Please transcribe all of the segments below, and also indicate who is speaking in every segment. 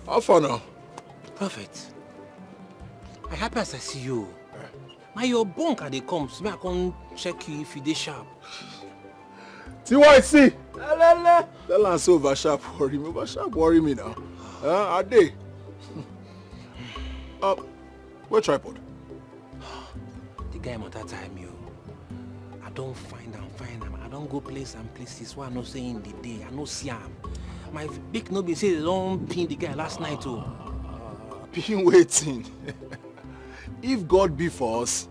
Speaker 1: How far now?
Speaker 2: Prophet, I happy as I see you. Now your bunk they come, so I can check you if you dey sharp.
Speaker 1: TYC! Tell us over sharp worry me. Over sharp worry me now. Are they? Where tripod?
Speaker 2: The guy at that time, you. I don't find him. I don't go place and places where I no saying the day. I no see him. My big nobody say they don't pin the guy last night too.
Speaker 1: Been waiting. If God be for us,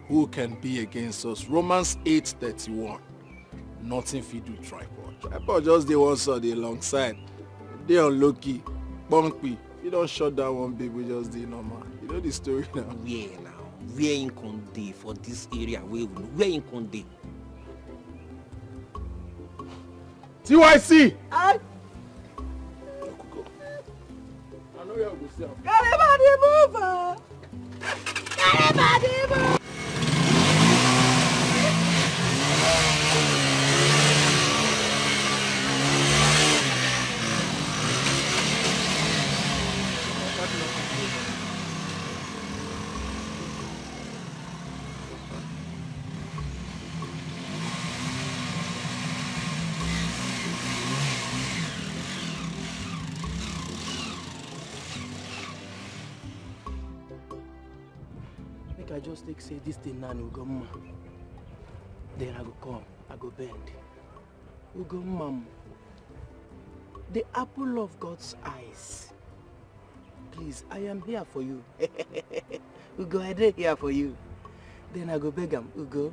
Speaker 1: who can be against us? Romans 8:31. Nothing fit do tripod. Tripod just they one side, they alongside. They unlucky, bumpy. You don't shut down one baby, just the normal. You know the story now.
Speaker 2: Where now? Where in Conde for this area? Where in Conde?
Speaker 1: TYC!
Speaker 3: I
Speaker 1: know you will see.
Speaker 3: Everybody move! Everybody move! I just take say this thing now will go mma. Then I go come, I go bend. We go mom. The apple of God's eyes. Please, I am here for you. We go ahead here for you. Then I go beg him, Ugo.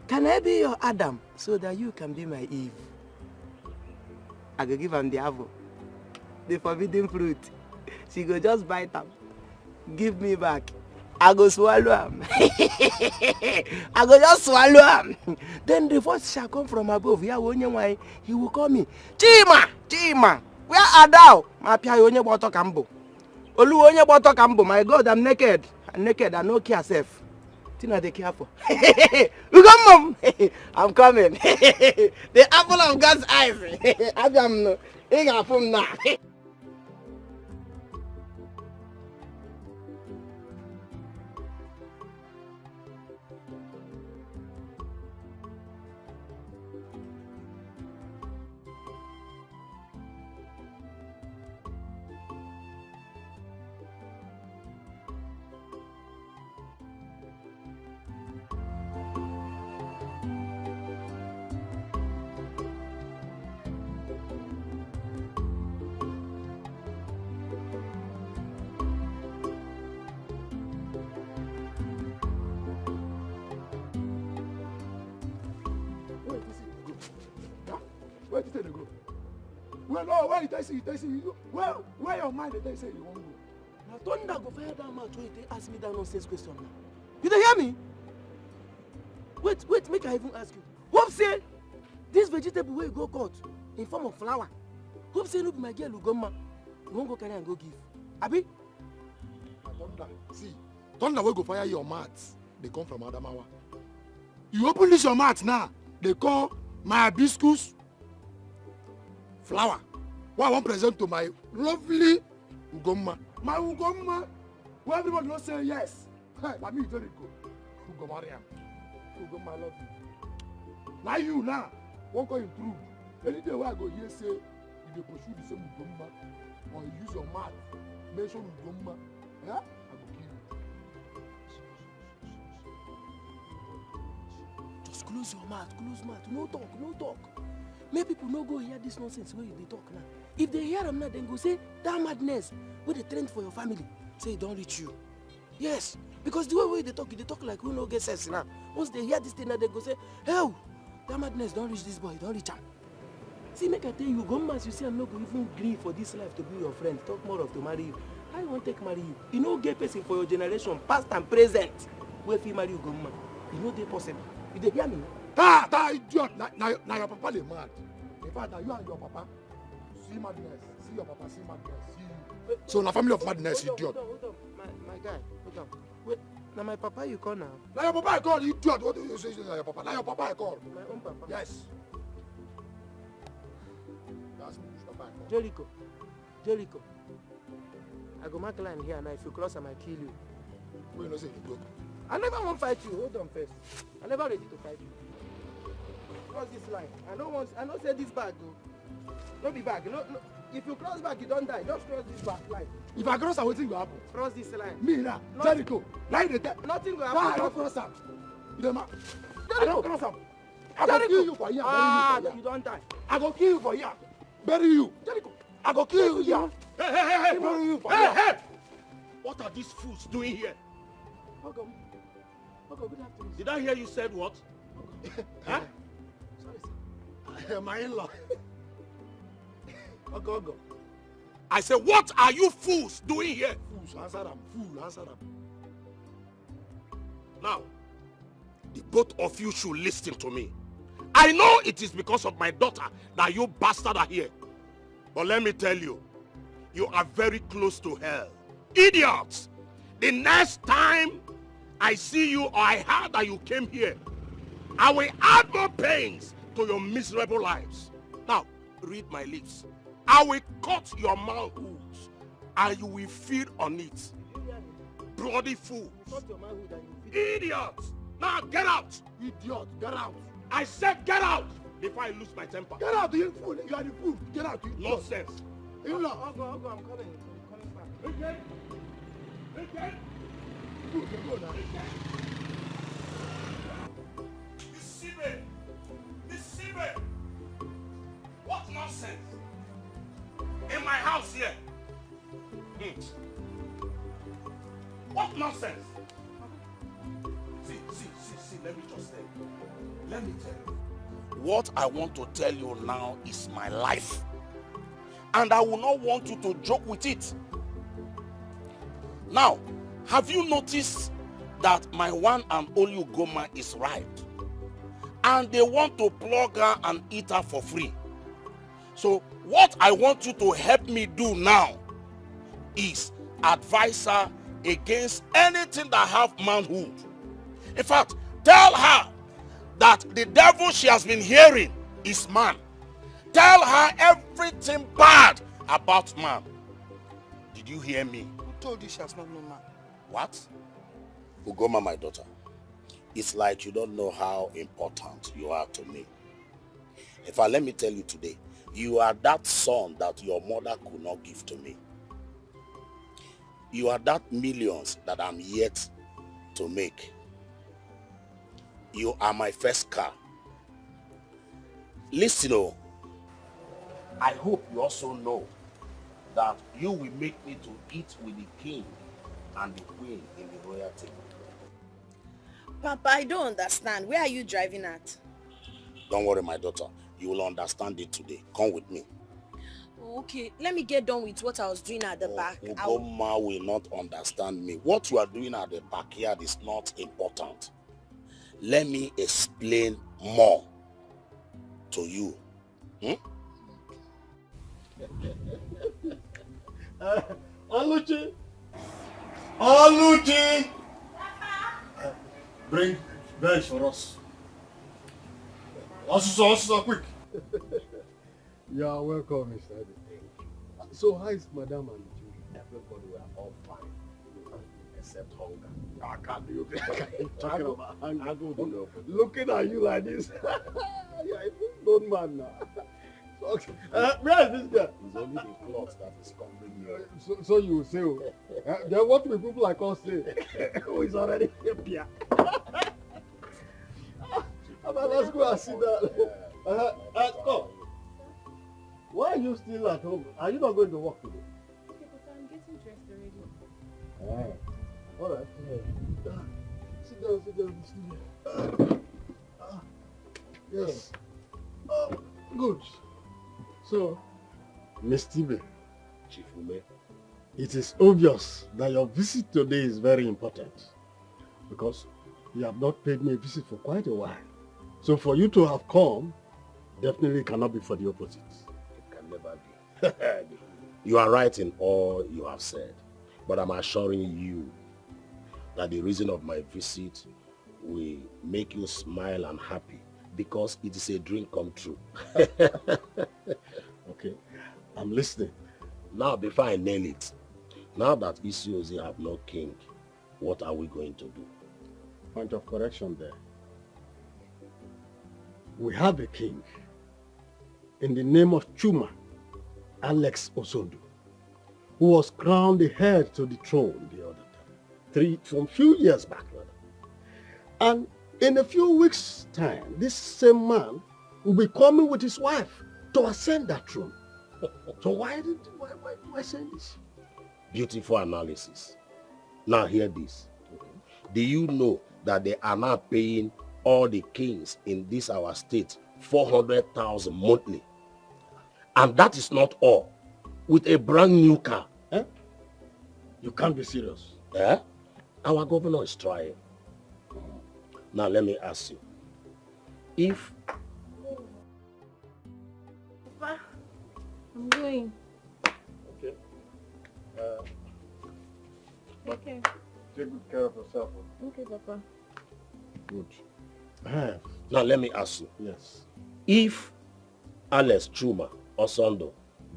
Speaker 3: Can I be your Adam so that you can be my Eve? I go give him the apple, the forbidden fruit. She go just bite him, give me back. I go swallow him. I go just swallow him. Then the voice shall come from above. Yeah, why he will call me. Chima, Chima, where art thou? My pia onye boto kambo. Olu onye boto kambo. My God, I'm naked. I'm naked. I no care self. Tina, they care for. You come, mom. I'm coming. The apple of God's eyes. I'm no. He got from now.
Speaker 1: Where did they go? Well, no, where did I see you? Where your mind did they say you won't go?
Speaker 3: Now thunder go fire that mouth when they ask me that nonsense question now. You don't hear me? Wait, make I even ask you. Hope say this vegetable will go cut in form of flower. Hope say no be my girl Ugoma. You won't go carry and go give. Abi?
Speaker 1: Thunder, see, thunder will go fire your mouth. They come from Adamawa. You open this your mouth now. They call my hibiscus flower. What I want to present to my lovely Ugoma. My Ugoma. Who everybody will say yes. Hey, but me very good. Ugoma, Ugoma, I love you. Now you now. What can you improve? Any day where I go here say, if you pursue the same Ugoma, or you use your mouth, mention Ugoma, yeah? I will kill you.
Speaker 3: Just close your mouth, no talk. Make people no go hear this nonsense where they talk now. If they hear them now, then go say, that madness, where they trained for your family, say it don't reach you. Yes, because the way they talk like who no get sense now. Once they hear this thing now, they go say, hell, that madness don't reach this boy, don't reach him. See, make I tell you, Gomas, you see, I'm not going to even agree for this life to be your friend. Talk more of to marry you. I won't take marry you. You know, gay person for your generation, past and present. Where if you marry you, Goma, you know they possible. You they hear me?
Speaker 1: That idiot. Now your papa they mad. In fact, now you and your papa see madness. See your papa see madness. See you. So na family of madness, idiot.
Speaker 3: Hold on. My guy, hold on. Wait, now my papa you call now?
Speaker 1: Now your papa I call, idiot. What do you say now your papa? Now your papa I call.
Speaker 3: My own papa?
Speaker 1: Yes. That's me, papa I call.
Speaker 3: Jericho. I go mark line here now. If you cross, I might kill you.
Speaker 1: Who you know say you go?
Speaker 3: I never want to fight you. Hold on first. I never ready to fight you. Cross this line. I don't say this bag though. Don't be bag. No. If you cross back, you don't die. Just cross this back line.
Speaker 1: If I cross, I will think will happen.
Speaker 3: Cross this line.
Speaker 1: Me now, Jericho. Like the
Speaker 3: nothing will
Speaker 1: happen. I
Speaker 3: happen.
Speaker 1: don't cross am. You don't mind.
Speaker 3: Jericho.
Speaker 1: I don't cross am. I go kill you for here.
Speaker 3: You don't die.
Speaker 1: I go kill you for here. Bury you. Jericho. I go kill you here.
Speaker 2: Hey!
Speaker 1: Bury you for here.
Speaker 2: Hey! What are these fools doing here?
Speaker 3: Welcome, good afternoon.
Speaker 2: Did I hear you said what? Huh?
Speaker 3: Sorry, sir.
Speaker 1: My in-law. Ogo.
Speaker 2: I said, what are you fools doing here?
Speaker 1: Fools, answer them. Fool, answer them.
Speaker 2: Now, the both of you should listen to me. I know it is because of my daughter that you bastards are here. But let me tell you, you are very close to hell. Idiots! The next time I see you or I heard that you came here, I will add more pains to your miserable lives. Now, read my lips. I will cut your manholes and you will feed on it. Bloody fools. Idiots! Now get out!
Speaker 1: Idiot, get out.
Speaker 2: I said get out before I lose my temper.
Speaker 1: Get out, you fool. You are the fool. Get out, you idiot.
Speaker 2: Nonsense.
Speaker 1: In-law.
Speaker 3: Ogo, I'm coming back.
Speaker 2: Okay.
Speaker 1: Fool, you go now.
Speaker 2: Deceive. What nonsense? In my house here. What nonsense? See, let me just tell you. Let me tell you. What I want to tell you now is my life. And I will not want you to joke with it. Now, have you noticed that my one and only Ugoma is right? And they want to plug her and eat her for free. So what I want you to help me do now is advise her against anything that have manhood. In fact, tell her that the devil she has been hearing is man. Tell her everything bad about man. Did you hear me?
Speaker 3: Who told you she has not known man?
Speaker 2: What? Ugoma, my daughter, it's like you don't know how important you are to me. In fact, let me tell you today, you are that son that your mother could not give to me. You are that millions that I'm yet to make. You are my first car. Listen, oh, I hope you also know that you will make me to eat with the king and the queen in the royal table.
Speaker 4: Papa, I don't understand. Where are you driving at?
Speaker 2: Don't worry, my daughter. You will understand it today. Come with me.
Speaker 4: Okay, let me get done with what I was doing at the back.
Speaker 2: Ugoma will not understand me. What you are doing at the backyard is not important. Let me explain more to you.
Speaker 1: Oluchi! Oluchi! Bring veg for us. Also, quick.
Speaker 5: You are welcome, Mr. Ede. So how is Madam and the children?
Speaker 6: Everybody were all fine, except hunger.
Speaker 5: I can't do it. Talking about hunger.
Speaker 6: No.
Speaker 5: Looking at you like this. You are a full-grown man now. Okay. Where is this guy?
Speaker 6: It's only the cloth that is covering you.
Speaker 5: So you will say, then what will people like us say? Oh, he's already here. Let's go and sit down. Come. Why are you still at home? Are you not going to work today?
Speaker 4: Okay, but I'm getting dressed already.
Speaker 5: All right. Sit down. Yes. Good. So, Miss Tibe,
Speaker 6: Chief Ume,
Speaker 5: it is obvious that your visit today is very important because you have not paid me a visit for quite a while. So for you to have come, definitely cannot be for the opposite.
Speaker 6: it can never be. You are right in all you have said, but I'm assuring you that the reason of my visit will make you smile and happy because it is a dream come true.
Speaker 5: Okay, I'm listening.
Speaker 6: Now, before I nail it, now that Isiozi have no king, what are we going to do?
Speaker 5: Point of correction there. We have a king in the name of Chuma, Alex Osondu, who was crowned the heir to the throne the other time, from few years back. And in a few weeks' time, this same man will be coming with his wife to ascend that throne. So why do I say this?
Speaker 6: Beautiful analysis. Now hear this. Do you know that they are now paying all the kings in this our state 400,000 monthly? And that is not all. With a brand new car.
Speaker 5: Eh? You can't be serious.
Speaker 6: Eh? Our governor is trying. Now let me ask you. If...
Speaker 4: Papa, I'm going.
Speaker 5: Okay.
Speaker 4: Okay.
Speaker 5: Take good care of yourself.
Speaker 4: Okay, Papa.
Speaker 5: Good.
Speaker 6: Now let me ask you.
Speaker 5: Yes.
Speaker 6: If Alex Chuma Osondo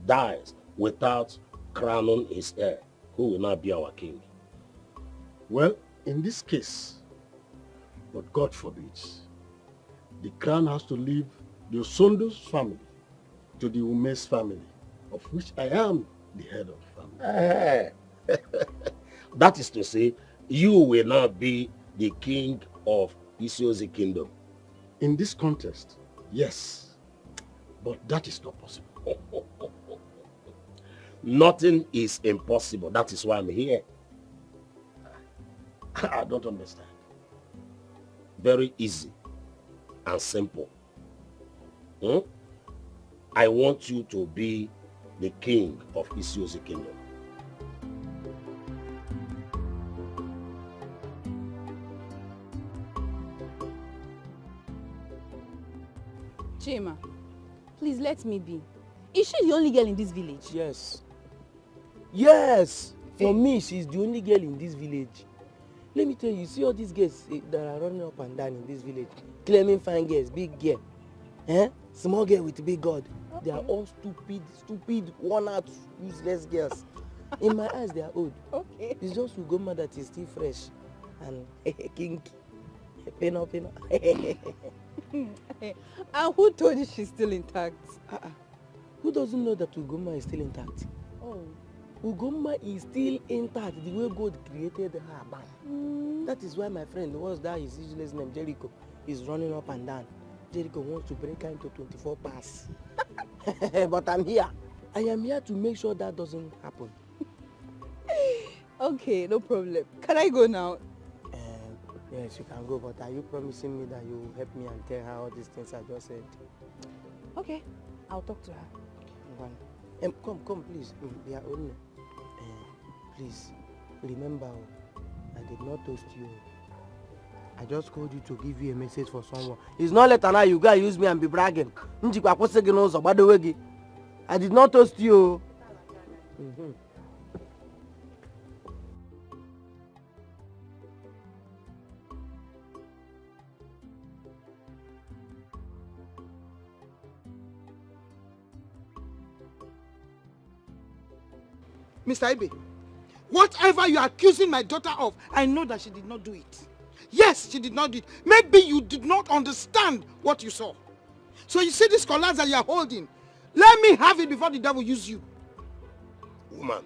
Speaker 6: dies without crowning his heir, who will now be our king?
Speaker 5: Well, in this case, but God forbids, the crown has to leave the Osondo's family to the Ume's family, of which I am the head of the family.
Speaker 6: That is to say, you will now be the king of Isiozi kingdom.
Speaker 5: In this contest, yes, but that is not possible.
Speaker 6: Nothing is impossible. That is why I'm here.
Speaker 5: I don't understand.
Speaker 6: Very easy and simple. I want you to be the king of Isiozi kingdom.
Speaker 7: Chima, please let me be. Is she the only girl in this village?
Speaker 3: Yes. Yes! For me, she's the only girl in this village. Let me tell you, see all these girls that are running up and down in this village, claiming fine girls, big girl, small girl with big God. Okay. They are all stupid, worn-out, useless girls. In my eyes, they are old.
Speaker 7: Okay.
Speaker 3: It's just Ugoma that is still fresh and kinky. Peno.
Speaker 7: And who told you she's still intact?
Speaker 3: Who doesn't know that Ugoma is still intact?
Speaker 7: Oh.
Speaker 3: Ugoma is still intact the way God created her back. That is why my friend, what's that his useless name, Jericho, is running up and down. Jericho wants to break her into 24 pass. But I'm here. I am here to make sure that doesn't happen.
Speaker 7: Okay, no problem. Can I go now?
Speaker 3: Yes, you can go, but are you promising me that you will help me and tell her all these things I just said?
Speaker 7: Okay, I'll talk to her.
Speaker 3: Come, please. They are only. Please, remember, I did not toast you. I just called you to give you a message for someone. It's not later now you guys use me and be bragging. I did not toast you. Mr. Ibe, whatever you are accusing my daughter of, I know that she did not do it. Yes, she did not do it. Maybe you did not understand what you saw. So you see this collage that you are holding. Let me have it before the devil uses you.
Speaker 6: Woman,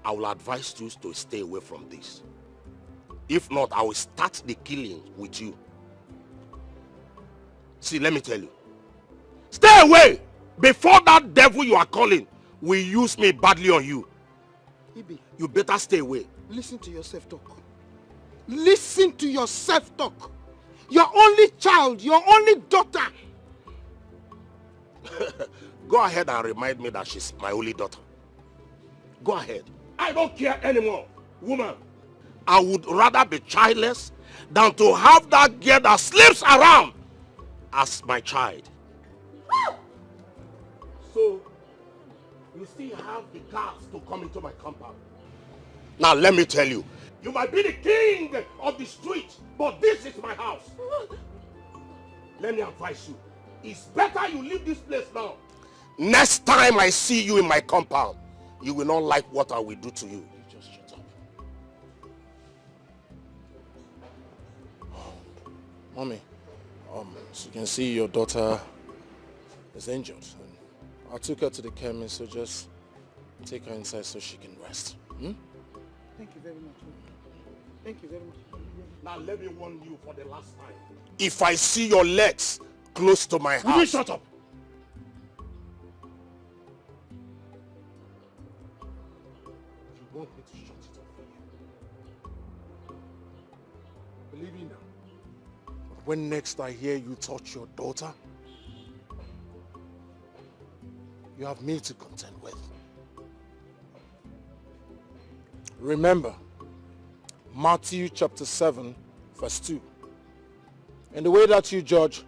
Speaker 6: I will advise you to stay away from this. If not, I will start the killing with you. See, let me tell you. Stay away before that devil you are calling will use me badly on you.
Speaker 3: Ibe,
Speaker 6: you better stay away.
Speaker 3: Listen to yourself talk. Listen to yourself talk. Your only child, your only daughter.
Speaker 6: Go ahead and remind me that she's my only daughter. Go ahead. I don't care anymore, woman. I would rather be childless than to have that girl that sleeps around as my child. So, you still have the guts to come into my compound. Now let me tell you, you might be the king of the street, but this is my house. Let me advise you, it's better you leave this place now. Next time I see you in my compound, you will not like what I will do to you. You just shut up.
Speaker 1: Mommy, as you can see, your daughter is injured. And I took her to the chemist, so just take her inside so she can rest. Hmm?
Speaker 3: Thank you very much. Thank you very much.
Speaker 6: Now let me warn you for the last time. If I see your legs close to my house... Will you shut up? You want me to shut it up for you? Believe me now.
Speaker 1: When next I hear you touch your daughter, you have me to contend with. Remember, Matthew chapter 7, verse 2. In the way that you judge,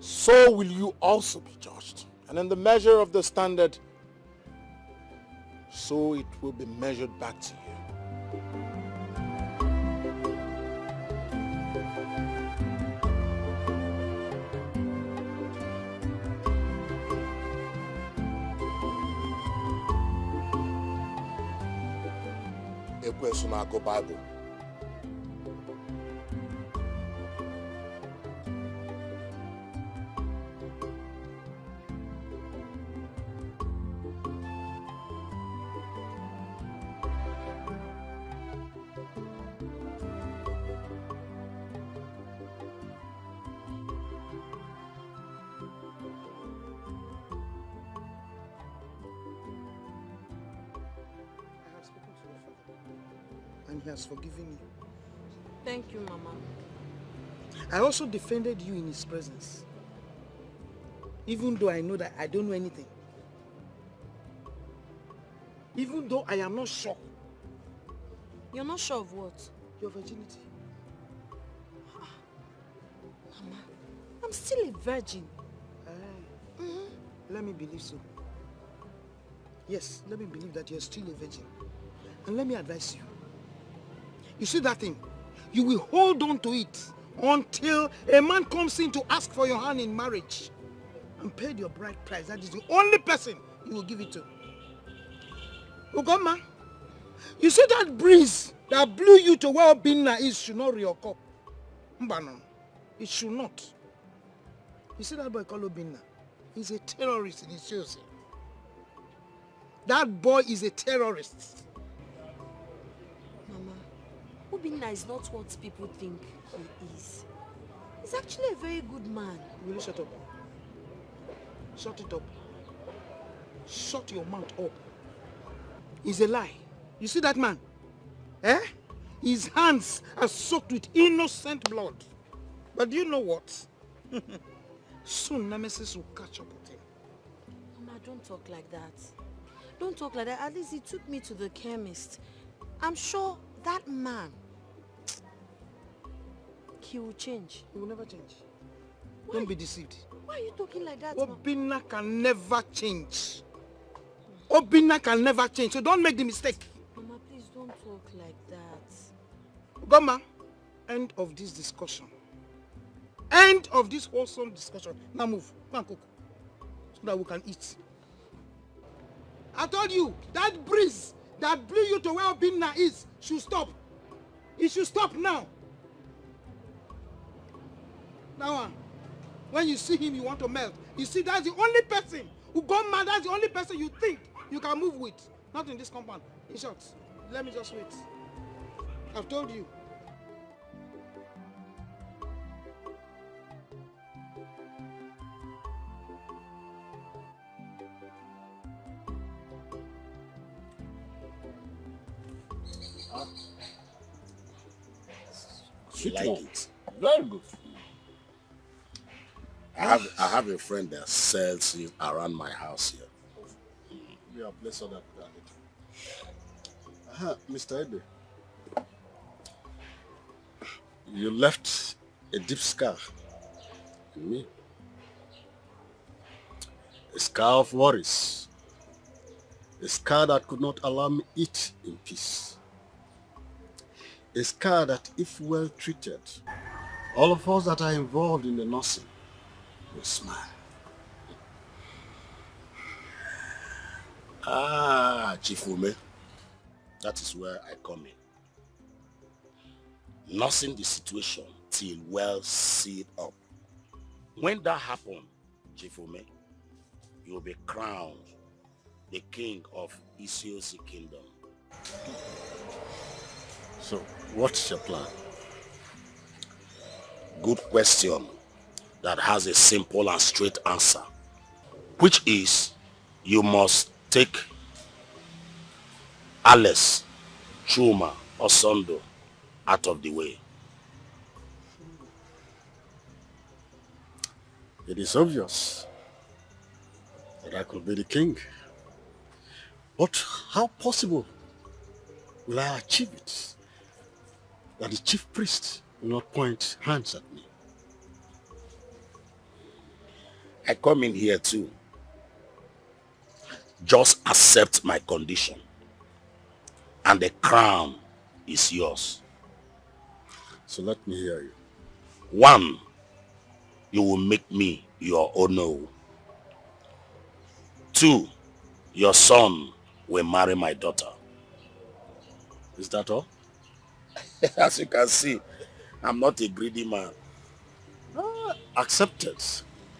Speaker 1: so will you also be judged. And in the measure of the standard, so it will be measured back to you.
Speaker 6: Ekwensu na-agụ Bible.
Speaker 3: And he has forgiven you.
Speaker 4: Thank you, Mama.
Speaker 3: I also defended you in his presence. Even though I know that I don't know anything. Even though I am not sure.
Speaker 4: You're not sure of what?
Speaker 3: Your virginity.
Speaker 4: Mama, I'm still a virgin.
Speaker 3: Let me believe so. Yes, let me believe that you're still a virgin. And let me advise you. You see that thing? You will hold on to it until a man comes in to ask for your hand in marriage and pay your bride price. That is the only person you will give it to. Ugoma, you see that breeze that blew you to where Obinna is should not reoccur. Mbano, it should not. You see that boy called Obinna? He's a terrorist in his choosing. That boy is a terrorist.
Speaker 4: Mama, Obinna is not what people think he is. He's actually a very good man.
Speaker 3: Will you shut up? Shut it up. Shut your mouth up. It's a lie. You see that man? Eh? His hands are soaked with innocent blood. But do you know what? Soon Nemesis will catch up with him.
Speaker 4: Mama, don't talk like that. Don't talk like that. At least he took me to the chemist. I'm sure that man, he will change.
Speaker 3: He will never change.
Speaker 4: Why?
Speaker 3: Don't be deceived.
Speaker 4: Why are you talking like that, Mama?
Speaker 3: Obinna can never change. Obinna can never change. So don't make the mistake.
Speaker 4: Mama, please don't talk like that.
Speaker 3: Goma, end of this discussion. End of this wholesome discussion. Now move. Go and cook. So that we can eat.
Speaker 8: I told you, that breeze that blew you to where Obinna is should stop. It should stop now. Now, when you see him, you want to melt. You see, that's the only person who got mad. That's the only person you think you can move with. Not in this compound. In short, let me just wait. I've told you.
Speaker 6: You like it?
Speaker 5: Very good.
Speaker 6: I have a friend that sells it around my house here.
Speaker 5: We are blessed on that. Mr. Ebe, you left a deep scar in me. A scar of worries. A scar that could not allow me eat in peace. A scar that, if well treated, all of us that are involved in the nursing will smile.
Speaker 6: Ah, Chief Ume, that is where I come in. Nursing the situation till well sealed up. When that happens, Chief Ume, you will be crowned the king of Isiosi Kingdom.
Speaker 5: So, what's your plan?
Speaker 6: Good question that has a simple and straight answer, which is you must take Alice, Chuma, Osondo out of the way.
Speaker 5: It is obvious that I could be the king. But how possible will I achieve it? That the chief priest will not point hands at me.
Speaker 6: I come in here too. Just accept my condition, and the crown is yours.
Speaker 5: So let me hear you.
Speaker 6: 1, you will make me your owner. 2, your son will marry my daughter.
Speaker 5: Is that all?
Speaker 6: As you can see, I'm not a greedy man.
Speaker 5: Accepted.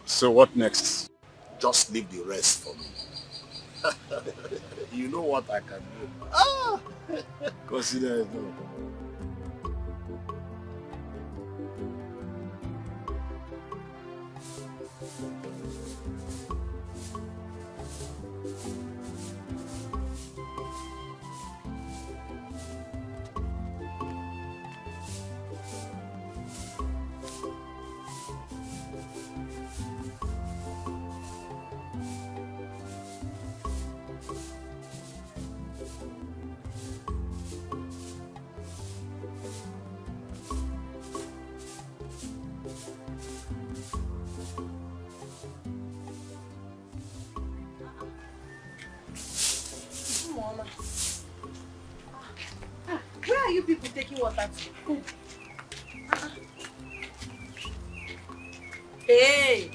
Speaker 5: So what next?
Speaker 6: Just leave the rest for me. You know what I can do.
Speaker 5: Consider it.
Speaker 4: Where are you people taking water to? Hey!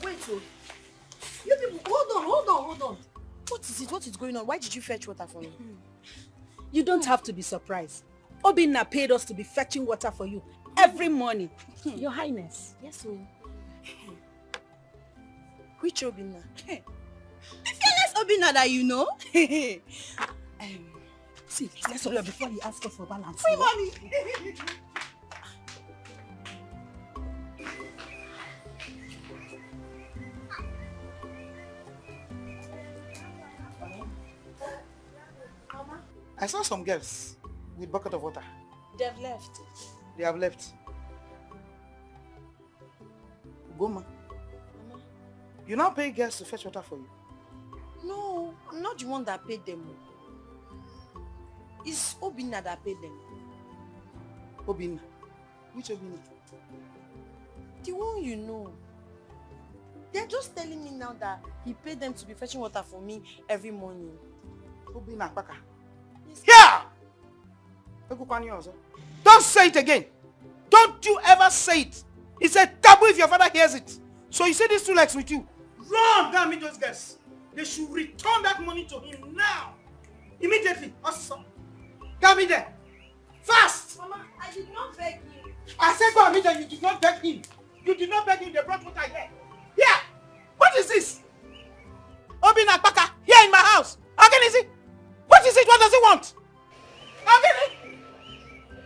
Speaker 4: Wait, oh. You people, hold on. What is it? What is going on? Why did you fetch water for me?
Speaker 9: You don't have to be surprised. Obinna paid us to be fetching water for you every morning. Your Highness.
Speaker 4: Yes, oh. Which Obinna?
Speaker 9: Fearless Obinna that you know. See, let's hurry up before he asks us for balance.
Speaker 4: Free money.
Speaker 8: I saw some girls with bucket of water.
Speaker 4: They've left.
Speaker 8: They have left. Goma.
Speaker 4: Mama.
Speaker 8: You now pay girls to fetch water for you.
Speaker 4: No, I'm not the one that paid them. It's Obinna that paid them.
Speaker 8: Obinna. Which Obinna?
Speaker 4: The one you know. They're just telling me now that he paid them to be fetching water for me every morning.
Speaker 8: Here! Don't say it again. Don't you ever say it. It's a taboo if your father hears it. So you say these two legs with you. Run, go and meet those guys. They should return that money to him now. Immediately. Awesome. Go and meet them. Fast!
Speaker 4: Mama, I did not beg you.
Speaker 8: I said go and meet them. You did not beg him. You did not beg him. They brought water here. Yeah! What is this? Obi Nakpaka, here in my house. How can he see? What is it? What does he want? How can he?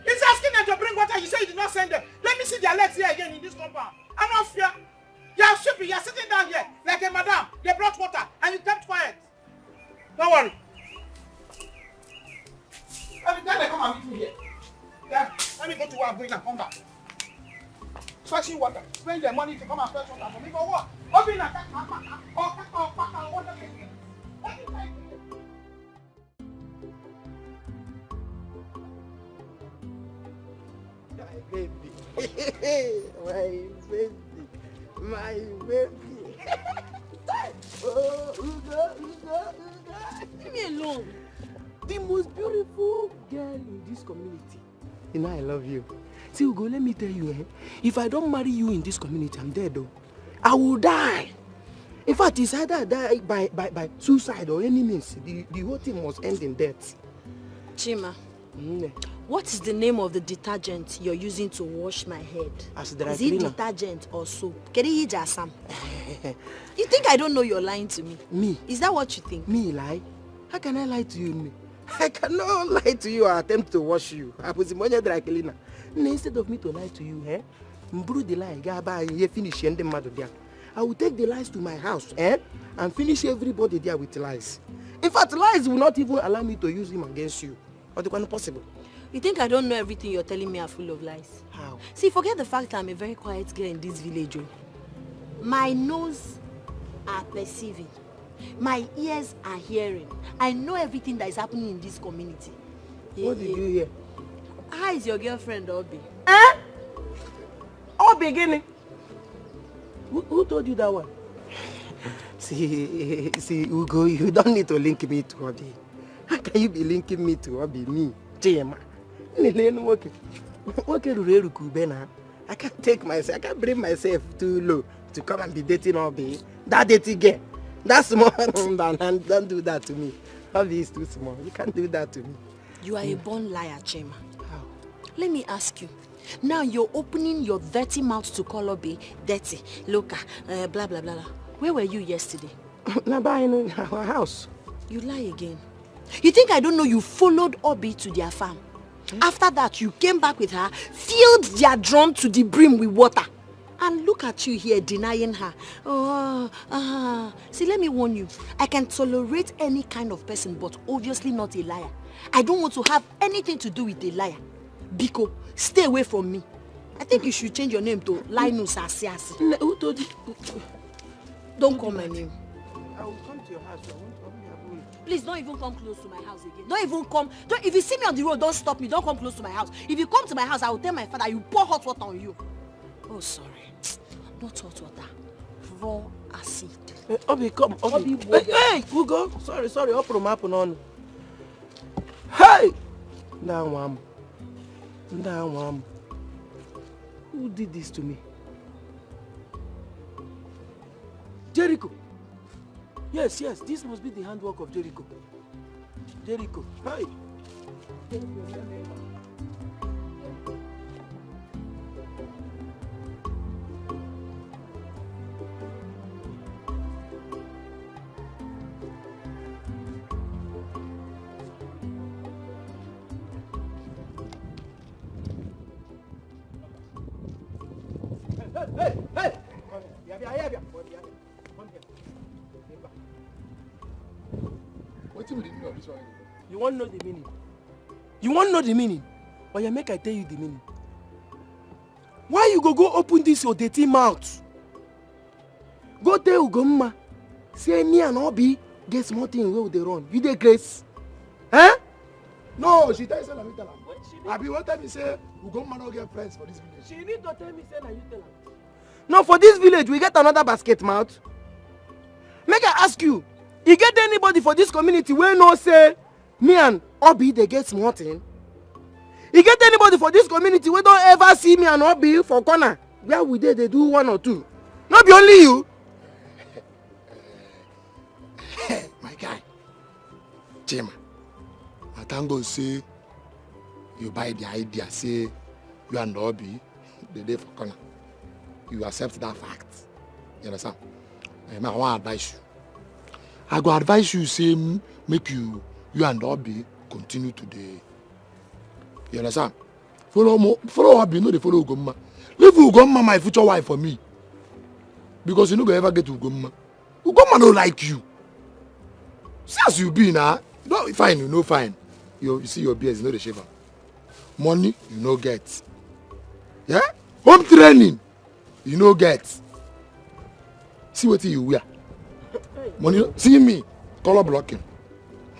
Speaker 8: He's asking them to bring water. You say you did not send them. Let me see their legs here again in this compound. I'm not fear. You are stupid. You are sitting down here like a madam. They brought water and you kept quiet. Don't worry. Every time they come and meet me here. Yeah, let me go to where I'm going and come back. Fetching water. Spend their money to come and fetch water for me for what? Open a
Speaker 3: my baby. Oh, Ugo.
Speaker 4: Leave me alone.
Speaker 3: The most beautiful girl in this community. You know I love you. See, Ugo, let me tell you, if I don't marry you in this community, I'm dead though. I will die. In fact, it's either I die by suicide or any means. The whole thing must end in death.
Speaker 4: Chima, what is the name of the detergent you're using to wash my head?
Speaker 3: Is
Speaker 4: it detergent or soap? You think I don't know you're lying to me?
Speaker 3: Me?
Speaker 4: Is that what you think?
Speaker 3: Me lie? How can I lie to you? I cannot lie to you or attempt to wash you. I was dry cleaner. Instead of me to lie to you, brew the lie, finish there. I will take the lies to my house, and finish everybody there with lies. In fact, lies will not even allow me to use him against you. Or the one possible.
Speaker 4: You think I don't know everything you're telling me are full of lies?
Speaker 3: How?
Speaker 4: See, forget the fact that I'm a very quiet girl in this village. My nose are perceiving. My ears are hearing. I know everything that is happening in this community.
Speaker 3: What did you hear?
Speaker 4: How is your girlfriend, Obi?
Speaker 3: Obi, beginning. Who told you that one? See, Ugo, you don't need to link me to Obi. How can you be linking me to Obi? Me, Jema. I can't take myself, I can't bring myself too low to come and be dating Obi. That dating girl. That's small. Don't do that to me. Obi is too small. You can't do that to me.
Speaker 4: You are a born liar, Chema.
Speaker 3: How?
Speaker 4: Let me ask you. Now you're opening your dirty mouth to call Obi dirty, loca, blah, blah, blah, blah. Where were you yesterday?
Speaker 3: In our house.
Speaker 4: You lie again. You think I don't know you followed Obi to their farm? After that, you came back with her, filled their drum to the brim with water. And look at you here denying her. See, let me warn you. I can tolerate any kind of person, but obviously not a liar. I don't want to have anything to do with a liar. Biko, stay away from me. I think you should change your name to Linus Asiasi.
Speaker 3: Who told you?
Speaker 4: Don't call my name.
Speaker 3: I will come to your house.
Speaker 4: Please don't even come close to my house again. Don't even come. If you see me on the road, don't stop me. Don't come close to my house. If you come to my house, I will tell my father you pour hot water on you. Oh, sorry. Not hot water. Raw acid.
Speaker 3: Obi, come. Obi. Hey, Ugo. Sorry. Open up on. Hey! Down. Who did this to me? Jericho. Yes, this must be the handwork of Jericho. Hey! Hey!
Speaker 1: What will the meaning of this one?
Speaker 3: You want to know the meaning? You want to know the meaning? Or you make I tell you the meaning? Why you go open this your dirty mouth? Go tell Ugomma. Say me and Obi get small thing where they run. You dey grace? Huh?
Speaker 1: No, she tell you say na me tell am. Abi one time he say Ugomma no get friends for this village.
Speaker 3: She need to tell me say na you tell am. No, for this village, we get another basket mouth. Make I ask you, you get anybody for this community where no say, me and Obi, they get small thing? You get anybody for this community where don't ever see me and Obi for corner? Where we they do one or two? Not be only you.
Speaker 1: My guy, Jim, I thank God say you buy the idea, say you and Obi, the day for corner. You accept that fact. You understand? I want to advise you. I go advise you, say, make you and Obi continue today. You understand? Follow Obi, no they follow Ugomma. Leave Ugomma, my future wife, for me. Because you no go ever get to Ugomma. Ugomma don't like you. See as you be now. No, fine, you know fine. You see your beers, you know the shaver. Money, you no get. Yeah? Home training, you no get. See what you wear. Money, see me, color blocking.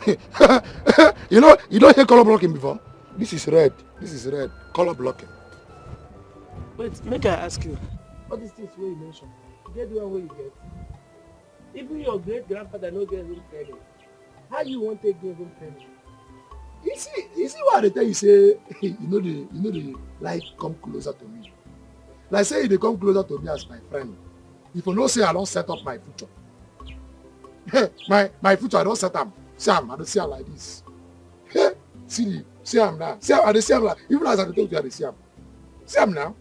Speaker 1: You know, you don't hear color blocking before. This is red. This is red. Color blocking.
Speaker 3: Wait, make I ask you. All these things where you mentioned, you get the one where you get. Even your great grandfather no get home training. How you want to get home training?
Speaker 1: You see what they tell you say, you know the life come closer to me. Like say they come closer to me as my friend. If you don't say I don't set up my future. my future I don't set up. See I don't see am like this. See am now. See I don't see am like even as I talk to you I don't see am. See am now.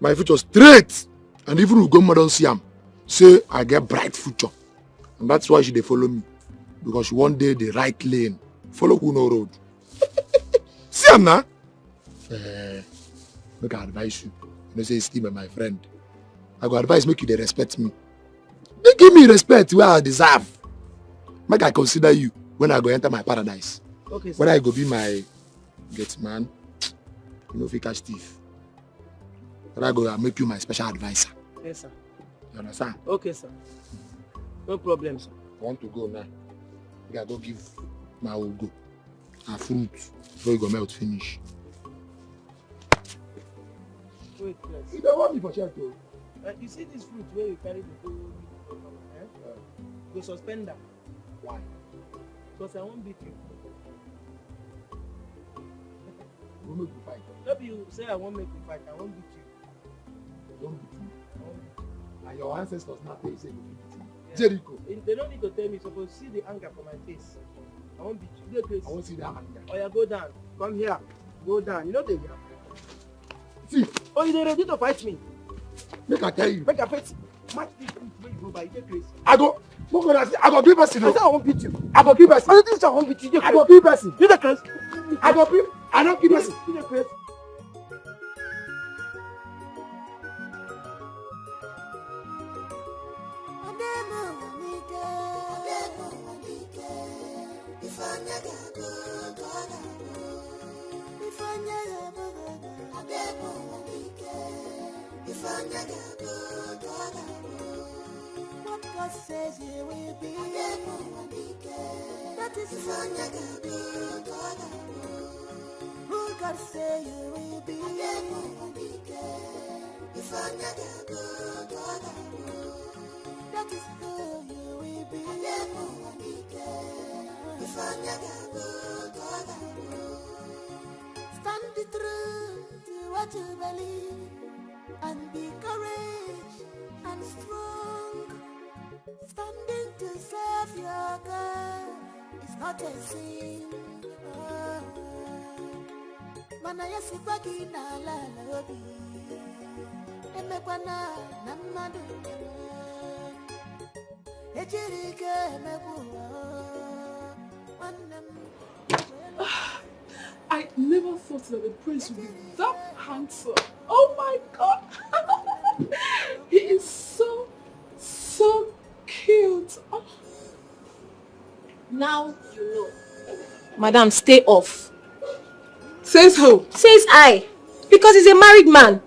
Speaker 1: My future straight. And even Ugomma don't see am. Say I get bright future. And that's why she dey follow me. Because she one day the right lane. Follow who no road. See am now. Make I advise you. You know say Steve my friend. I go advise make you dey respect me. They give me respect where I deserve. Make I consider you when I go enter my paradise.
Speaker 3: Okay, sir.
Speaker 1: When I go be my gate man, you know if you catch thief. When I go make you my special advisor.
Speaker 3: Yes, sir.
Speaker 1: You understand?
Speaker 3: Okay, sir. No problem, sir.
Speaker 1: I want to go now. I go give my Ugo a fruit before you go melt finish.
Speaker 3: Wait, please.
Speaker 1: You don't want me for sure too.
Speaker 3: You see this fruit where you carry the whole go suspend them.
Speaker 1: Why?
Speaker 3: Because I won't beat you.
Speaker 1: We make you fight.
Speaker 3: Maybe you say I won't make you fight, I won't beat you.
Speaker 1: Don't beat me. I won't beat you. And your ancestors now say you say you beat me. Yeah. Jericho.
Speaker 3: They don't need to tell me, you're supposed to see the anger for my face. I won't beat you. Go crazy.
Speaker 1: I won't see that anger.
Speaker 3: Oh yeah, go down. Come here. Go down. You know they here.
Speaker 1: See.
Speaker 3: Oh, you're ready to fight me?
Speaker 1: Make I tell you.
Speaker 3: Make a fight. Match this fruit where you go by. You get crazy.
Speaker 1: I go give person.
Speaker 3: I say I won't beat you.
Speaker 1: I go give person.
Speaker 3: I think I won't beat you.
Speaker 1: I go give person.
Speaker 3: You get crazy.
Speaker 1: I don't give person.
Speaker 3: You get crazy.
Speaker 10: What God says you will be, that is who God say you will be, that is who you will be. Stand the truth to what you believe, and be courage and strong. Standing to serve your God is not a sin. Manaya sipaki na la lobi, emekwana na madu, ejirike emebuwa.
Speaker 11: I never thought that the prince would be that handsome. Oh my God! He is so cute. Oh.
Speaker 4: Now you know. Madam, stay off.
Speaker 11: Says who?
Speaker 4: Says I. Because he's a married man.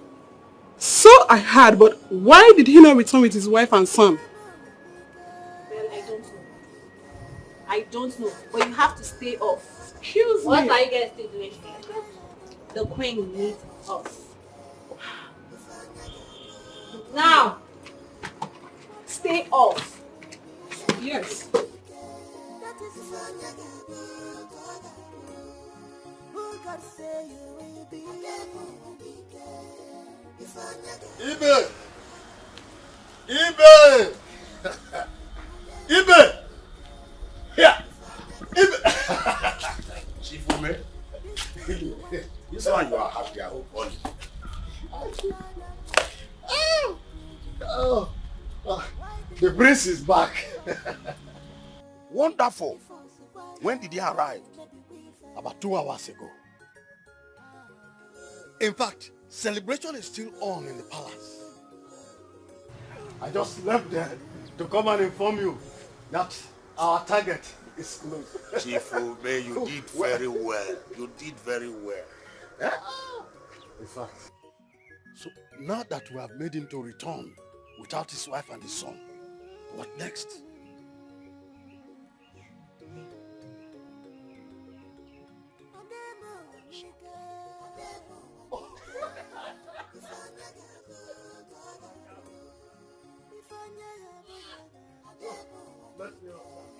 Speaker 11: So I heard, but why did he not return with his wife and son?
Speaker 4: Well, I don't know. I don't know. But you have to stay off.
Speaker 11: Excuse me.
Speaker 4: What are you guys still doing here? The queen needs us.
Speaker 9: Now, stay off.
Speaker 11: Yes.
Speaker 5: Ibe! Ibe! Ibe! Here! Ibe!
Speaker 6: Chief Ume, this one you are happy, I hope on.
Speaker 5: The prince is back.
Speaker 6: Wonderful. When did he arrive?
Speaker 5: About 2 hours ago. In fact, celebration is still on in the palace. I just left there to come and inform you that our target is close.
Speaker 6: Chief Ume, you did very well. You did very well. Eh?
Speaker 5: In fact, so now that we have made him to return without his wife and his son, what next?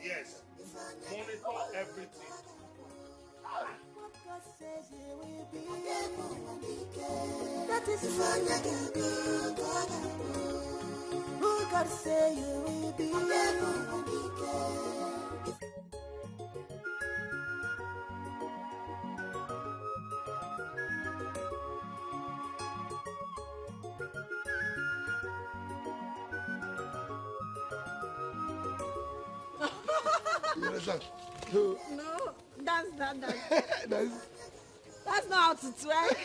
Speaker 6: Yes. Monitor everything.
Speaker 10: That is who God say you will be.
Speaker 4: No, that's not that. That's not how to twerk.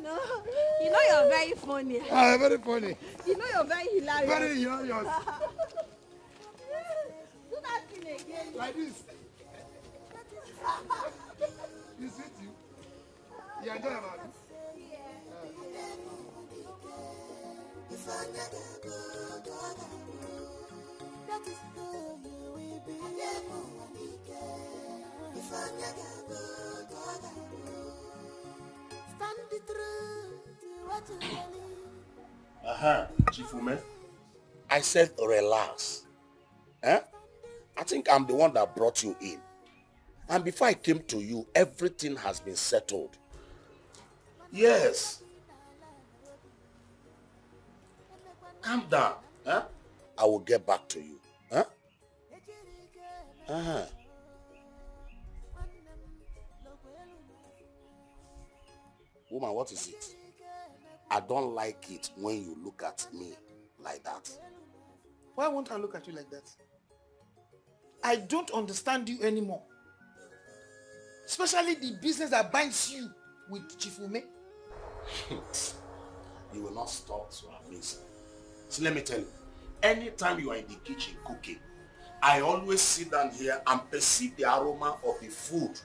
Speaker 4: No, you know you're very funny.
Speaker 8: Very funny.
Speaker 4: You know you're very hilarious.
Speaker 8: Very hilarious.
Speaker 4: Do that thing again.
Speaker 8: Like this. You sweet you. You enjoy about it.
Speaker 10: That is who you will be. Stand the truth to what you believe.
Speaker 6: Chief Ume. I said relax. Eh? I think I'm the one that brought you in. And before I came to you, everything has been settled. Yes. Calm down. Eh? I will get back to you. Huh? Woman, what is it? I don't like it when you look at me like that.
Speaker 8: Why won't I look at you like that? I don't understand you anymore. Especially the business that binds you with Chief Ume.
Speaker 6: You will not stop to amaze me. So let me tell you, anytime you are in the kitchen cooking, I always sit down here and perceive the aroma of the food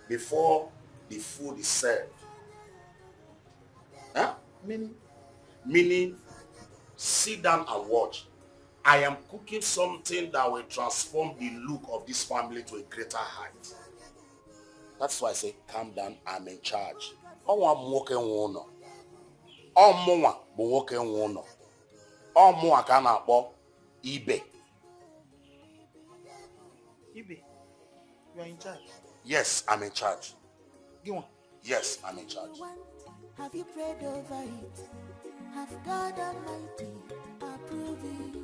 Speaker 6: before the food is served. Huh? Meaning, sit down and watch. I am cooking something that will transform the look of this family to a greater height. That's why I say, calm down, I'm in charge. Ibe.
Speaker 8: Ibe, you are in charge.
Speaker 6: Yes, I'm in charge.
Speaker 8: Go on.
Speaker 6: Yes, I'm in charge.
Speaker 10: Have you prayed over it? Have God Almighty approve it?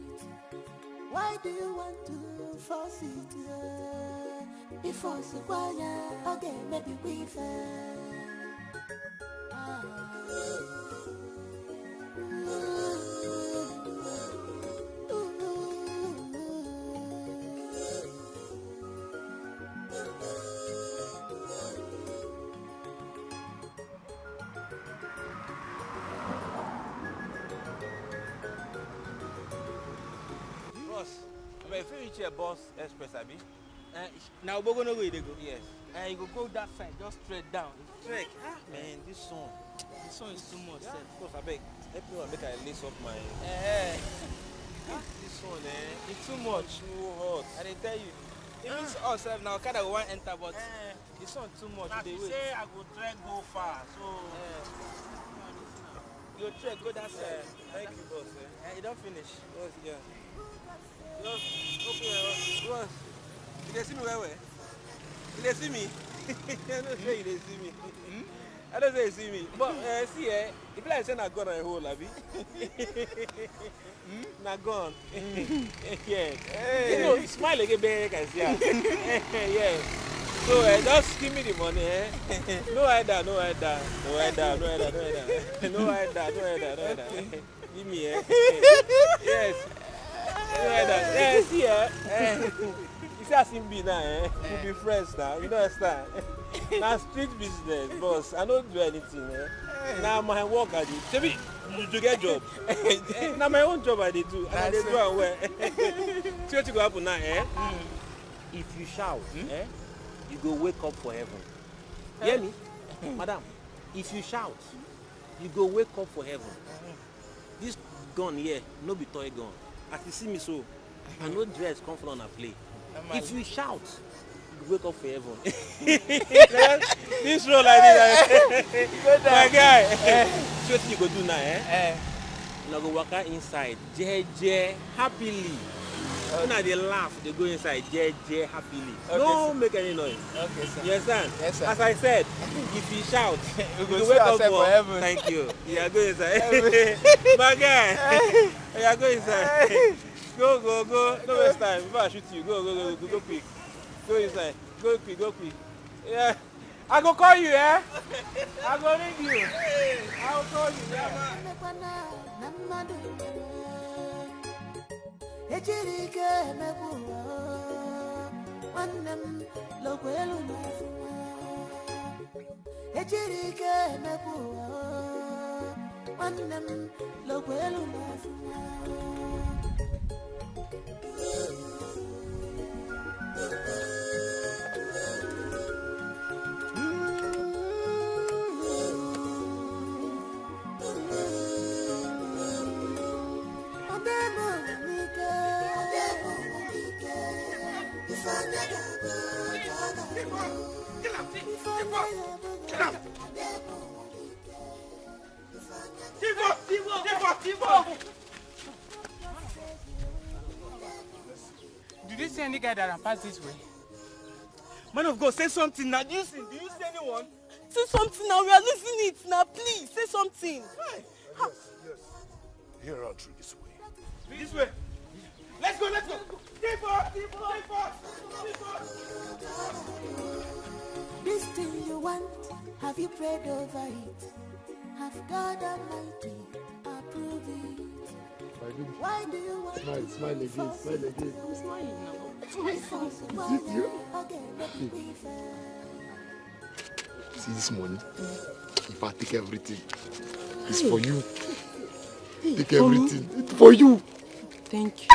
Speaker 10: Why do you want to force it? Before Sukwanya, okay, maybe we fail.
Speaker 2: If you reach a Boss Express, Abi?
Speaker 3: Now we're gonna go.
Speaker 2: Yes.
Speaker 3: And you go that side, just straight down.
Speaker 2: Trek. Man, this song is too much. Yeah. Of course, I beg. Help me make I lace up my. This one,
Speaker 3: it's too much.
Speaker 2: Too hot.
Speaker 3: I didn't tell you. Even us now, kind of want enter, but this one too much.
Speaker 2: They say I go trek go far, so. Your check, go that side. Thank you, boss. You don't finish. Boss, yeah. Just open your boss. You can see me where? You can see me? I don't say you can see me. I don't say you see me. But see, if you like saying I got a hole, Abi. Na gone. Yeah. You know, smile again, baby, I see. Yes. So just give me the money, eh? No header, no header, no header, no header, no header, no header, no header, no header. Give me, eh? Yes. No header. Yeah, see, you see how him be now, eh? We be friends now. You know understand? Now street business, boss. I don't do anything, eh? Now my work I do. Tell me, you get job. Now my own job I do, and I do well. See what you go happen now, eh? If you shout, eh? You go wake up for heaven. Hear me? Madam, if you shout, you go wake up for heaven. This gun here, no be toy gun. As you see me so, I no dress come from a play. If you shout, you wake up for heaven. This roll like this. My guy. So what you go do now, eh? You go walk out inside, JJ, happily. When they laugh, they go inside, JJ, happily. Okay, don't make any noise. Okay, sir. You understand? Yes, sir. As I said, if you shout, you wake up for heaven. Thank you. You are going inside. My guy, you are going inside. Go. No waste time. Before I shoot you, go quick. Go inside. Go quick. Yeah. I go call you, eh? I go ring you. I will call you, yeah, man.
Speaker 10: Ejirike mebuwa wanem lokwelu mafuma Ejirike mebuwa wanem lokwelu mafuma
Speaker 12: Did you see any guy that passed this way?
Speaker 2: Man of God, say something now. Do you see anyone?
Speaker 3: Say something now. We are losing it now. Please, say something.
Speaker 6: Yes. Here out through this way.
Speaker 2: This way. Let's go. Deeper.
Speaker 10: This thing you want, have you prayed over it? Have God Almighty approve it? Why do you want
Speaker 5: Smile again.
Speaker 3: I'm smiling now.
Speaker 5: Is it you? See this money? If I take everything, it's for you. Take everything. It's for you.
Speaker 3: Thank you.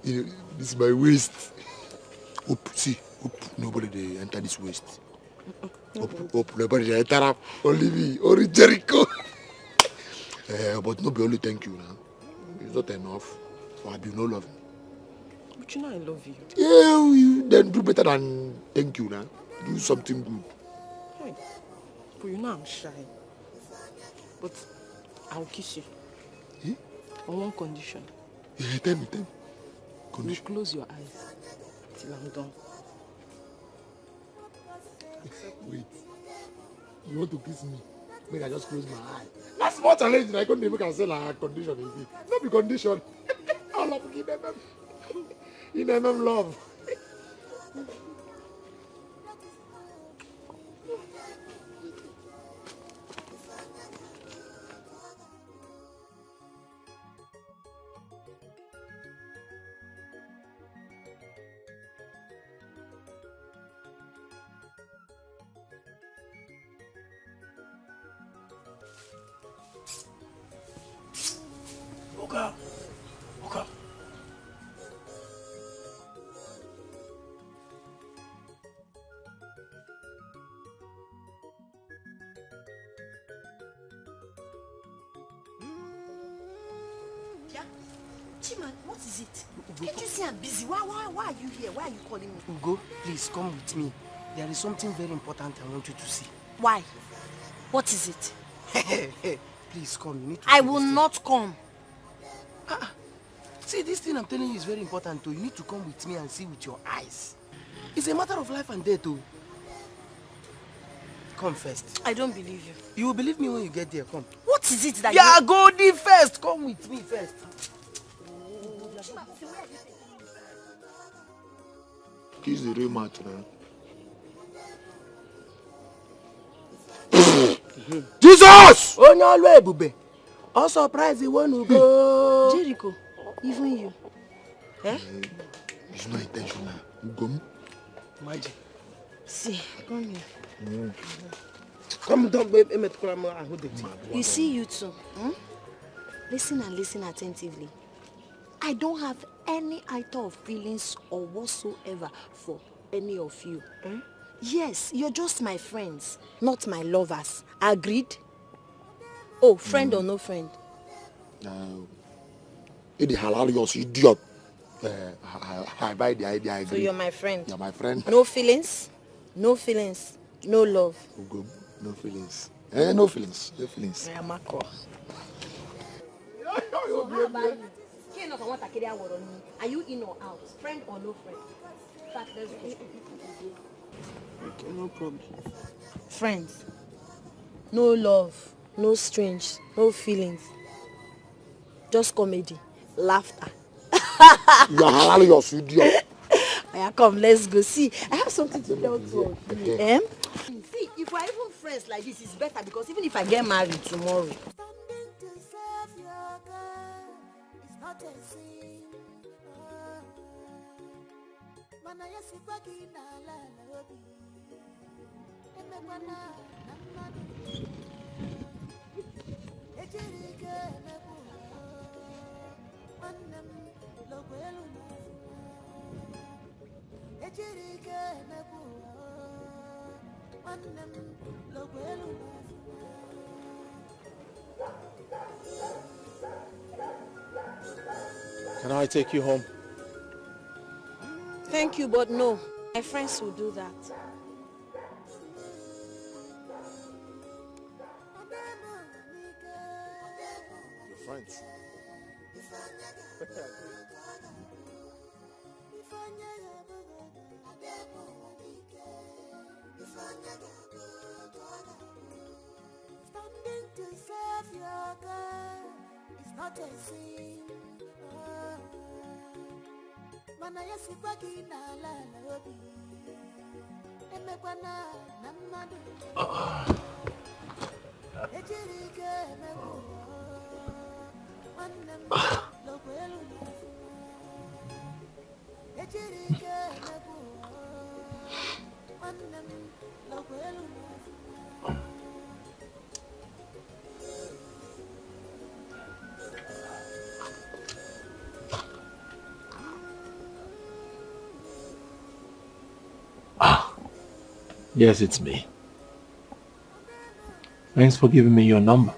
Speaker 5: You know, this is my waist. Hope nobody they enter this waist. Hope nobody they enter up. Only me, only Jericho. But no be only thank you now. It's not enough. So I be no love.
Speaker 3: But you know I love you.
Speaker 5: Yeah, you then do better than thank you now. Do something good.
Speaker 3: Hey, but you know I'm shy. But I'll kiss you.
Speaker 5: Eh?
Speaker 3: On one condition.
Speaker 5: Yeah, tell me.
Speaker 3: You close your eyes till I'm done.
Speaker 5: Wait. You want to kiss me? Make I just close my eye. That's more challenging. I couldn't even say like condition again. Not be condition. I love in MM love.
Speaker 3: Oka.
Speaker 4: Yeah? Chima, what is it? Can't you see I'm busy? Why are you here? Why are you calling me?
Speaker 3: Ugo, please come with me. There is something very important I want you to see.
Speaker 4: Why? What is it?
Speaker 3: Please come. You need to
Speaker 4: I will not come.
Speaker 3: See, this thing I'm telling you is very important too. You need to come with me and see with your eyes. It's a matter of life and death too. Come first.
Speaker 4: I don't believe you.
Speaker 3: You will believe me when you get there. Come.
Speaker 4: What is it that
Speaker 3: you... go the first. Come with me first.
Speaker 1: Kiss the real match, man. Jesus!
Speaker 3: Oh, no, way, Bube. I'm surprised you want to go.
Speaker 4: Jericho, even you. Eh?
Speaker 1: It's not intentional. You go.
Speaker 3: Magic.
Speaker 4: See, come here.
Speaker 3: Come down, baby.
Speaker 4: You see, you two. Listen and listen attentively. I don't have any iota of feelings or whatsoever for any of you. Yes, you're just my friends, not my lovers. Agreed? Oh, friend or no friend?
Speaker 1: It's hilarious, idiot. I buy the idea, I agree.
Speaker 4: So you're my friend?
Speaker 1: You're my friend.
Speaker 4: No feelings? No feelings. No love?
Speaker 1: No feelings. No feelings. No feelings.
Speaker 4: Are you in or out? Friend or no friend? Fact, let's go.
Speaker 3: Okay, no problem.
Speaker 4: Friends. No love. No strange. No feelings. Just comedy. Laughter.
Speaker 1: You are hilarious, idiot.
Speaker 4: Come, let's go. See, I have something to tell you.
Speaker 1: Okay.
Speaker 4: See, if we're even friends like this, it's better because even if I get married tomorrow.
Speaker 1: Can I take you home?
Speaker 4: Thank you, but no. My friends will do that.
Speaker 1: Your friends?
Speaker 10: Standing to serve your God is not a sin. Mana yasibaki na la lobi. Emekwana na madu. Ejirike mebu. Manem lokwelu. Ejirike mebu. Manem lokwelu.
Speaker 13: Yes, it's me. Thanks for giving me your number.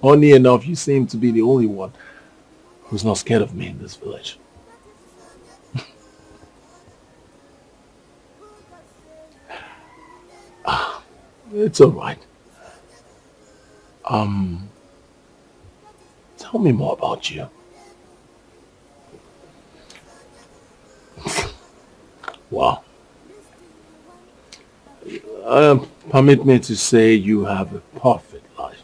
Speaker 13: Funny enough, you seem to be the only one who's not scared of me in this village. It's all right. Tell me more about you. Wow. Permit me to say you have a perfect life.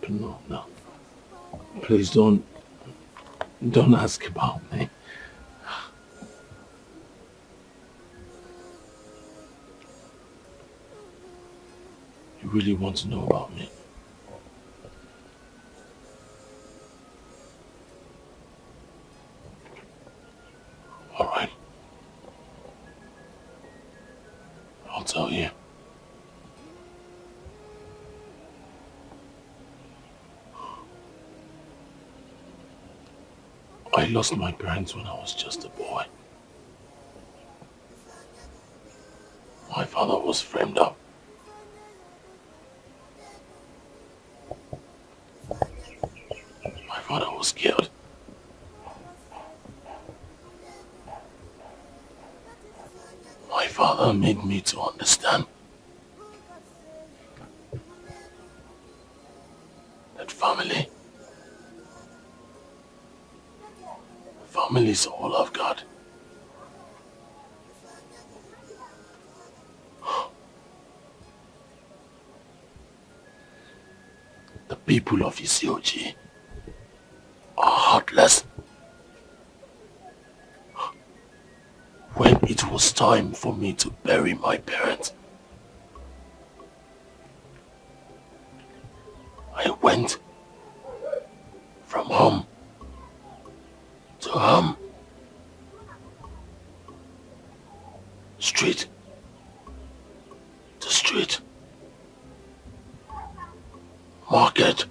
Speaker 13: No. Please don't ask about me. You really want to know about me? All right. I'll tell you. I lost my parents when I was just a boy. My father was framed up. father made me to understand that family is all I've got. The people of Edochie are heartless. When it was time for me to bury my parents, I went from home to home, street to street, market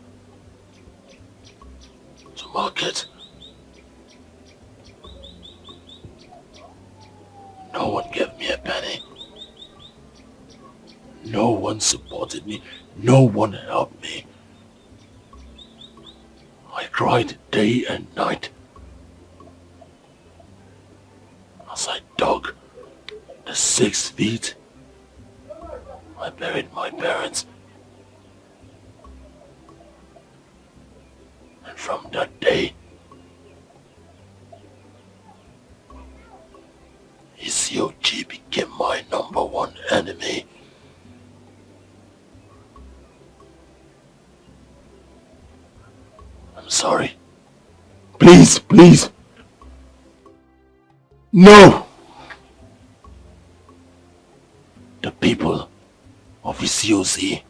Speaker 13: to market. No one gave me a penny. No one supported me. No one helped me. I cried day and night as I dug the 6 feet. I buried my parents. And from that day, Edochie became my #1 enemy. I'm sorry. Please, please. No! The people of Edochie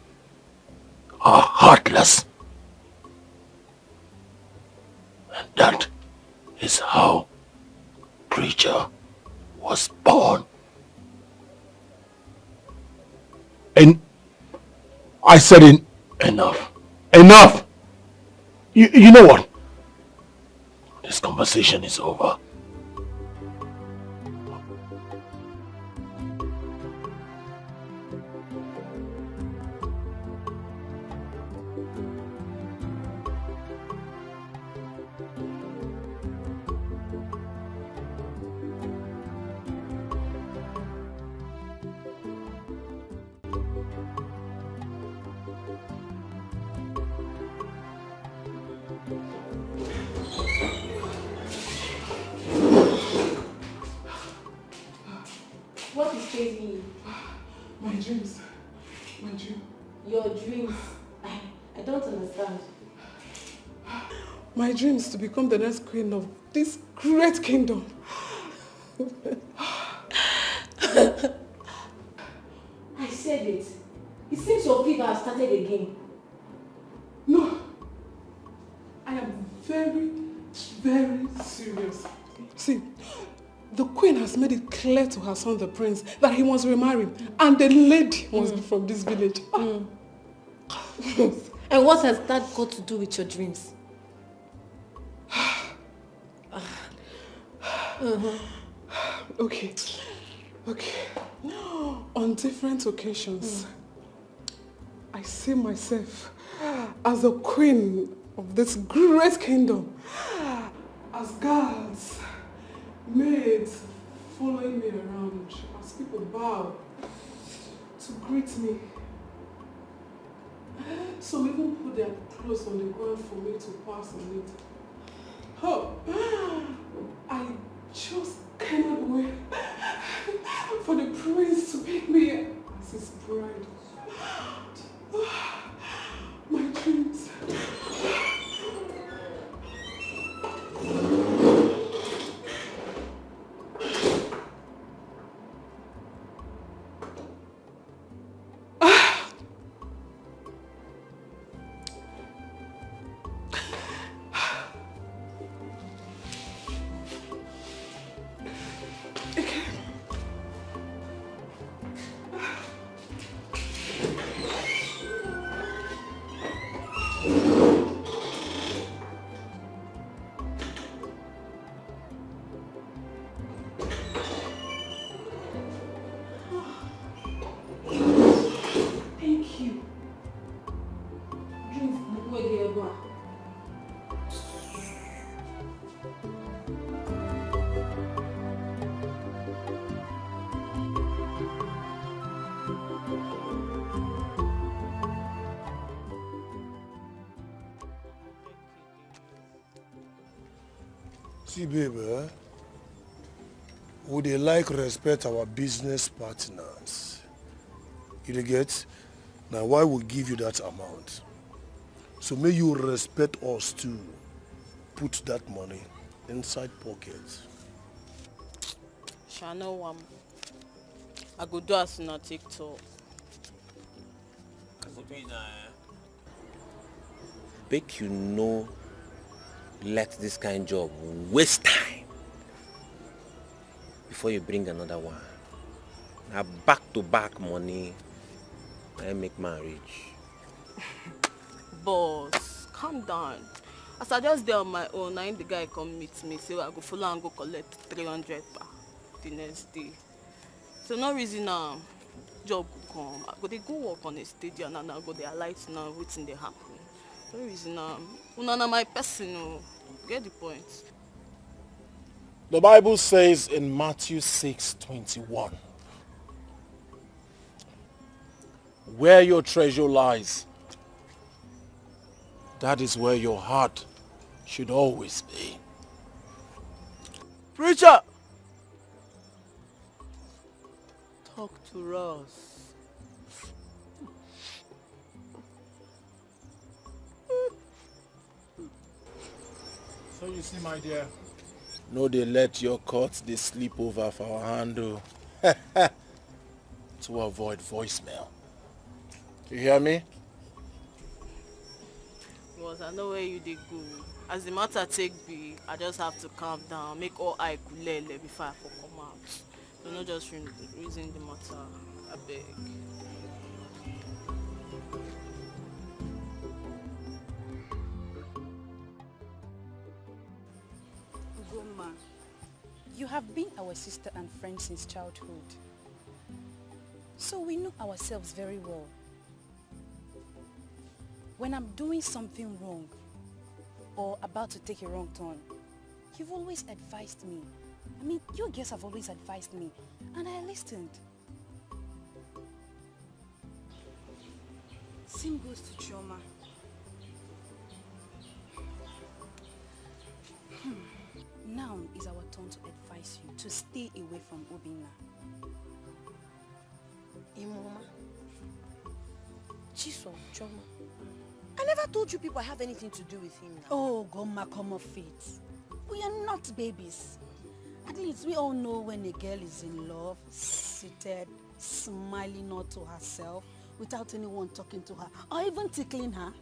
Speaker 13: are heartless. And that is how Preacher was born. And I said enough. Enough! You know what? This conversation is over.
Speaker 7: What is chasing you?
Speaker 11: My dreams. My dream.
Speaker 7: Your dreams? I don't understand.
Speaker 11: My dream is to become the next queen of this great kingdom.
Speaker 7: I said it. It seems your fever has started again.
Speaker 11: No. I am very, very serious. See, the queen has made it clear to her son, the prince, that he must remarry. And the lady must be from this village.
Speaker 7: And what has that got to do with your dreams?
Speaker 11: Okay. On different occasions, I see myself as a queen of this great kingdom. As guards, maids following me around, as people bow to greet me. Some even put their clothes on the ground for me to pass on it. Oh, I just cannot wait for the prince to pick me as his bride. My dreams.
Speaker 14: See, baby, would they like respect our business partners? You dey get? Now, why we give you that amount? So may you respect us too. Put that money inside pockets.
Speaker 9: Shall know I go do as soon as TikTok.
Speaker 2: Make you know, let this kind job waste time before you bring another one. Now back-to-back money, I make marriage.
Speaker 9: Boss, calm down. As I just there on my own, I the guy come meet me, so I go follow and go collect 300 back the next day. So no reason job go come. I go they go work on a stadium and I go they alight now waiting they happen. No reason una my person, no. Get the point.
Speaker 1: The Bible says in Matthew 6:21, where your treasure lies, that is where your heart should always be.
Speaker 3: Preacher!
Speaker 9: Talk to us.
Speaker 1: So you see, my dear, no, they let your court they sleep over for our handle to avoid voicemail. You hear me?
Speaker 9: Because I know where you did go. As the matter take be, I just have to calm down, make all eye kulele before I come out. So not just reason the matter. I beg.
Speaker 15: Goma, you have been our sister and friend since childhood. So we know ourselves very well. When I'm doing something wrong or about to take a wrong turn, you've always advised me. I mean, your girls have always advised me, and I listened. Same goes to Chioma. Now is our turn to advise you to stay away from Obinna.
Speaker 4: Mama, Chiso, Chioma, I never told you people have anything to do with him now.
Speaker 15: Oh, Goma, come off it. We are not babies. At least we all know when a girl is in love, seated, smiling not to herself, without anyone talking to her, or even tickling her.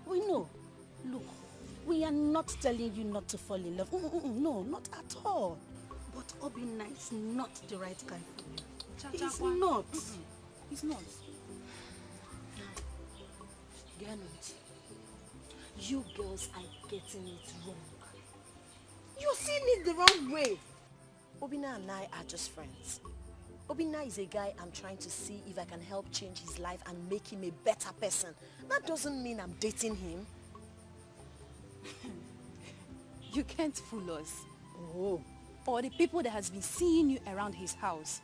Speaker 15: We know. Look, we are not telling you not to fall in love. No, not at all. But Obinna is not the right guy for you. He's not. He's not.
Speaker 4: Gernot, you girls are getting it wrong. You're seeing it the wrong way. Obinna and I are just friends. Obinna is a guy I'm trying to see if I can help change his life and make him a better person. That doesn't mean I'm dating him.
Speaker 15: You can't fool us. Oh. Or the people that has been seeing you around his house.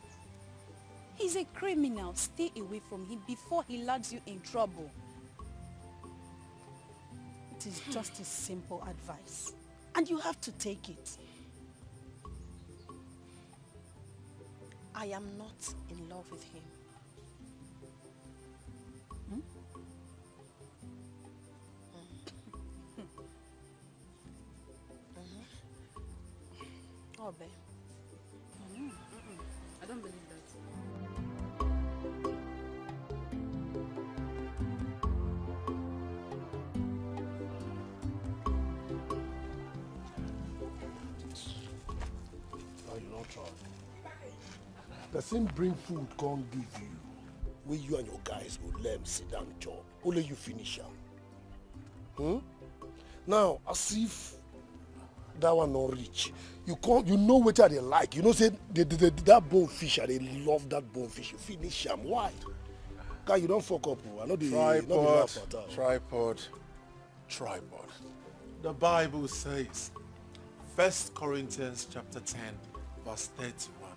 Speaker 15: He's a criminal. Stay away from him before he lands you in trouble. It is just a simple advice. And you have to take it.
Speaker 4: I am not in love with him. Oh, babe.
Speaker 15: I don't believe that.
Speaker 14: Person bring food, can't give you. Where you and your guys will let him sit down chop. Only you finish him. Now, as if that one not rich. You know what they like. You know, say that bonefish, they love that bonefish. You finish them. Why? Guys, you don't fuck up. I know the
Speaker 1: Tripod. The Bible says, 1 Corinthians chapter 10, verse 31.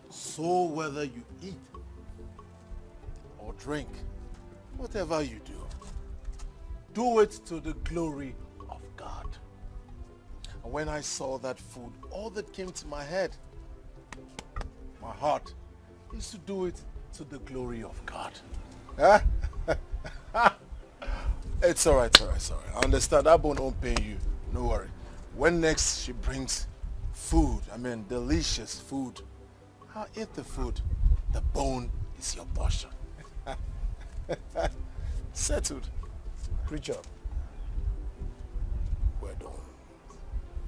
Speaker 1: So whether you eat or drink, whatever you do it to the glory of God. And when I saw that food, all that came to my head, my heart, is to do it to the glory of God. Huh? It's alright, it's alright. I understand. That bone won't pay you. No worry. When next she brings food, delicious food, I'll eat the food. The bone is your portion. Settled.
Speaker 14: Preacher, well done.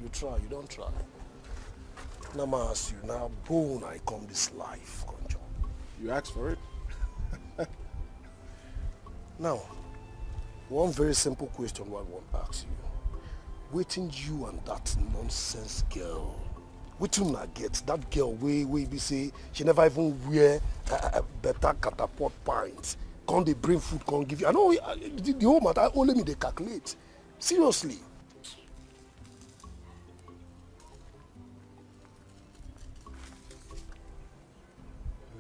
Speaker 14: You try, you don't try. Now I ask you, now bone I come this life, Conjo.
Speaker 1: You asked for it?
Speaker 14: Now, one very simple question I want to ask you. Waiting you and that nonsense girl, waiting I get that girl way be say she never even wear better catapult pants. Can't they bring food, can't give you? I know the whole matter only me they calculate. Seriously.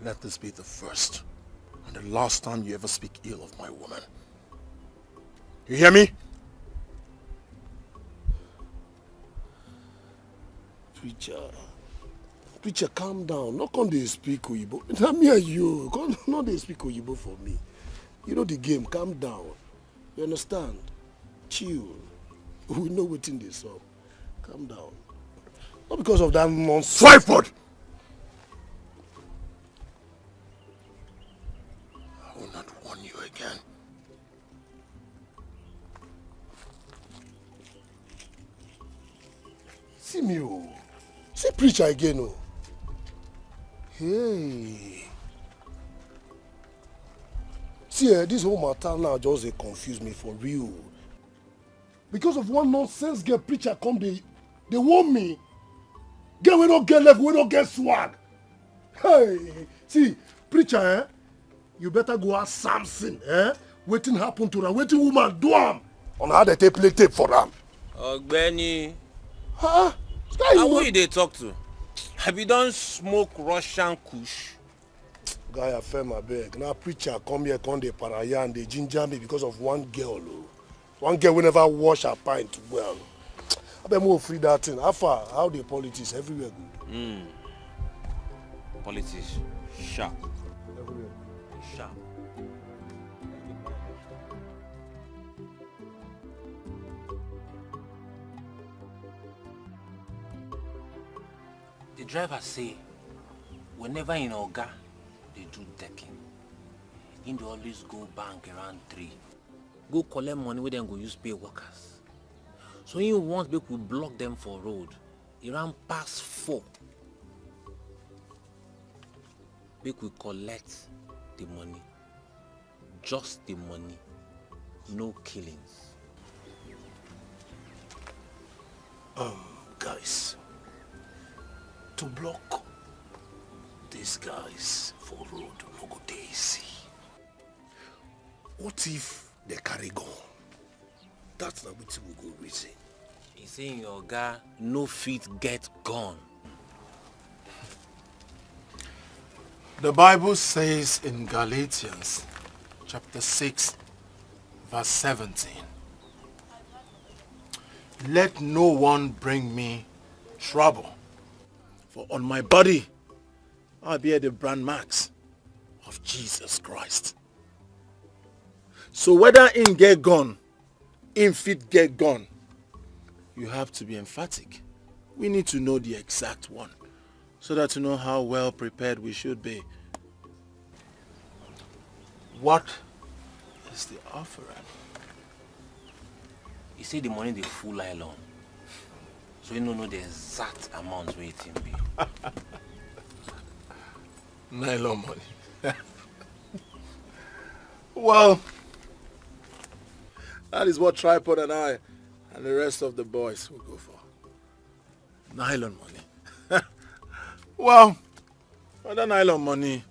Speaker 1: Let this be the first and the last time you ever speak ill of my woman. You hear me?
Speaker 14: Preacher, calm down. Not come they speak Oyibo. Not me and you. Not they speak Oyibo for me. You know the game. Calm down. You understand? Chill. We know what's in this up. Calm down. Not because of that nonsense.
Speaker 1: Tripod! I will not warn you again.
Speaker 14: See me, oh. See preacher again, oh. Hey. See, this whole matter now just confuse me for real. Because of one nonsense girl preacher come, they warn me. Girl, we don't get left, we don't get swag. Hey, see, preacher, you better go ask Samson, Waiting happen to them, waiting woman do am. On how they take play tape for them.
Speaker 2: Ogbeni.
Speaker 14: Huh?
Speaker 2: Who you they talk to? Have you done smoke Russian kush?
Speaker 14: Guy, I fell my beg. Now preacher come here, come the paraya and they ginger me because of one girl. Oh. One girl will never wash her pint well. I bet more free that thing. How far? How the politics everywhere good?
Speaker 2: Politics sharp.
Speaker 14: Everywhere.
Speaker 2: Sharp. The driver say, whenever in Oga, they do decking. They always go bank around 3. Go collect money where they go use pay workers. So he wants people block them for road. Around past 4. We could collect the money. Just the money. No killings.
Speaker 14: Guys. To block these guys for road no go dey easy. What if they carry gun? That's not what we go reason.
Speaker 2: He saying your guy no fit get gone.
Speaker 1: The Bible says in Galatians chapter 6 verse 17, let no one bring me trouble. For on my body, I bear the brand marks of Jesus Christ. So whether in get gone, in fit get gone, you have to be emphatic. We need to know the exact one, so that to know how well prepared we should be. What is the offering?
Speaker 2: You see the money they full nylon. So you don't know the exact amount waiting be.
Speaker 1: Nylon money. Well, that is what Tripod and I and the rest of the boys will go for. Nylon money. Well, other nylon money,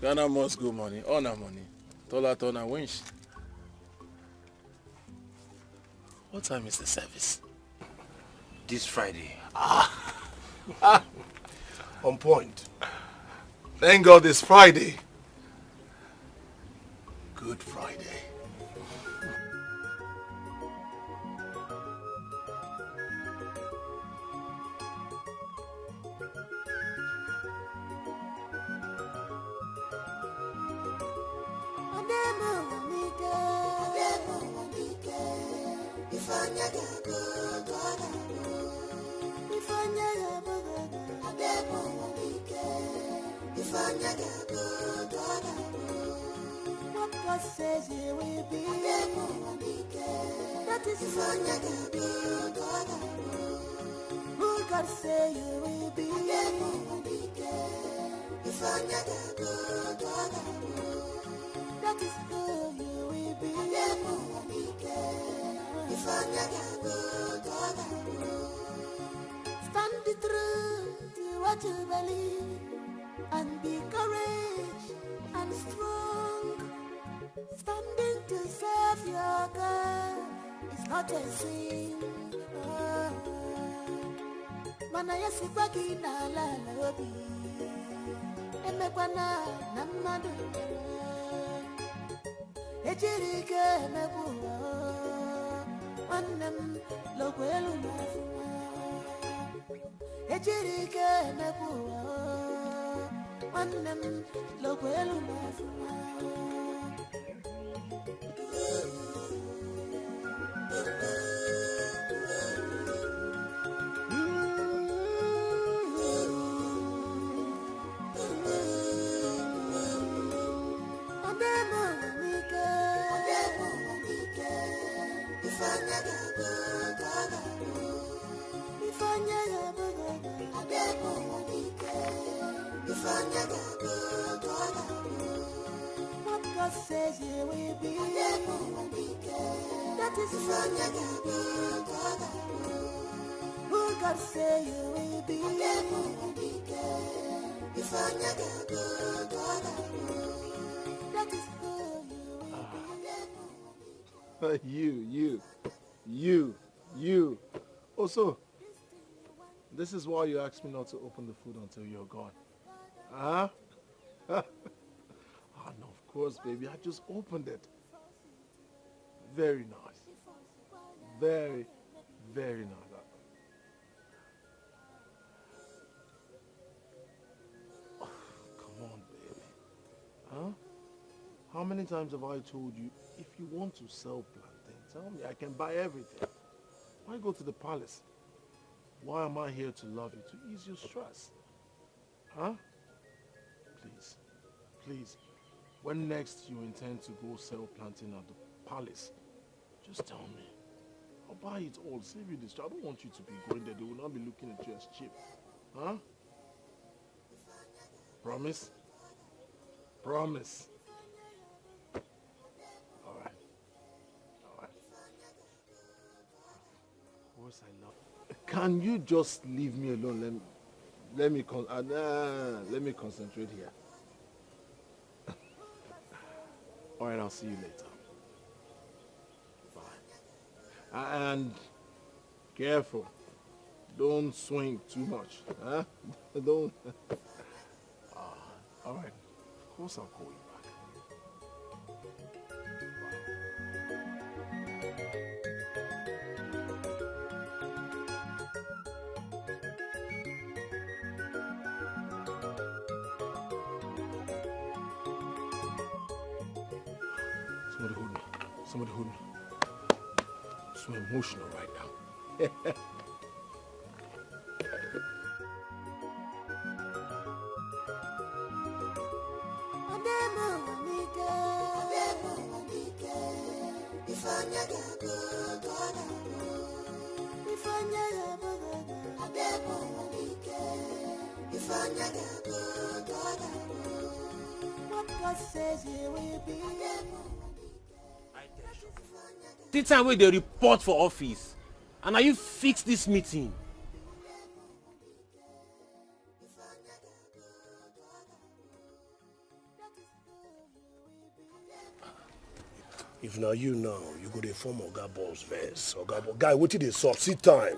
Speaker 1: Ghana must go money, honor money, Tola winch. What time is the service?
Speaker 2: This Friday.
Speaker 14: On point.
Speaker 1: Thank God it's Friday. Good Friday.
Speaker 10: God says you will be. That is who God says you will be. That is who you will be. Stand the truth to what you believe and be courage and strong. Standing to serve your God is not a sin. Mana yasibaki na la obi. Emekwana na mmadu. Ejirike emebuwa. Wanem lokwelu mafuwa. Ejirike emebuwa. Wanem lokwelu mafuwa. What God says you will be. That is who God says you will be. That is who
Speaker 1: You. Also, this is why you asked me not to open the food until you're gone. Huh? No, of course, baby. I just opened it. Very nice. Very, very nice. Oh, come on, baby. Huh? How many times have I told you, if you want to sell plantain, tell me, I can buy everything. Why go to the palace? Why am I here to love you? To ease your stress. Huh? Please. When next you intend to go sell plantain at the palace, just tell me. I'll buy it all, save you this. I don't want you to be going there. They will not be looking at you as cheap. Huh? Promise? Promise. Alright. Of course I love you. Can you just leave me alone? Let me concentrate here. Alright, I'll see you later. Bye. And careful. Don't swing too much. Huh? Don't. Alright. Of course I'll call you back. Somebody hold me. I'm so emotional right now.
Speaker 10: What God says you will be.
Speaker 2: The time where they report for office, and now you fix this meeting.
Speaker 14: If now you know, you go to form Oga Boss verse. Oga Boss guy, what did they sort? See time.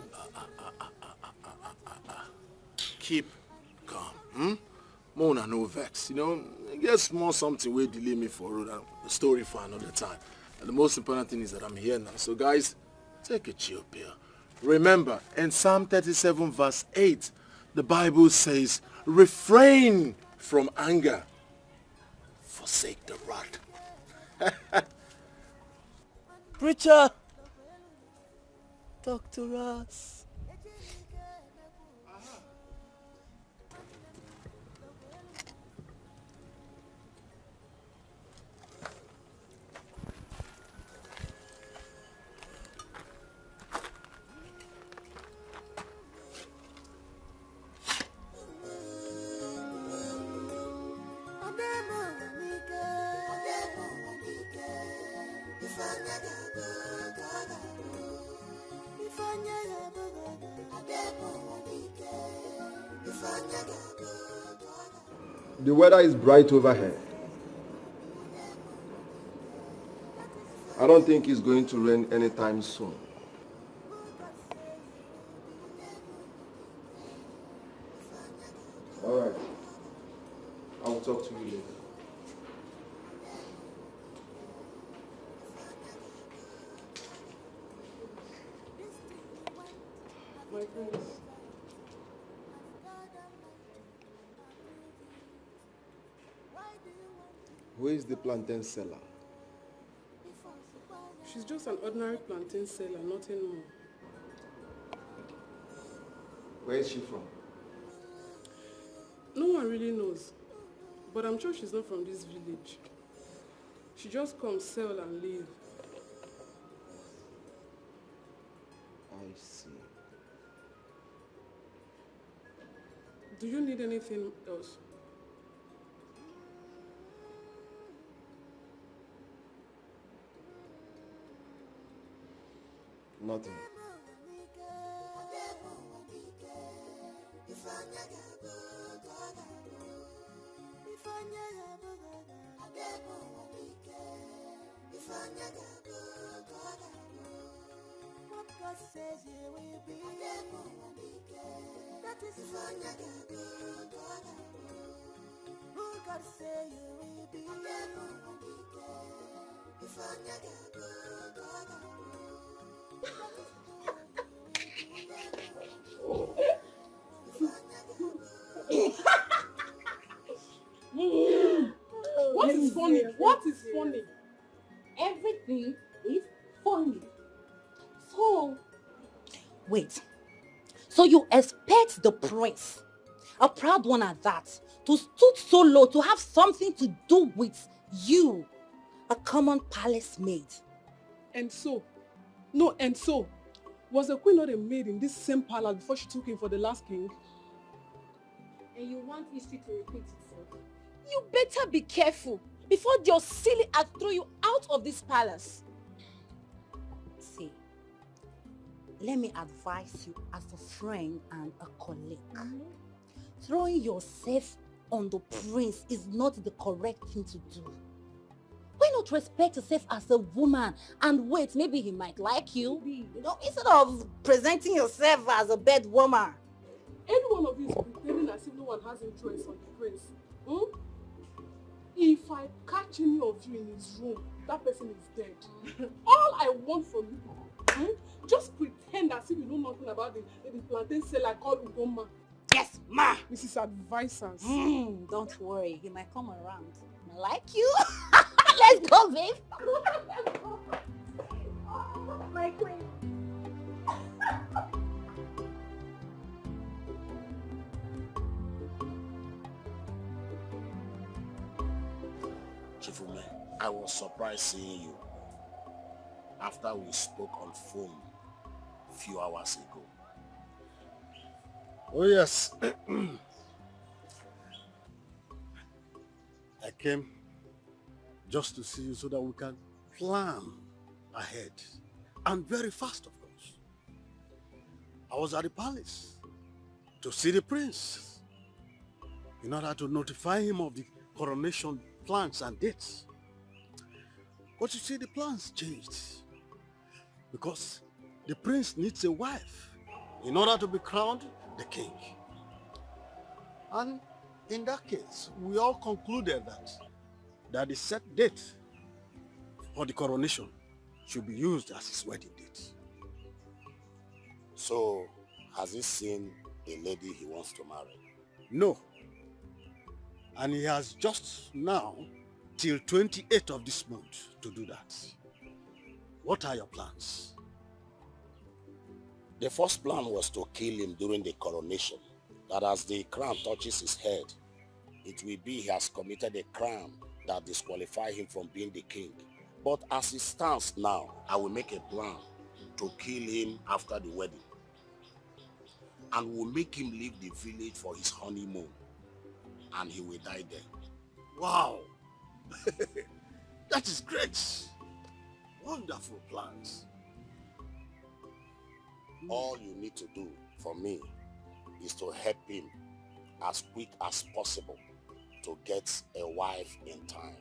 Speaker 1: Keep calm. Mona no vex. You know, get small something will delay me for road and the story for another time. And the most important thing is that I'm here now. So guys, take a chill pill. Remember, in Psalm 37 verse 8, the Bible says, refrain from anger, forsake the wrath.
Speaker 3: Preacher, talk to us.
Speaker 16: The weather is bright overhead. I don't think it's going to rain anytime soon. All right. I will talk to you later.
Speaker 11: My friends.
Speaker 16: Who is the plantain seller?
Speaker 11: She's just an ordinary plantain seller, nothing more.
Speaker 16: Where is she from?
Speaker 11: No one really knows, but I'm sure she's not from this village. She just comes, sell and leave.
Speaker 16: I see.
Speaker 11: Do you need anything else?
Speaker 16: Nothing.
Speaker 10: What God says you will be. That is who God say you will be.
Speaker 11: What is funny? What is funny?
Speaker 15: Everything is funny. So, wait. So you expect the prince, a proud one at that, to stoop so low to have something to do with you, a common palace maid?
Speaker 11: And so, was the queen not a maid in this same palace before she took him for the last king?
Speaker 4: And you want history to repeat itself?
Speaker 15: You better be careful before your silly act throw you out of this palace. See, let me advise you as a friend and a colleague. Throwing yourself on the prince is not the correct thing to do. Why not respect yourself as a woman and wait, maybe he might like you, instead of presenting yourself as a bad woman.
Speaker 11: Any one of you is pretending as if no one has interest on the prince. If I catch any of you in his room, that person is dead. All I want from you, just pretend as if you know nothing about the plantain seller called Ugoma.
Speaker 15: Yes, ma!
Speaker 11: Mrs. Advisors.
Speaker 15: Don't worry, he might come around. I like you. Let's go, babe.
Speaker 4: My queen.
Speaker 6: Chifume, I was surprised seeing you after we spoke on phone a few hours ago.
Speaker 5: Oh yes. I came just to see you so that we can plan ahead. And very fast, of course. I was at the palace to see the prince in order to notify him of the coronation plans and dates. But you see, the plans changed because the prince needs a wife in order to be crowned the king. And in that case, we all concluded that the set date for the coronation should be used as his wedding date.
Speaker 6: So, has he seen a lady he wants to marry?
Speaker 5: No. And he has just now till 28th of this month to do that. What are your plans?
Speaker 6: The first plan was to kill him during the coronation, that as the crown touches his head, it will be he has committed a crime that disqualifies him from being the king. But as it stands now, I will make a plan to kill him after the wedding. And will make him leave the village for his honeymoon. And he will die there.
Speaker 5: Wow! That is great! Wonderful plans.
Speaker 6: All you need to do for me is to help him as quick as possible to
Speaker 14: to get a wife in time.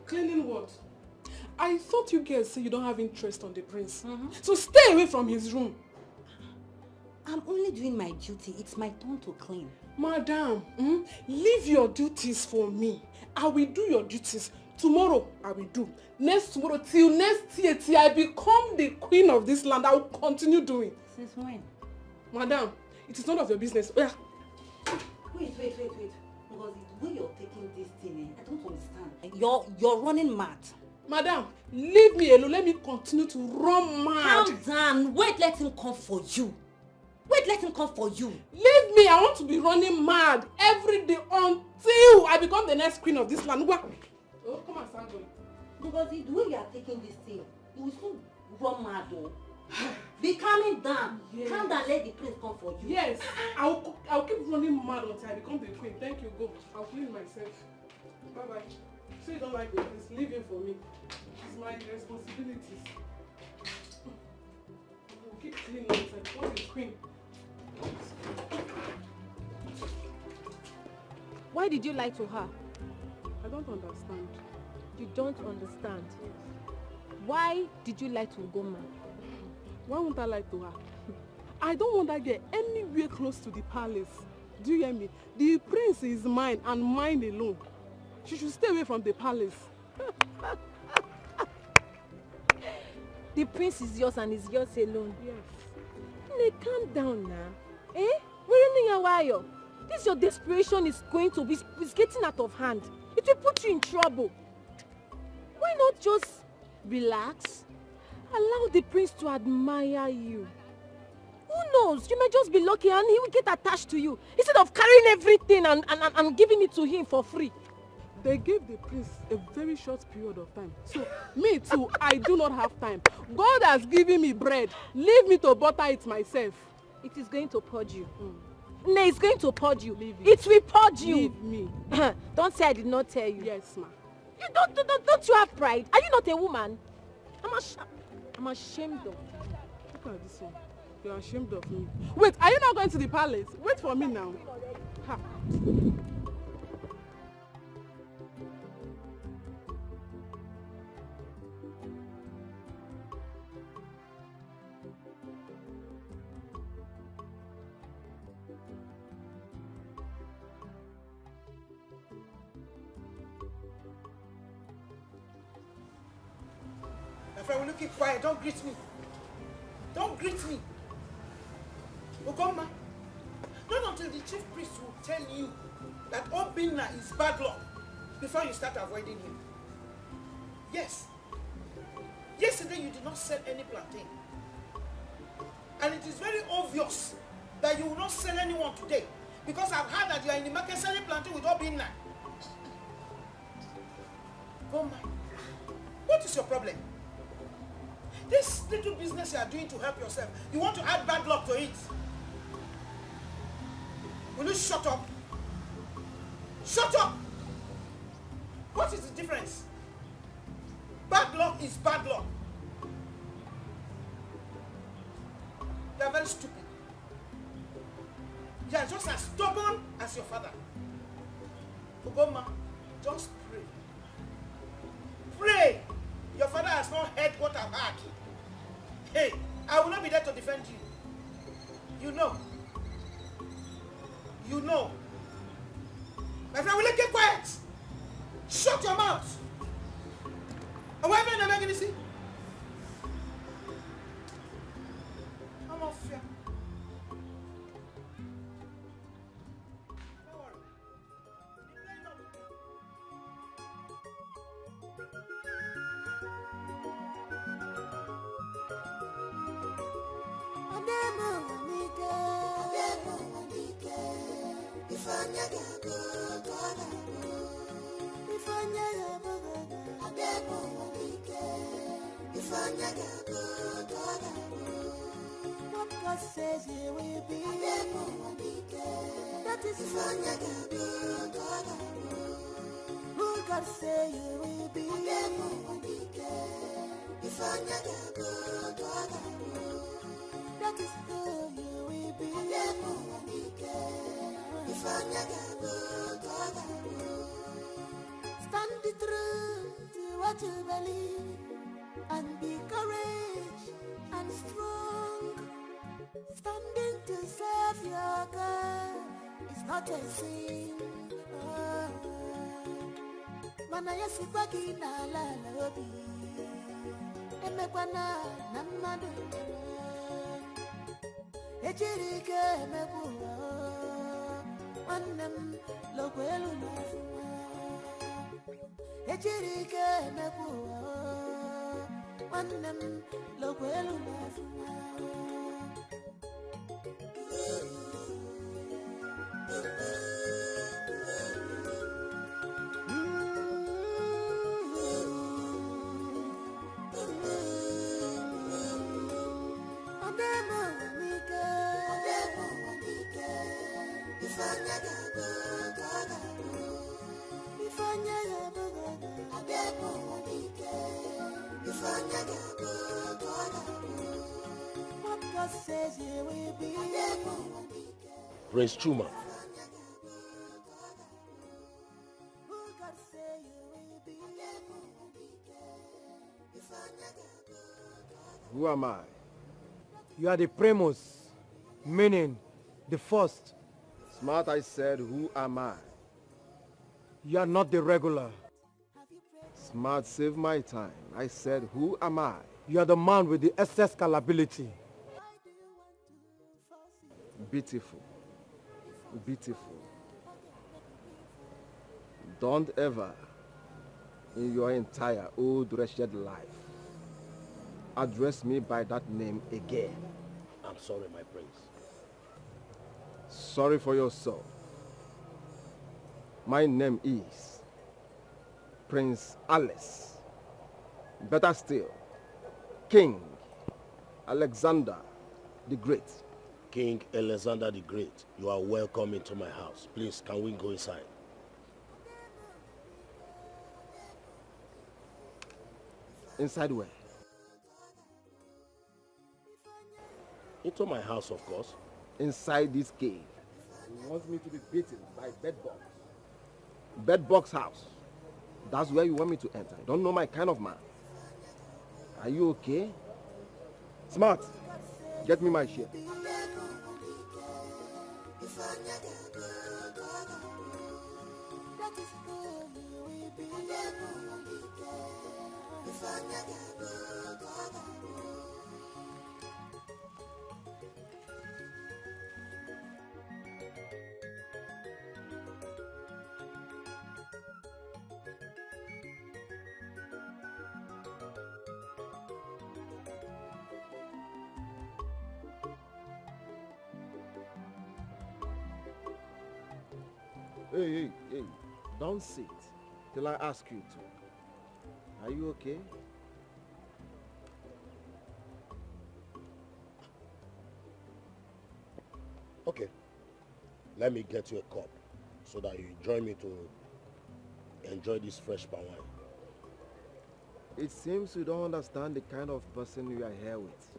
Speaker 11: Cleaning what? I thought you girls say you don't have interest on the prince. So stay away from his room.
Speaker 15: I'm only doing my duty. It's my turn to clean.
Speaker 11: Madam, leave your duties for me. I will do your duties. Tomorrow, I will do. Next tomorrow, till next year, till I become the queen of this land, I will continue doing.
Speaker 15: Since when?
Speaker 11: Madam, it is none of your business. Oh, yeah.
Speaker 15: Wait. Because the way you're taking this thing, I don't understand. You're running mad.
Speaker 11: Madam, leave me alone. Let me continue to run mad.
Speaker 15: Calm down. Wait, let him come for you.
Speaker 11: Leave me. I want to be running mad every day until I become the next queen of this land. Oh, come on, start going.
Speaker 15: Because the way you are taking this thing, you will soon run mad though. Be calming down. Yes. Calm down, let the prince come for you.
Speaker 11: Yes. I'll keep running mad until I become the queen. Thank you, go. I'll clean myself. Bye-bye. So you don't like the prince, leave him for me. It's my responsibilities. I'll keep cleaning until I'm the queen.
Speaker 7: Why did you lie to her?
Speaker 11: I don't understand.
Speaker 7: You don't understand. Why did you lie to Ugoma?
Speaker 11: Why won't I lie to her? I don't want that girl anywhere close to the palace. Do you hear me? The prince is mine and mine alone. She should stay away from the palace.
Speaker 7: The prince is yours and is yours alone.
Speaker 11: Yes.
Speaker 7: Nay, calm down now. Eh? We're running a while. This your desperation is getting out of hand. It will put you in trouble. Why not just relax? Allow the prince to admire you. Who knows? You may just be lucky and he will get attached to you instead of carrying everything and giving it to him for free.
Speaker 11: They gave the prince a very short period of time. So, me too, I do not have time. God has given me bread. Leave me to butter it myself.
Speaker 7: It is going to purge you. Nay, it's going to purge you.
Speaker 11: Leave
Speaker 7: it will purge you.
Speaker 11: Leave me.
Speaker 7: Don't say I did not tell you.
Speaker 11: Yes, ma.
Speaker 7: You don't you have pride? Are you not a woman? I'm ashamed of you.
Speaker 11: Look at this one. You're ashamed of me. Wait, are you not going to the palace? Wait for me now. Ha.
Speaker 8: My friend, will you keep quiet? Don't greet me. Don't greet me. Ugoma, not until the chief priest will tell you that Obinna is bad luck before you start avoiding him. Yes. Yesterday you did not sell any plantain. And it is very obvious that you will not sell anyone today because I've heard that you are in the market selling plantain with Obinna. Ugoma, what is your problem? This little business you are doing to help yourself, you want to add bad luck to it. Will you shut up? Shut up! What is the difference? Bad luck is bad luck. You are very stupid. You are just as stubborn as your father. Ugoma, just pray. Pray! Your father has not heard what I've heard. Hey, I will not be there to defend you. You know. You know. My friend, will you keep quiet? Shut your mouth. And whatever you're making, see? I'm off here. Don't worry.
Speaker 10: What God says you will be, that is who God say you will be. That is who you will be. Stand the truth to what you believe, and be courage and strong. Standing to serve your God is not a sin. Mana yesu bagi na la lobi, emekwana na mmadu, ejirike emebuwa, wanem lokwelu na fuma, ejirike emebuwa, wanem lokwelu na fuma. What God says you will be.
Speaker 6: Prince Chuma.
Speaker 1: Who am I?
Speaker 3: You are the primus, meaning the first.
Speaker 16: Smart, I said, who am I?
Speaker 3: You are not the regular.
Speaker 16: Smart, save my time. I said, who am I?
Speaker 3: You are the man with the excess scalability.
Speaker 16: Beautiful. Beautiful. Don't ever, in your entire old wretched life, address me by that name again.
Speaker 6: I'm sorry, my prince.
Speaker 16: Sorry for yourself. My name is Prince Alice. Better still, King Alexander the Great.
Speaker 6: King Alexander the Great, you are welcome into my house. Please, can we go inside?
Speaker 16: Inside where?
Speaker 6: Into my house, of course.
Speaker 16: Inside this cave. You want me to be beaten by bedbugs? Bedbugs house. That's where you want me to enter. I don't know my kind of man. Are you okay? Smart. Get me my share. Hey, don't sit till I ask you to. Are you okay?
Speaker 6: Okay. Let me get you a cup so that you join me to enjoy this fresh palm wine.
Speaker 16: It seems you don't understand the kind of person you are here with.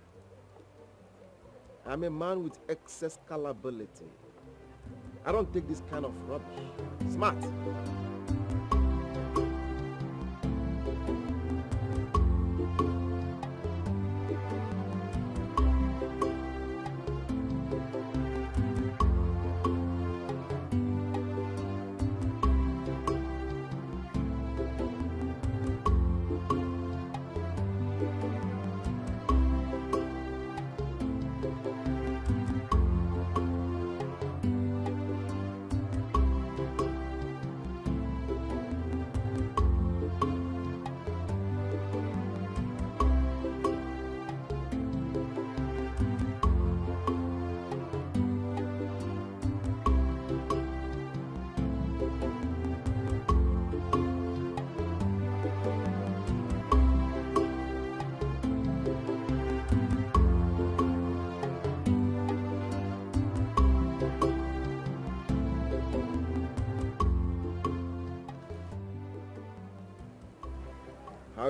Speaker 16: I'm a man with excess scalability. I don't take this kind of rubbish. Smart.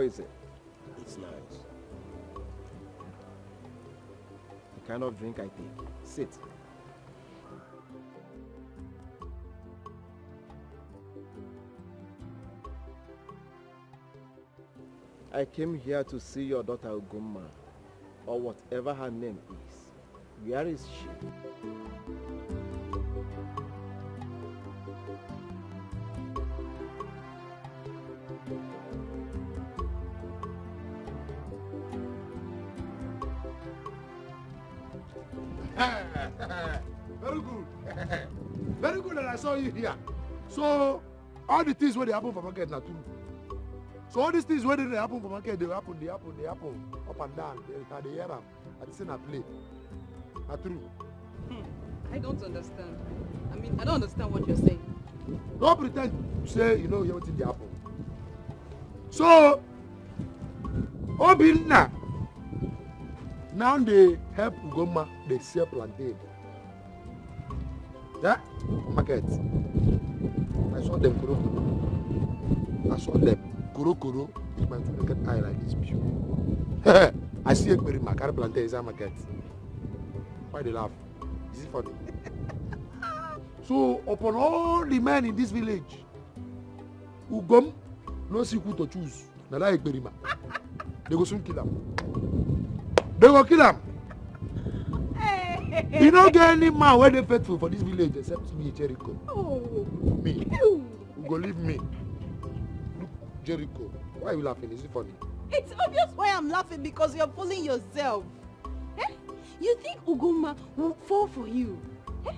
Speaker 16: How is it?
Speaker 6: It's nice.
Speaker 16: The kind of drink I take. Sit. I came here to see your daughter Ugomma, or whatever her name is. Where is she?
Speaker 14: Very good. Very good that I saw you here. So, all the things where they happen for market now too. So all these things where they happen for market, they happen up and down. They hear them. I just not play. Not true.
Speaker 17: I don't understand. I mean, I don't understand what you're saying.
Speaker 14: Don't pretend to say you know everything they happen. So, Obinna, now they help Ugomma, they sell plantain. Yeah, market. I saw them kuro. I saw them kuro with my two naked eye like this. I see a very carry plantain in market. Why they laugh? Is it funny? So upon all the men in this village, Ugom no see who to choose. Now that experiment, they go soon kill him. They go kill him. You don't get any man where they faithful for this village except me, Jericho.
Speaker 17: Oh.
Speaker 14: Me. You go leave me. Look, Jericho. Why are you laughing? Is it funny?
Speaker 17: It's obvious why I'm laughing, because you're fooling yourself. Eh? You think Ugomma will fall for you? Eh?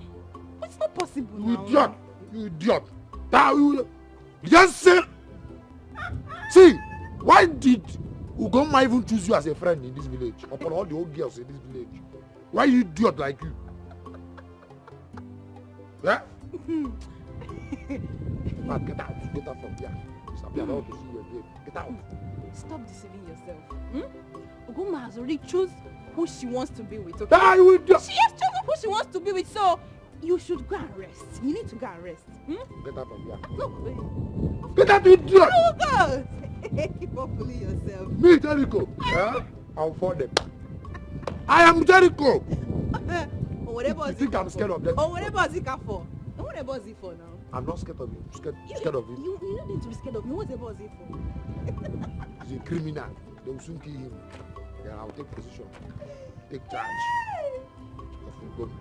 Speaker 17: It's not possible
Speaker 14: You
Speaker 17: now.
Speaker 14: idiot. You idiot. Just say. See, why did Ugomma even choose you as a friend in this village? Upon all the old girls in this village. Why you idiot like you? Yeah? Man, get out from here. I don't want to see you again. Get out.
Speaker 17: Stop deceiving yourself. Ugomma has already chosen who she wants to be with. Okay?
Speaker 14: She has
Speaker 17: chosen who she wants to be with, so you should go and rest. You need to go and rest.
Speaker 14: Get out from here.
Speaker 17: No,
Speaker 14: get out, you idiot!
Speaker 17: Oh, God! Keep on fooling yourself.
Speaker 14: Me, Jericho. I'll fall them. I am Jericho.
Speaker 17: Whatever
Speaker 14: you think I'm scared of them?
Speaker 17: Oh, whatever is it for? And whatever is it for now?
Speaker 14: I'm not scared of you. Scared of him.
Speaker 17: You don't need to be scared of me. Whatever is it for?
Speaker 14: He's a criminal. They will soon kill him. Then I'll take position. Take charge. Of him.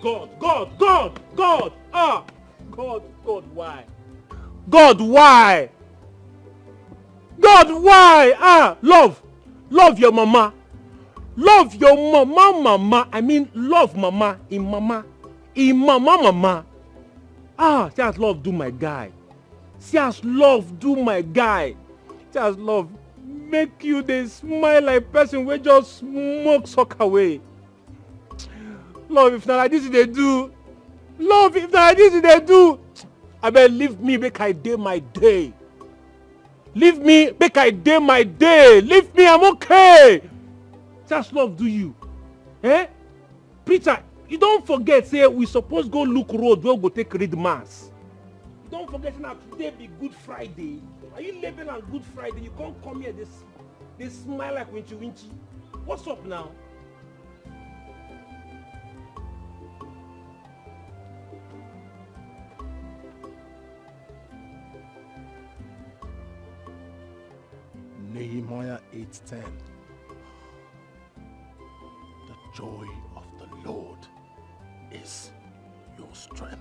Speaker 2: God, why? God, why? God, why? Love your mama. Love your mama. I mean, love mama. In mama. See as love do my guy. See as love do my guy. See as love make you they smile like person wey just smoke suck away. Love, if not like this they do. Love, if not like this they do. I better leave me make I day my day. Leave me make I day my day. Leave me, I'm okay. Just love do you. Eh? Preacher, you don't forget, say we supposed go look road where we go take read mass. You don't forget now today be Good Friday. Are you living on Good Friday? You can't come here, they smile like winchy. What's up now?
Speaker 1: Nehemiah 8:10. The joy of the Lord
Speaker 6: is your strength.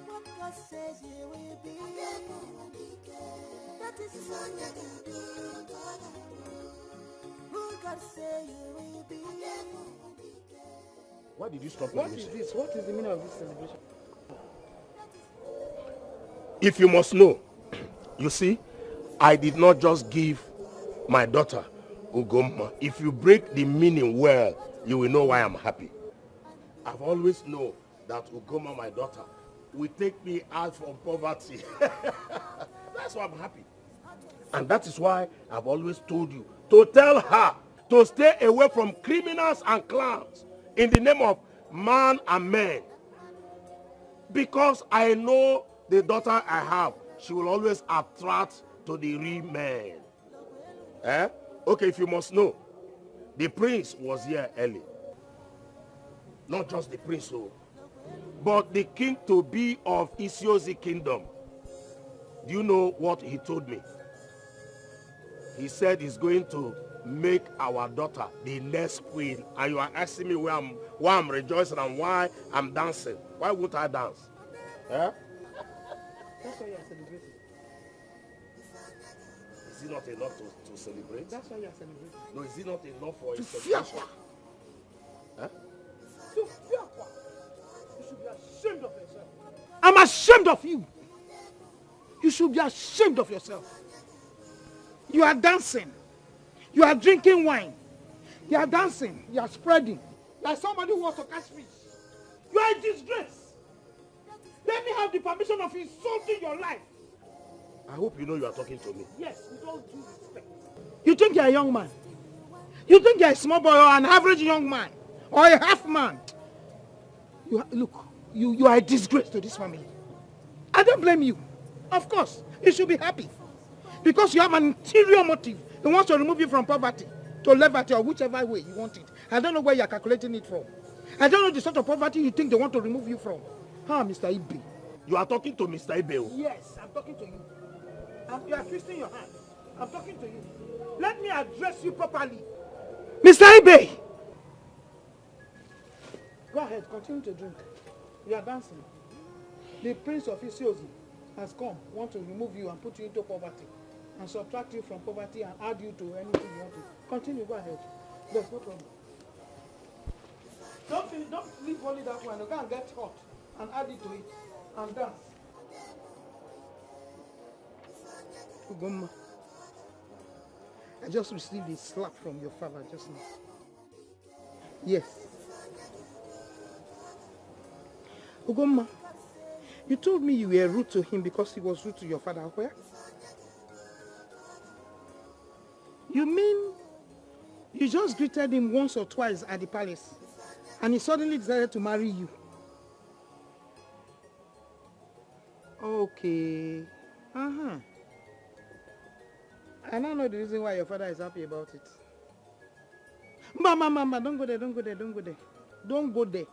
Speaker 10: What God says you will be. That is who God says you will be.
Speaker 6: Why did you stop
Speaker 8: What is this? What is the meaning of this celebration?
Speaker 6: If you must know, you see, I did not just give my daughter Ugoma. If you break the meaning well, you will know why I'm happy. I've always known that Ugoma, my daughter, will take me out from poverty. That's why I'm happy. And that is why I've always told you to tell her to stay away from criminals and clowns in the name of man and man. Because I know the daughter I have, she will always attract to the real man. Eh? Okay, if you must know, the prince was here early. Not just the prince, but the king to be of Isiozi kingdom. Do you know what he told me? He said he's going to make our daughter the next queen. And you are asking me why I'm rejoicing and why I'm dancing. Why won't I dance? Eh?
Speaker 8: That's why you are celebrating.
Speaker 6: Is it not enough to celebrate?
Speaker 8: That's why you are celebrating.
Speaker 6: No, is it not enough for
Speaker 8: To
Speaker 6: a celebration? Huh?
Speaker 8: To fear what? You should be ashamed of yourself. I'm ashamed of you. You should be ashamed of yourself. You are dancing. You are drinking wine. You are dancing. You are spreading. Like somebody who wants to catch fish. You are a disgrace. Let me have the permission of insulting your life.
Speaker 6: I hope you know you are talking to me.
Speaker 8: Yes, with all due respect. You think you're a young man? You think you're a small boy or an average young man? Or a half man? Look, you are a disgrace to this family. I don't blame you. Of course, you should be happy. Because you have an interior motive. He wants to remove you from poverty to levity or whichever way you want it. I don't know where you're calculating it from. I don't know the sort of poverty you think they want to remove you from. Mr. Ibe.
Speaker 6: You are talking to Mr. Ibe?
Speaker 8: Yes, I'm talking to you. You are twisting your hand. I'm talking to you. Let me address you properly. Mr. Ibe! Go ahead, continue to drink. You are dancing. The prince of Isiozi has come, want to remove you and put you into poverty. And subtract you from poverty and add you to anything you want to. Continue, go ahead. There's no problem. Don't leave only that one. You go and get hot and add it to it and dance. Ugoma, I just received a slap from your father just now. Yes. Ugoma, you told me you were rude to him because he was rude to your father. Where? You mean you just greeted him once or twice at the palace and he suddenly decided to marry you? Okay. I now know the reason why your father is happy about it. Mama, don't go there. Don't go there.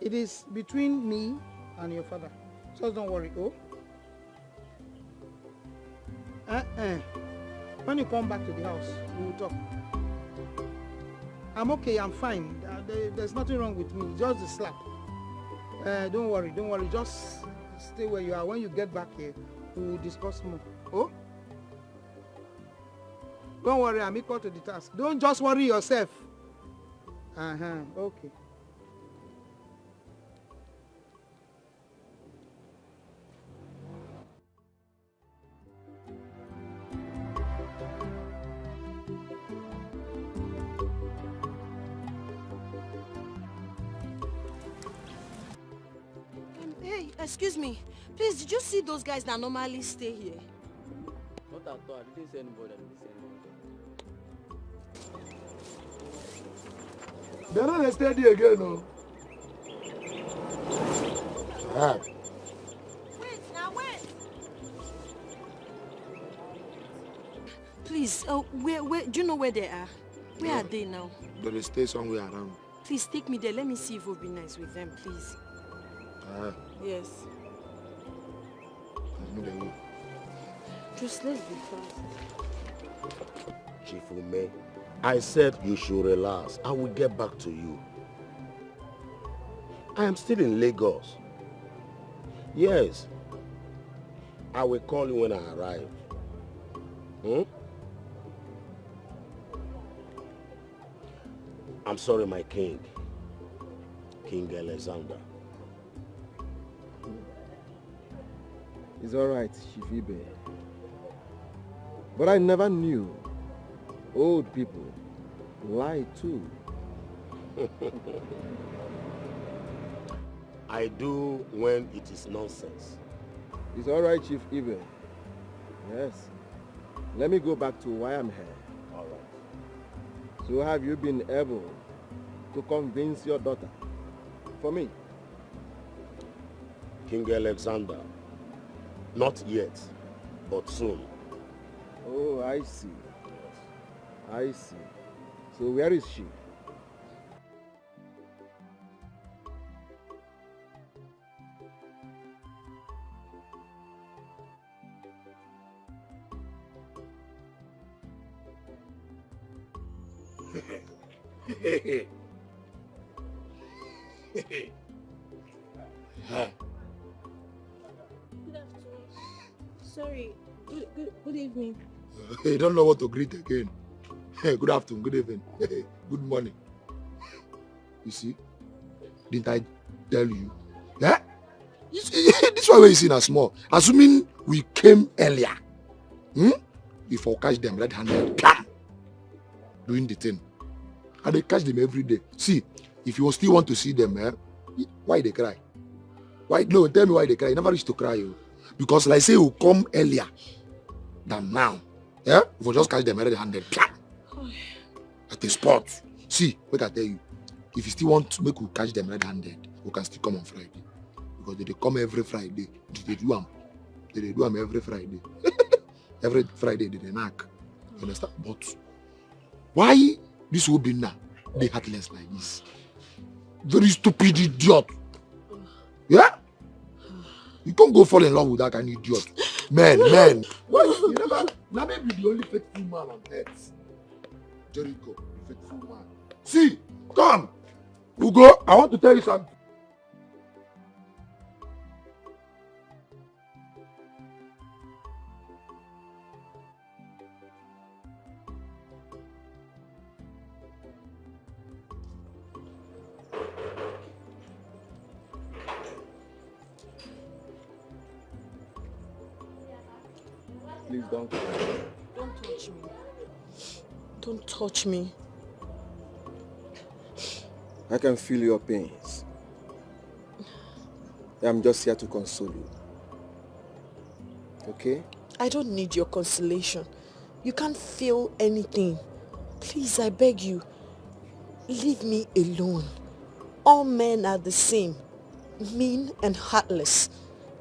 Speaker 8: It is between me and your father. So don't worry, When you come back to the house, we will talk. I'm okay, I'm fine. There's nothing wrong with me, just the slap. Don't worry. Just stay where you are. When you get back here, we will discuss more. Don't worry, I'm equal to the task. Don't just worry yourself. Okay.
Speaker 4: Hey, excuse me. Please, did you see those guys that normally stay here?
Speaker 3: Not at all. I didn't see anybody.
Speaker 14: They're not steady again, no. Ah.
Speaker 4: Wait, now wait. Please, where, do you know where they are? Where are they now?
Speaker 14: They stay somewhere around.
Speaker 4: Please take me there. Let me see if we'll be nice with them, please.
Speaker 14: Ah.
Speaker 4: Yes. Just let's be fast.
Speaker 6: Chief Ume, I said you should relax. I will get back to you. I am still in Lagos. Yes. I will call you when I arrive. I'm sorry, my king. King Alexander.
Speaker 16: It's all right, Chief Ibe. But I never knew old people lie too.
Speaker 6: I do when it is nonsense.
Speaker 16: It's all right, Chief Ibe. Yes. Let me go back to why I'm here.
Speaker 6: All right.
Speaker 16: So have you been able to convince your daughter for me?
Speaker 6: King Alexander. Not yet, but soon.
Speaker 16: Oh, I see. I see. So where is she?
Speaker 7: Good afternoon. Sorry. Good evening.
Speaker 14: You don't know what to greet again. Good afternoon, good evening, good morning. You see? Didn't I tell you? Yeah? This one where you see now small. Assuming we came earlier. If I catch them red-handed, doing the thing. And they catch them every day. See, if you still want to see them, why they cry? Why? No, tell me why they cry. You never used to cry. Because like say you come earlier than now. Yeah? If you just catch them red-handed, at the spot. See, what I tell you. If you still want to make you catch them red-handed, you can still come on Friday. Because they come every Friday. They do them. They do them every Friday. Every Friday they knock. You understand? But why this will be now? They heartless like this. Very stupid idiot. Yeah? You can't go fall in love with that kind of idiot. Man. Why you never? Now maybe the only faithful man on earth. Jericho, faithful man. See, come. Ugo, I want to tell you something.
Speaker 16: Please don't cry.
Speaker 4: Don't touch me. Don't touch me.
Speaker 16: I can feel your pains. I'm just here to console you. Okay?
Speaker 4: I don't need your consolation. You can't feel anything. Please, I beg you. Leave me alone. All men are the same. Mean and heartless.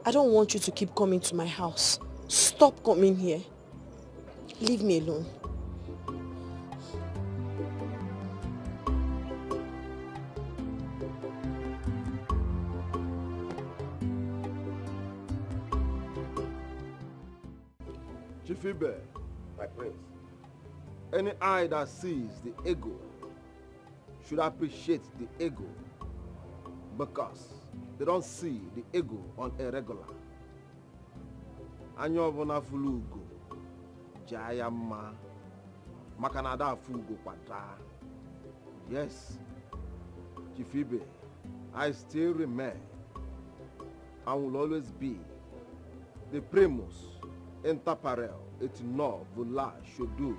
Speaker 4: I don't want you to keep coming to my house. Stop coming here. Leave me alone.
Speaker 16: Chief Ibe,
Speaker 6: my prince.
Speaker 16: Any eye that sees the ego should appreciate the ego because they don't see the ego on a regular. Anya ọbụna fulu ugo jaa ya mma maka na ada afụ ugo kwada. Yes, Chief Ibe, I still remain and will always be the primus inter parel et non voula shodu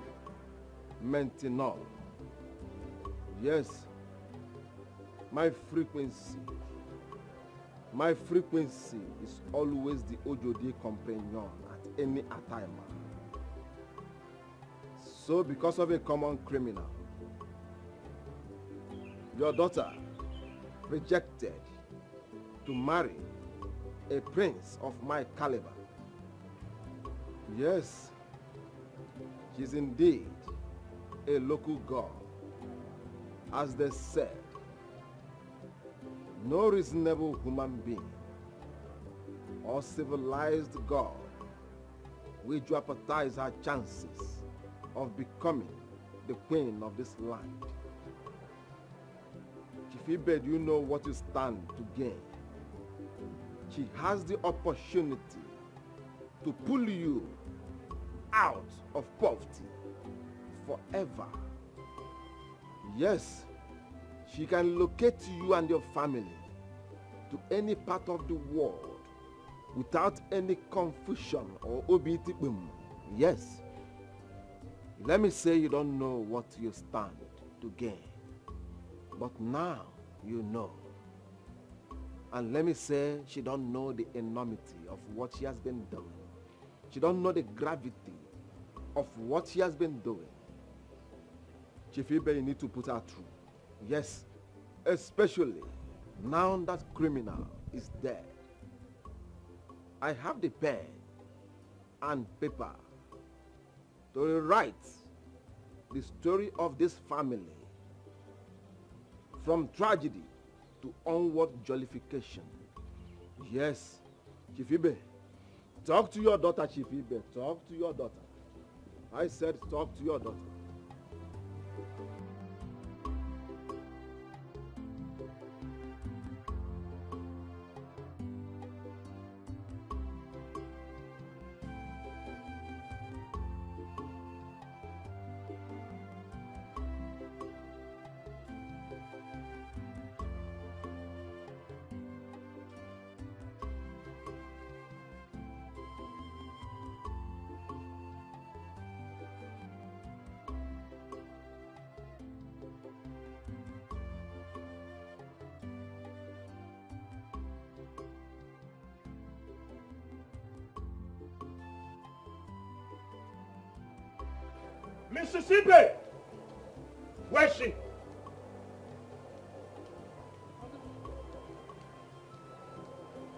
Speaker 16: maintenant. Yes, my frequency My frequency is always the Ojodi companion at any time. So because of a common criminal, your daughter rejected to marry a prince of my caliber. Yes, she's indeed a local god. As they said, no reasonable human being or civilized god will jeopardize her chances of becoming the queen of this land. Chief Ibe, do you know what you stand to gain? She has the opportunity to pull you out of poverty forever. Yes, she can locate you and your family to any part of the world without any confusion or obitibum. Yes. Let me say you don't know what you stand to gain. But now you know. And let me say she don't know the enormity of what she has been doing. She don't know the gravity of what she has been doing. Chief Ibe, you need to put her through. Yes, especially now that criminal is dead. I have the pen and paper to rewrite the story of this family from tragedy to onward jollification. Yes, Chief Ibe, talk to your daughter, Chief Ibe. Talk to your daughter. I said talk to your daughter.
Speaker 6: Mississippi! Where's she?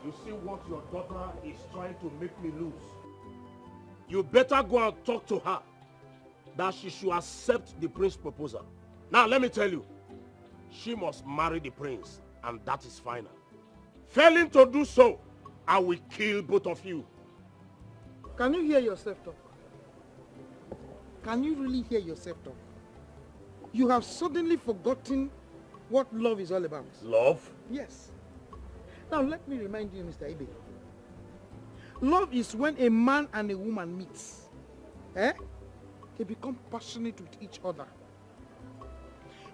Speaker 6: You see what your daughter is trying to make me lose. You better go and talk to her that she should accept the prince's proposal. Now let me tell you, she must marry the prince, and that is final. Failing to do so, I will kill both of you.
Speaker 8: Can you hear yourself talk? Can you really hear yourself talk? You have suddenly forgotten what love is all about.
Speaker 6: Love?
Speaker 8: Yes. Now let me remind you, Mr. Ibe. Love is when a man and a woman meets. They become passionate with each other.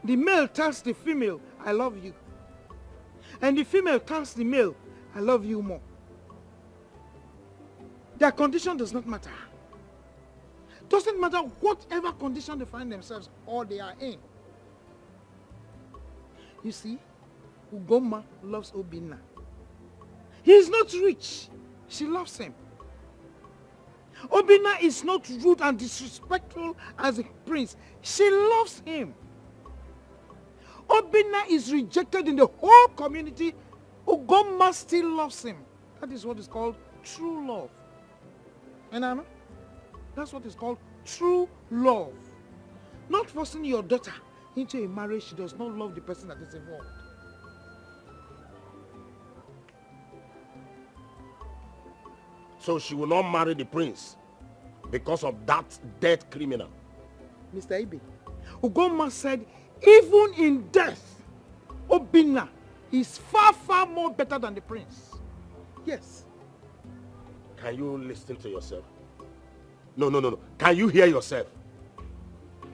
Speaker 8: The male tells the female, I love you. And the female tells the male, I love you more. Their condition does not matter. Doesn't matter whatever condition they find themselves or they are in. You see, Ugoma loves Obinna. He is not rich. She loves him. Obinna is not rude and disrespectful as a prince. She loves him. Obinna is rejected in the whole community. Ugoma still loves him. That is what is called true love. And I know? That's what is called true love. Not forcing your daughter into a marriage she does not love the person that is involved.
Speaker 6: So she will not marry the prince because of that dead criminal.
Speaker 8: Mr. Ibe, Ugoma said, even in death, Obinna is far, far more better than the prince. Yes.
Speaker 6: Can you listen to yourself? No. Can you hear yourself?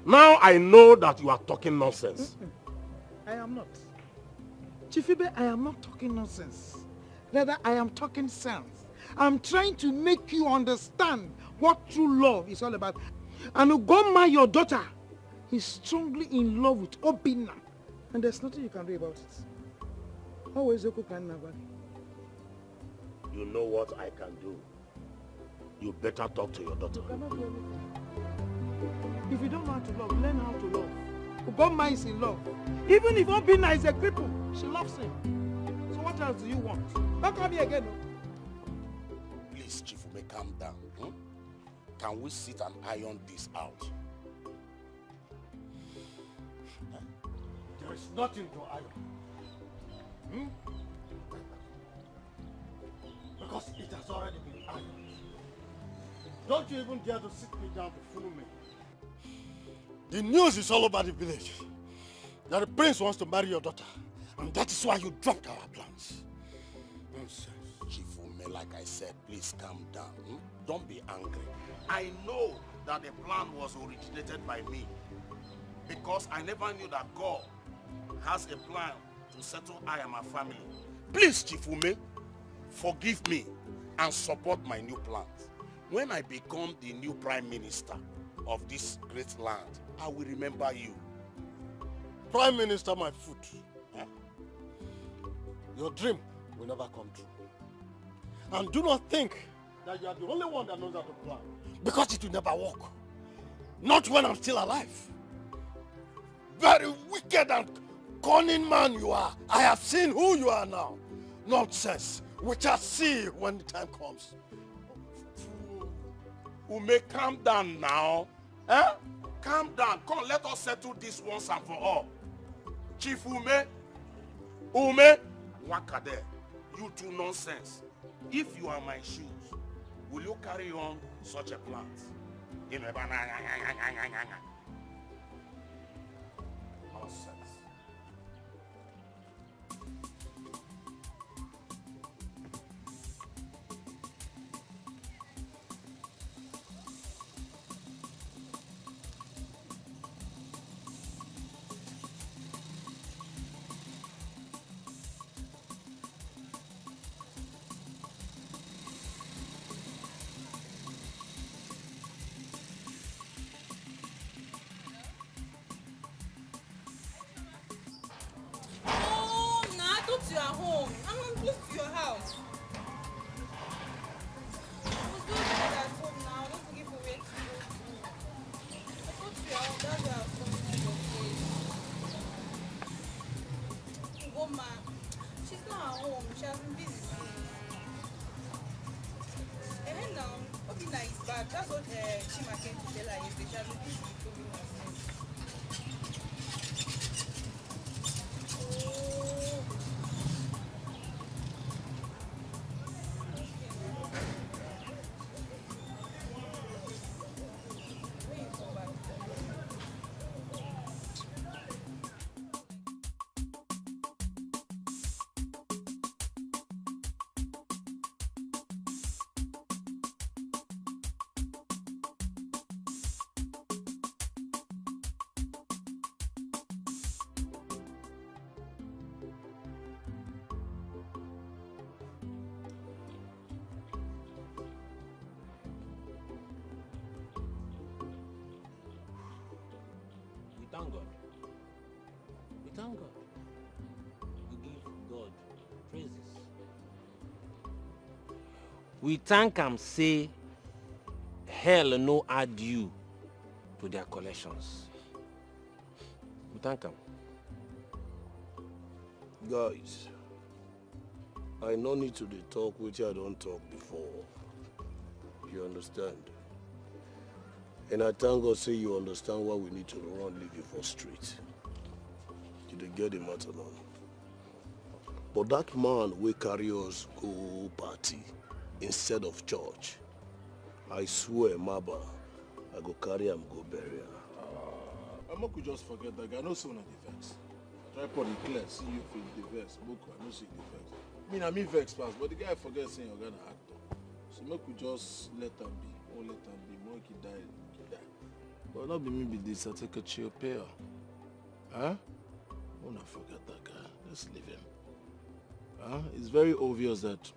Speaker 6: Now I know that you are talking nonsense.
Speaker 8: I am not. Chief Ibe, I am not talking nonsense. Rather, I am talking sense. I'm trying to make you understand what true love is all about. And Ugoma, your daughter, is strongly in love with Obinna. And there's nothing you can do about it. Always
Speaker 6: You know what I can do. You better talk to your daughter.
Speaker 8: You cannot do anything. If you don't know how to love, learn how to love. Ugoma is in love. Even if Obinna is a cripple, she loves him. So what else do you want? Don't come here again. No?
Speaker 6: Please, Chief Ume, calm down. Hmm? Can we sit and iron this out?
Speaker 14: There is nothing to iron. Hmm? Because it has already been ironed. Don't you even dare to sit me down to fool me. The news is all over the village that the prince wants to marry your daughter. And that is why you dropped our plans. Nonsense.
Speaker 6: Chief Ume, like I said, please calm down. Hmm? Don't be angry. I know that the plan was originated by me. Because I never knew that God has a plan to settle I and my family. Please, Chief Ume, forgive me and support my new plans. When I become the new Prime Minister of this great land, I will remember you.
Speaker 14: Prime Minister, my foot. Huh? Your dream will never come true. And do not think that you are the only one that knows how to plan. Because it will never work. Not when I'm still alive. Very wicked and cunning man you are. I have seen who you are now. Nonsense. We shall see when the time comes.
Speaker 6: Ume, calm down now. Eh? Calm down. Come, let us settle this once and for all. Chief Ume, Wakade, you two nonsense. If you are my shoes, will you carry on such a plant? Nonsense.
Speaker 9: You are home. I'm close to your house. I was doing that at home now. Don't forget for where to go to. I thought you are home. That's why I was coming to your place. Go, ma. She's not at home. She has been busy. And now, Obinna is back. That's what Chima came to tell her yesterday. She has been busy with Obinna.
Speaker 2: Thank God. We thank God. We give God praises. We thank him, say, hell no add you to their collections. We thank him.
Speaker 6: Guys, I no need to talk which I don't talk before. You understand? And I thank God say you understand why we need to run leave you for street. You dey get the matter now. But that man will carry us go party instead of church. I swear, Maba, I go carry him go bury him.
Speaker 1: I'm not could just forget that guy. I know someone at the vex. Tripod is clear. See you feel the vex. Boko, I know see the vex. I mean vex pass, but the guy forgets saying you're gonna actor. So make we just let him be. Oh, let him be. Monkey die. But not be me be this, I take a chill pair. Huh? Oh, not forget that guy. Let's leave him. Huh? It's very obvious that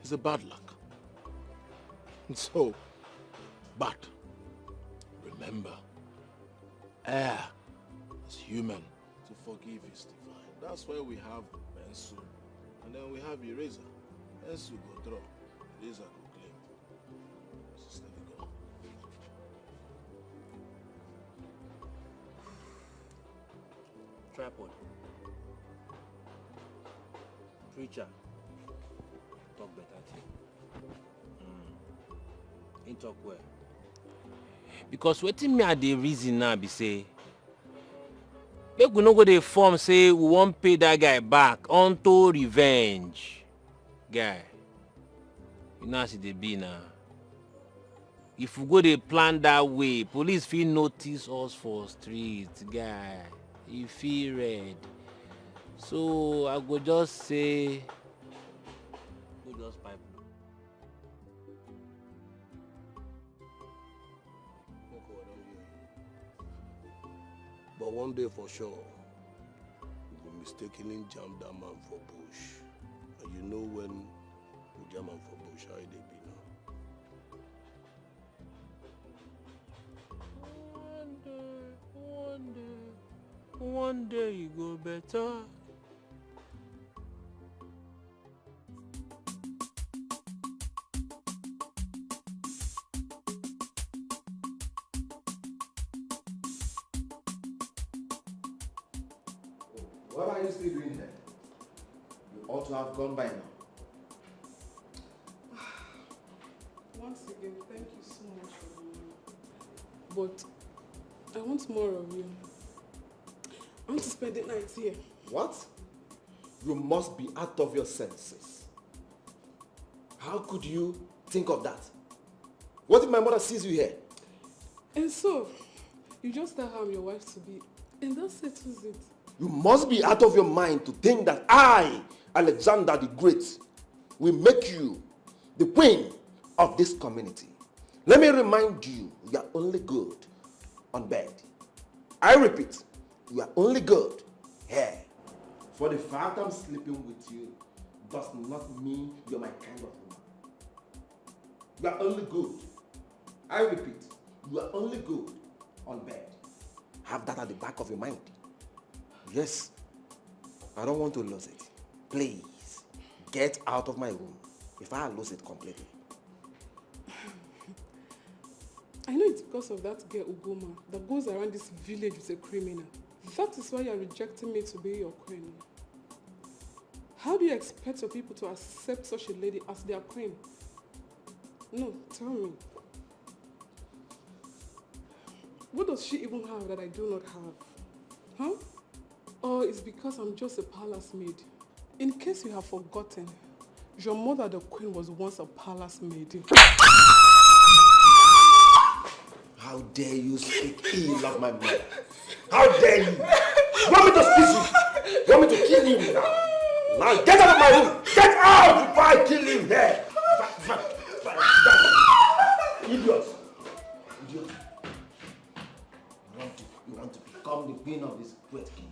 Speaker 1: he's a bad luck. So, but remember, air is human. To forgive is divine. That's why we have pencil and then we have eraser. Yes, you go draw. This I go claim. Sister, go.
Speaker 2: Tripod. Preacher. Talk better thing. He talk well. Because wetin me at the reason now be say, make we no go dey form say we won't pay that guy back unto revenge. Guy, you know as it dey be now. If we go dey plan that way, police fit notice us for street, guy. E fit red. So I go just say, go just pipe.
Speaker 6: But one day for sure, you will mistakenly jam that man for bush. And you know when you jam him for bush, how they be now.
Speaker 2: One day you go better.
Speaker 16: What are you still doing here? You ought to have gone by now.
Speaker 11: Once again, thank you so much for the money. But I want more of you. I want to spend the night here.
Speaker 16: What? You must be out of your senses. How could you think of that? What if my mother sees you here?
Speaker 11: And so, you just tell her I'm your wife to be, and that settles it.
Speaker 16: You must be out of your mind to think that I, Alexander the Great, will make you the queen of this community. Let me remind you, you are only good on bed. I repeat, you are only good here. For the fact I'm sleeping with you does not mean you're my kind of woman. You are only good. I repeat, you are only good on bed. Have that at the back of your mind. Yes, I don't want to lose it. Please, get out of my room if I lose it completely.
Speaker 11: I know it's because of that girl Ugoma that goes around this village with a criminal. That is why you are rejecting me to be your queen. How do you expect your people to accept such a lady as their queen? No, tell me. What does she even have that I do not have? Huh? Or it's because I'm just a palace maid? In case you have forgotten, your mother, the queen, was once a palace maid.
Speaker 16: How dare you speak ill of my mother? How dare you? You want me to squeeze you? You want me to kill you now? Now get out of my room! Get out before I kill you here! Idiot! Idiot! You want to become the queen of this great king.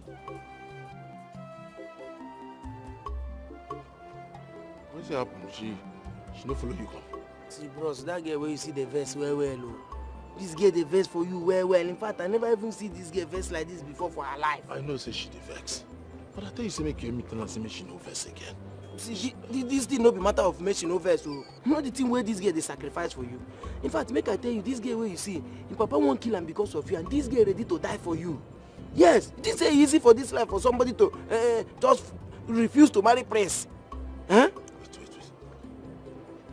Speaker 1: What's happened? She no follow you come.
Speaker 3: See, bros, that girl where you see the verse well. This girl the verse for you well. In fact, I never even see this girl verse like this before for her life.
Speaker 1: I know say she the vex. But I tell you say make you meet and say make she no verse again.
Speaker 3: See, this thing no be matter of make she no verse. So, you know the thing where this girl they sacrifice for you. In fact, make I tell you, this girl where you see, your papa won't kill him because of you, and this girl ready to die for you. Yes, this is easy for this life for somebody to just refuse to marry Prince. Huh?
Speaker 1: Wait.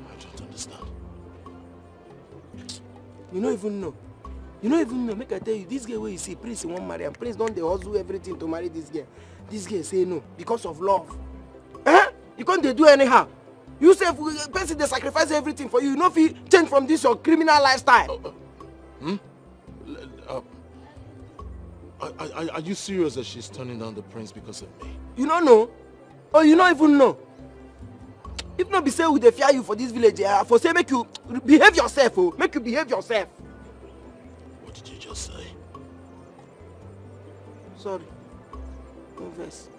Speaker 1: I don't understand.
Speaker 3: You don't even know. Make I tell you, this girl where you see, Prince won't marry, and Prince don't they hustle everything to marry this girl. This girl say no because of love. You can't do anyhow. You say person they sacrifice everything for you. You know if you change from this your criminal lifestyle.
Speaker 1: Are you serious that she's turning down the prince because of me?
Speaker 3: You don't know? Or you don't even know? If not be say we dey fear you for this village, for say make you behave yourself, make you behave yourself.
Speaker 1: What did you just say?
Speaker 3: Sorry. No verse.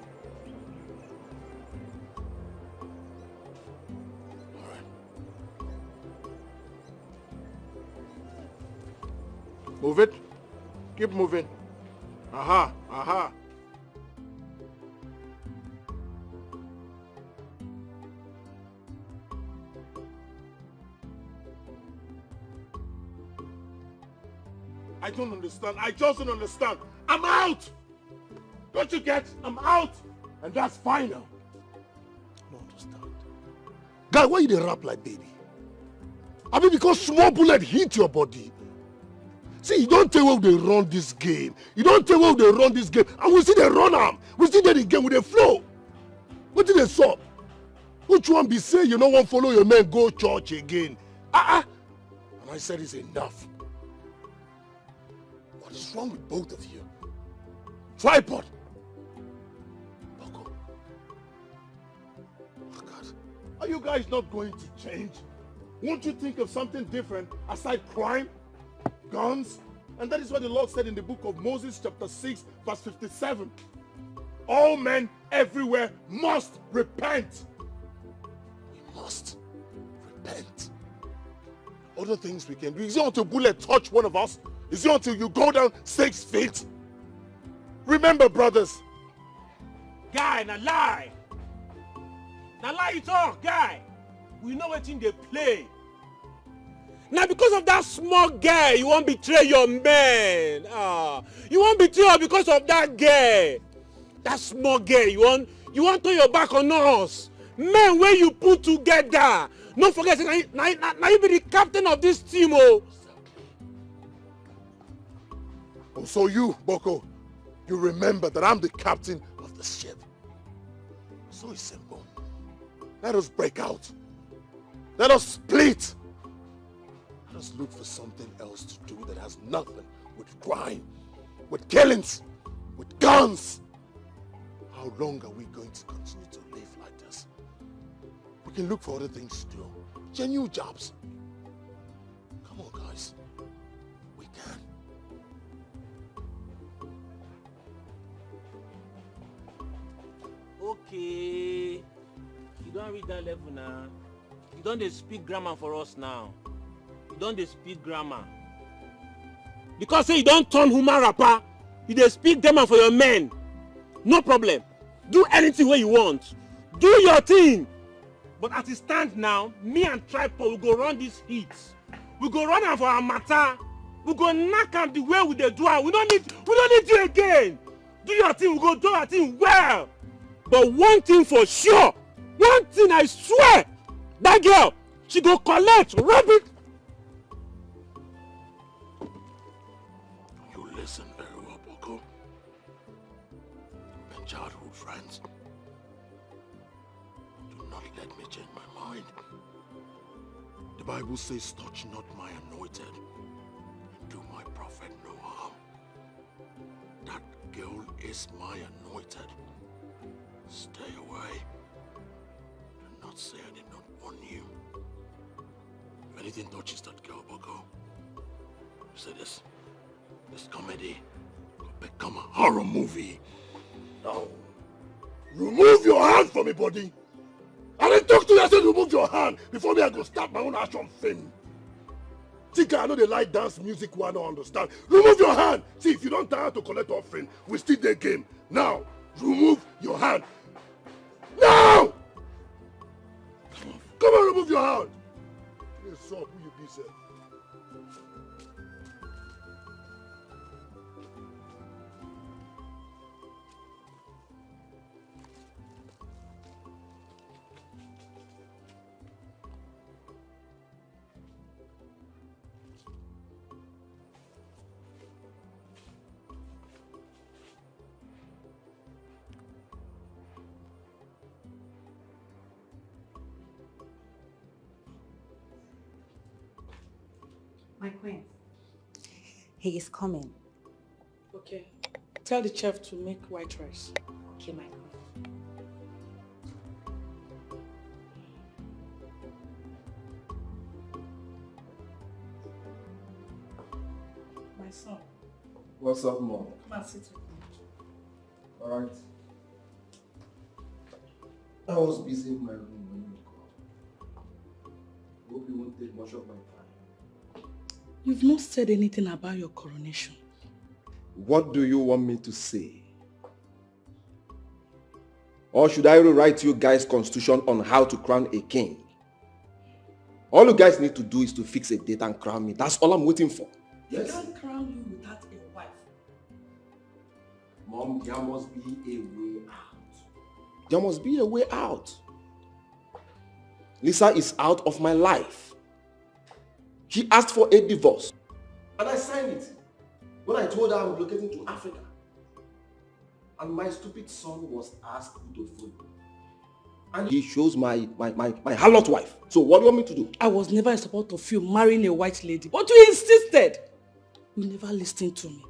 Speaker 1: Move it. Keep moving. Aha.
Speaker 14: I don't understand. I just don't understand. I'm out! Don't you get? I'm out! And that's final.
Speaker 5: I don't understand. Guy, why you dey rap like baby? I mean, because small bullet hit your body. See, you don't tell where they run this game. You don't tell where they run this game. And we see they run am. We see they the game with the flow. What did they saw? Which one be say you don't want to follow your men go church again? And I said it's enough. What is wrong with both of you? Tripod. Boko. Oh God. Are you guys not going to change? Won't you think of something different aside crime, guns? And that is what the Lord said in the book of Moses chapter 6 verse 57. All men everywhere must repent. We must repent. Other things we can do. Is it until bullet touch one of us? Is it until you go down 6 feet? Remember, brothers.
Speaker 2: Guy, na lie. Na lie you talk, guy. We know what thing they play. Now because of that small guy, you won't betray your man. You won't betray her because of that guy. That small girl, you want turn your back on us. Men, when you put together, don't forget, now you be the captain of this team, oh.
Speaker 5: Oh, so you, Boko, you remember that I'm the captain of the ship. So it's simple. Let us break out. Let us split. Let us look for something else to do that has nothing with crime, with killings, with guns. How long are we going to continue to live like this? We can look for other things to do. Genuine jobs. Come on, guys. We can.
Speaker 2: Okay. You don't read that level now. You don't dey speak grammar for us now. You don't dey speak grammar. Because say you don't turn human rapper, you dey speak grammar for your men. No problem. Do anything where you want. Do your thing. But as it stands now, me and Tripod will go run this heat. We go run am for our matter. We go knock am the way we dey do am. We don't need you again. Do your thing. We go do our thing well. But one thing for sure, one thing I swear, that girl, she go collect rabbit.
Speaker 5: You listen very well, Boko. My childhood friends. Do not let me change my mind. The Bible says, touch not my anointed, and do my prophet no harm. That girl is my anointed. Stay away. Do not say I did not warn you. If anything touches that girl, Boko, you say this comedy will become a horror movie. Now, remove your hand from me, buddy. I didn't talk to you, I said remove your hand before me I go start my own action film. Think I know they like dance music, who I don't understand. Remove your hand. See, if you don't turn out to collect offering, we still the game. Now, remove your hand. Now! Come on, remove your hand. Yes, sir, who you be, sir?
Speaker 18: My queen. He is coming.
Speaker 11: Okay. Tell the chef to make white rice.
Speaker 18: Okay, my queen.
Speaker 11: My son.
Speaker 16: What's up, Mom?
Speaker 11: Come and sit with me.
Speaker 16: Alright. I was busy in my room when you called. Hope you won't take much of my time.
Speaker 11: You've not said anything about your coronation.
Speaker 16: What do you want me to say? Or should I rewrite you guys' constitution on how to crown a king? All you guys need to do is to fix a date and crown me. That's all I'm waiting for.
Speaker 3: Yes. He can't crown you without a wife.
Speaker 6: Mom, there must be a way out. There must be a way out. Lisa is out of my life. She asked for a divorce. And I signed it when I told her I'm relocating to Africa. And my stupid son was asked to follow. And he shows my harlot wife. So what do you want me to do?
Speaker 3: I was never in support of you marrying a white lady, but you insisted. You never listened to me.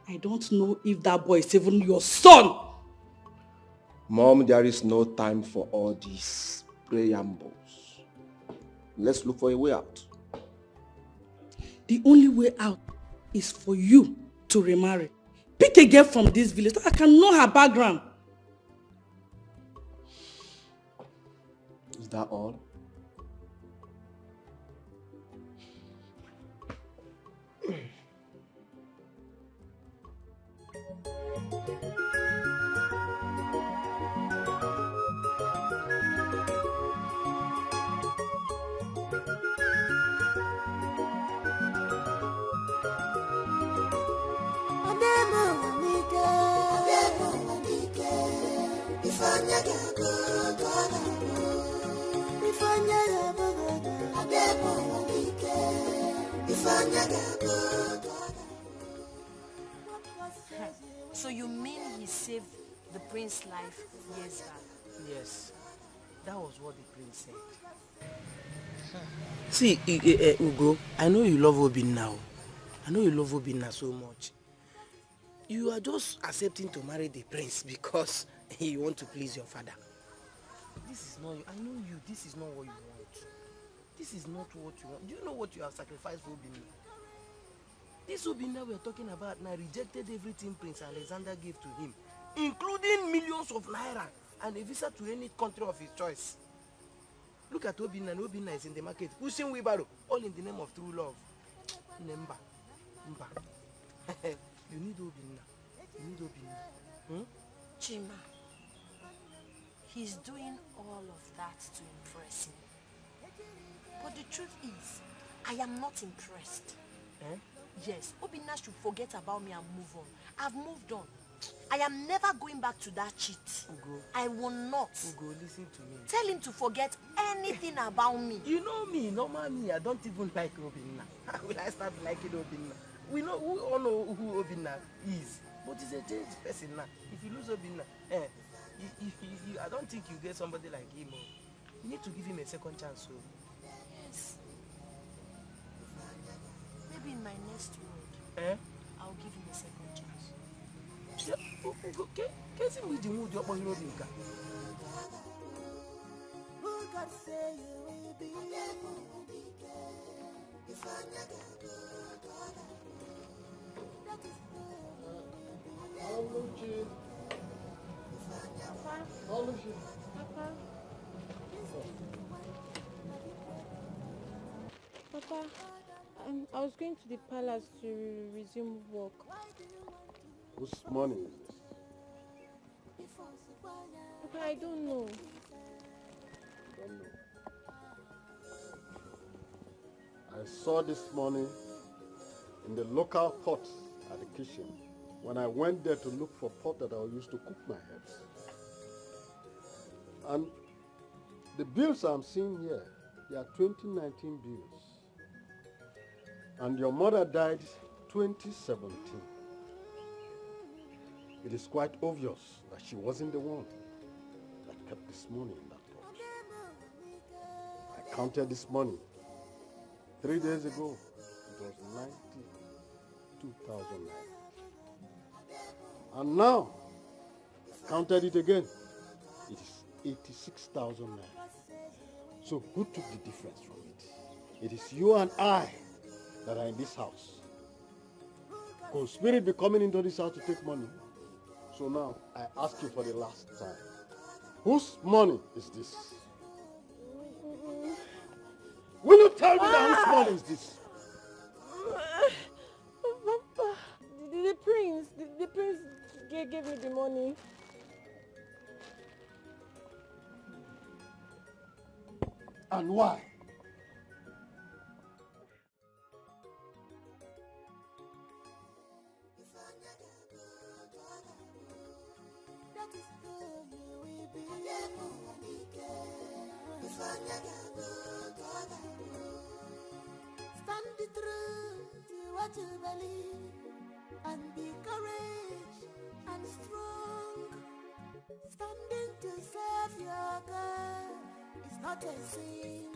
Speaker 3: I don't know if that boy is even your son.
Speaker 6: Mom, there is no time for all these preambles. Let's look for a way out.
Speaker 3: The only way out is for you to remarry. Pick a girl from this village so I can know her background.
Speaker 6: Is that all?
Speaker 4: So you mean he saved the prince's life years back?
Speaker 3: Yes, that was what the prince said. See, Ugo, I know you love Obinna. I know you love Obinna so much. You are just accepting to marry the prince because you want to please your father. This is not, I know you, this is not what you want. This is not what you want. Do you know what you have sacrificed for Obinna? This Obinna we are talking about now rejected everything Prince Alexander gave to him, including millions of naira and a visa to any country of his choice. Look at Obinna, and Obinna is in the market, pushing wheelbarrow, all in the name of true love. Nemba. You need Obinna. You need Obinna.
Speaker 4: Chima, he's doing all of that to impress me. But the truth is, I am not impressed. Yes, Obinna should forget about me and move on. I've moved on. I am never going back to that cheat.
Speaker 3: Ugo.
Speaker 4: I will not.
Speaker 3: Ugo, listen to me.
Speaker 4: Tell him to forget anything about me.
Speaker 3: You know me, normal me, I don't even like Obinna. How will I start liking Obinna? We all know who Obinna is. But he's a changed person now. If you lose Obinna, I don't think you get somebody like him. You need to give him a second chance. So.
Speaker 4: Yes. Maybe in my next road, I'll give him a second chance.
Speaker 3: Yeah, okay. Can't we do your boy Robinka?
Speaker 10: Who can say you will be if I never go?
Speaker 7: Papa, I was going to the palace to resume work.
Speaker 5: Whose money is this?
Speaker 7: Papa, I don't know.
Speaker 5: Don't know. I saw this money in the local pot at the kitchen when I went there to look for pot that I used to cook my herbs. And the bills I'm seeing here, they are 2019 bills. And your mother died 2017. It is quite obvious that she wasn't the one that kept this money in that pot. I counted this money 3 days ago. It was 92,000 naira. And now, I counted it again. It is 86,000 naira. So who took the difference from it? It is you and I that are in this house. Could spirit be coming into this house to take money? So now, I ask you for the last time. Whose money is this? Will you tell me that whose money is this?
Speaker 7: Papa, the prince gave me the money.
Speaker 5: And why?
Speaker 10: Stand true to what you believe and be courage and strong. Standing to serve your God is not a sin.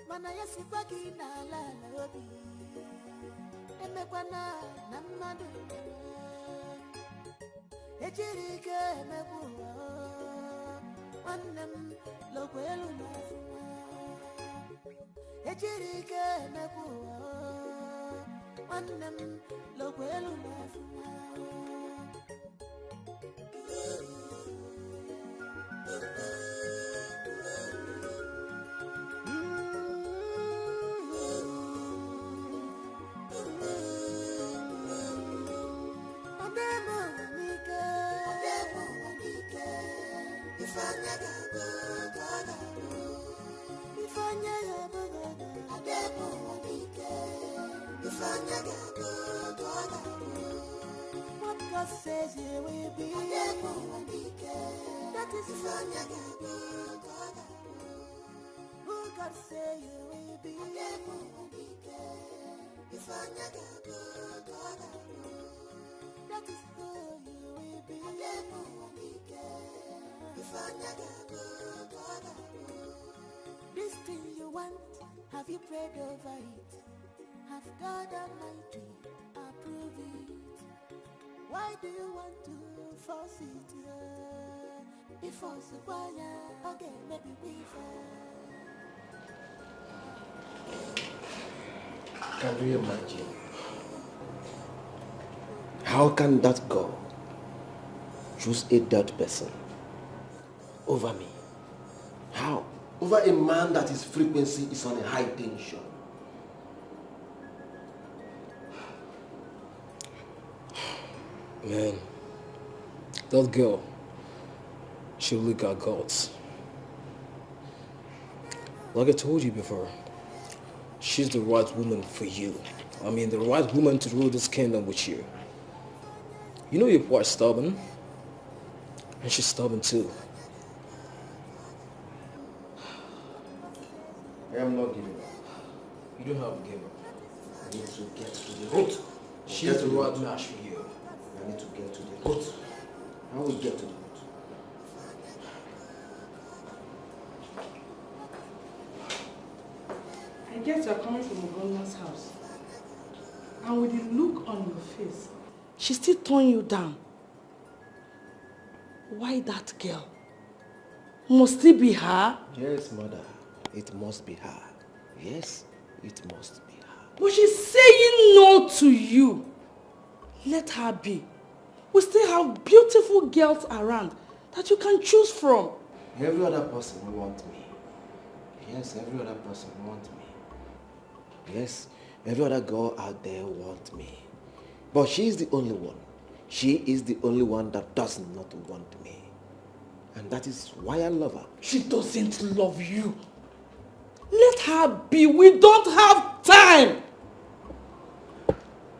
Speaker 10: Mana yasikwagi na la obi emekwana na mmadu ejirike emekwa nwannem lokwelu na ejirike emekwa nwannem lokwelu na What God says you will be. That is who God say you will be. That is who you will be. This thing you want, have you prayed over it? Have God Almighty approve it? Why do you want to force it? Before Subaya, okay, maybe we
Speaker 16: Can you imagine? How can that girl choose a dead person over me? How? Over a man that his frequency is on a high tension.
Speaker 13: Man, that girl, she really got guts. Like I told you before, she's the right woman for you. I mean, the right woman to rule this kingdom with you. You know you're quite stubborn, and she's stubborn too.
Speaker 16: I am not giving up.
Speaker 13: You don't have to give up.
Speaker 16: I need to get to the root.
Speaker 13: She's the right match for you.
Speaker 16: I need to get to the root. How will we get to the root?
Speaker 11: I guess you're coming from Ogonma's house. And with the look on your face, she still turned you down. Why that girl? Must it be her?
Speaker 16: Yes, mother. It must be her. Yes, it must be her.
Speaker 11: But she's saying no to you. Let her be. We still have beautiful girls around that you can choose from.
Speaker 16: Every other person will want me. Yes, every other person will want me. Yes, every other girl out there wants me. But she is the only one. She is the only one that does not want me. And that is why I love her.
Speaker 11: She doesn't love you. Let her be. We don't have time.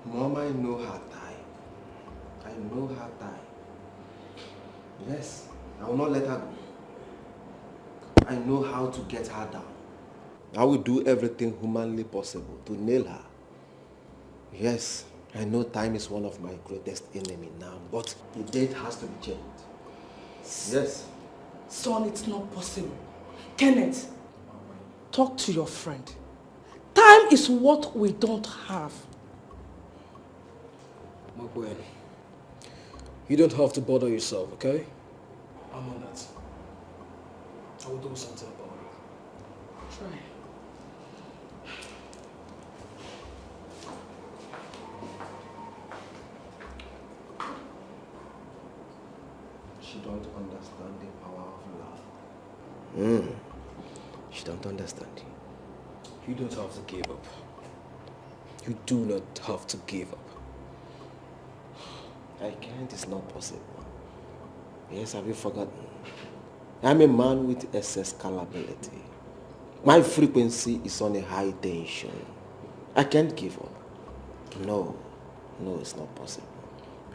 Speaker 16: Mom, I know her time. I know her time. Yes, I will not let her go. I know how to get her down. I will do everything humanly possible to nail her. Yes, I know time is one of my greatest enemy now, but the date has to be changed. Yes.
Speaker 11: Son, it's not possible. Kenneth, talk to your friend. Time is what we don't have.
Speaker 13: My queen, you don't have to bother yourself, okay? I'm on that. I will do something about it.
Speaker 11: Try.
Speaker 16: She don't understand the power of love. She don't understand.
Speaker 13: You don't have to give up. You do not have to give up.
Speaker 16: I can't, it's not possible. Yes, have you forgotten? I'm a man with excess scalability. My frequency is on a high tension. I can't give up. No, it's not possible.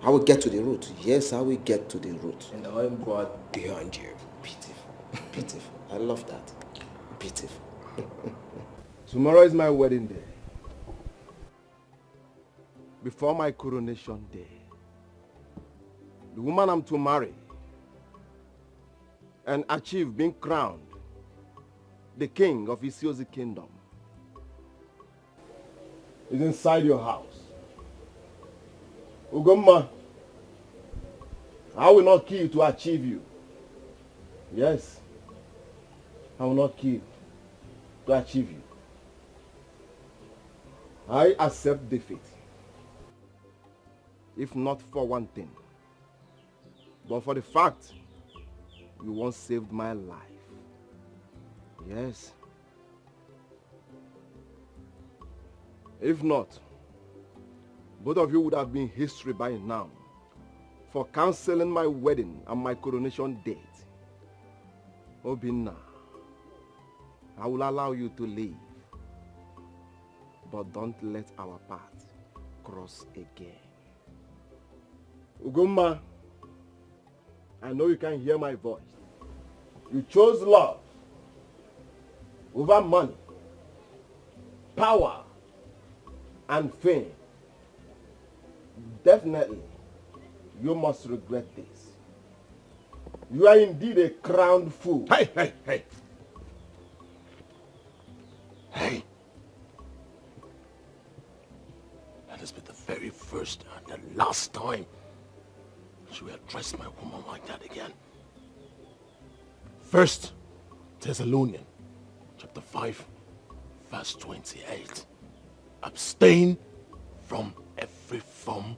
Speaker 13: I will get to the root. Yes, I will get to the root. And I am brought behind you. Beautiful. Beautiful. I love that. Beautiful.
Speaker 16: Tomorrow is my wedding day. Before my coronation day, the woman I'm to marry and achieve being crowned the king of Isiozi kingdom is inside your house. Ugomma, I will not kill to achieve you. Yes, I will not kill to achieve you. I accept defeat. If not for one thing, but for the fact you once saved my life. Yes. If not, both of you would have been history by now for cancelling my wedding and my coronation date. Obinna, I will allow you to leave, but don't let our path cross again. Ugomma, I know you can hear my voice. You chose love over money, power, and fame. Definitely, you must regret this. You are indeed a crowned fool.
Speaker 6: Hey, hey, hey. Hey. Let this be the very first and the last time she will address my woman like that again. 1 Thessalonians chapter 5, verse 28. Abstain from every form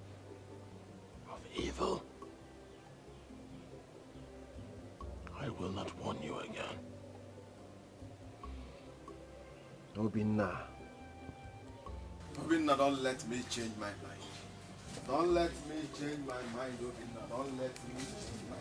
Speaker 6: of evil. I will not warn you again.
Speaker 16: Obinna.
Speaker 1: Obinna, don't let me change my mind. Don't let me change my mind, Obinna. Don't let me change my mind.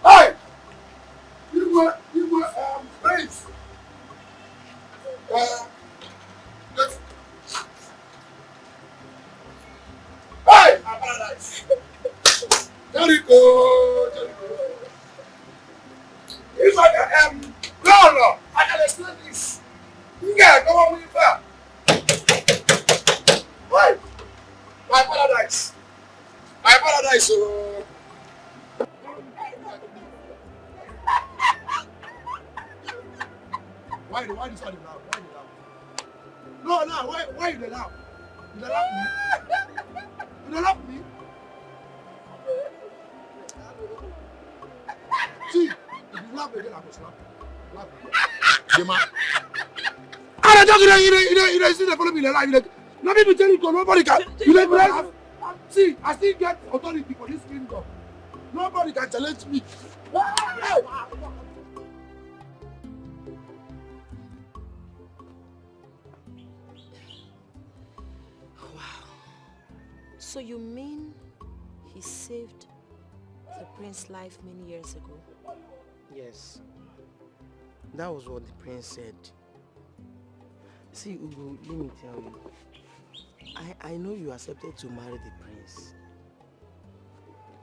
Speaker 1: Hey! You were friends. Hey! Paradise. Jericho. If I am no, I can explain this. Yeah, come on with that. Hey! My paradise. My paradise. Why this one now? Why you laugh? No, why you laugh? You laugh me? You laugh me? See, if you laugh again, I will slap you. Laugh again. Dema. I don't you see the follow me in the life. Not people tell you nobody can. You let me laugh. See, I still get authority for this kingdom. Nobody can challenge me.
Speaker 4: So you mean he saved the prince's life many years ago?
Speaker 3: Yes. That was what the prince said. See, Ugu, let me tell you. I know you accepted to marry the prince.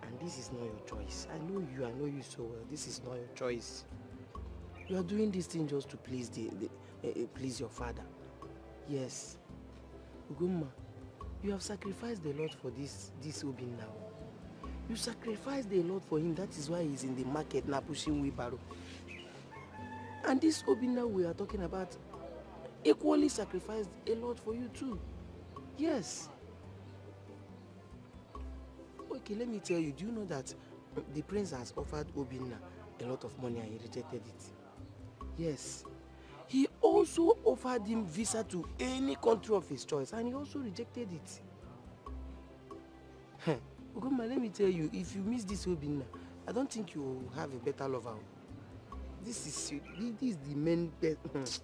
Speaker 3: And this is not your choice. I know you so well. This is not your choice. You are doing this thing just to please please your father. Yes. Ugumma, you have sacrificed a lot for this Obin now. You sacrificed a lot for him. That is why he's in the market now pushing wheelbarrow. And this Obinna we are talking about equally sacrificed a lot for you too. Yes. Okay, let me tell you, do you know that the prince has offered Obinna a lot of money and he rejected it? Yes. He also offered him visa to any country of his choice and he also rejected it. Ugoma, let me tell you, if you miss this Obinna, I don't think you will have a better lover. This is the main best.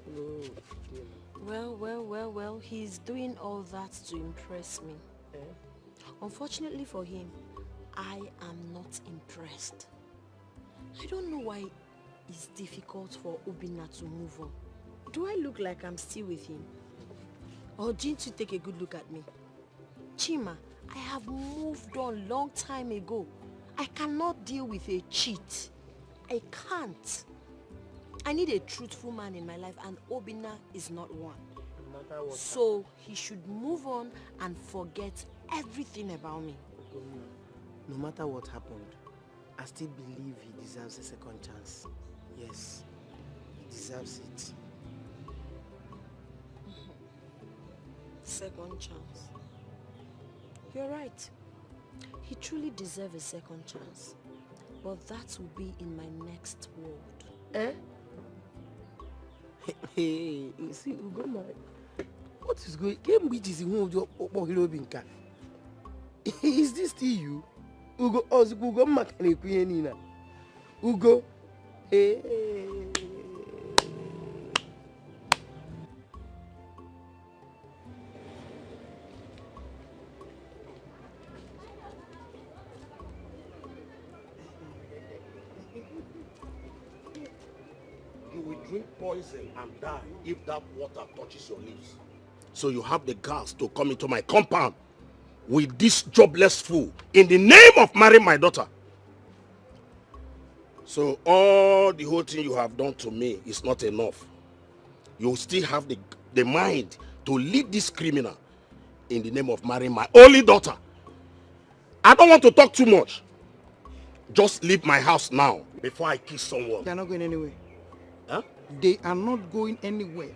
Speaker 4: Well, he's doing all that to impress me. Unfortunately for him, I am not impressed. I don't know why it's difficult for Obinna to move on. Do I look like I'm still with him? Or didn't you take a good look at me? Chima, I have moved on long time ago. I cannot deal with a cheat. I can't. I need a truthful man in my life and Obinna is not one. So he should move on and forget everything about me.
Speaker 3: No matter what happened, I still believe he deserves a second chance. Yes, he deserves it.
Speaker 4: Second chance. You're right. He truly deserves a second chance. But that will be in my next world.
Speaker 3: Hey, you see, Ugoma, what is going on? Is this still you? Ugo, hey.
Speaker 6: You will drink poison and die if that water touches your lips. So you have the guts to come into my compound with this jobless fool in the name of marrying my daughter. So all the whole thing you have done to me is not enough. You still have the mind to lead this criminal in the name of marrying my only daughter. I don't want to talk too much. Just leave my house now before I kiss someone.
Speaker 8: They are not going anywhere.
Speaker 6: Huh?
Speaker 8: They are not going anywhere.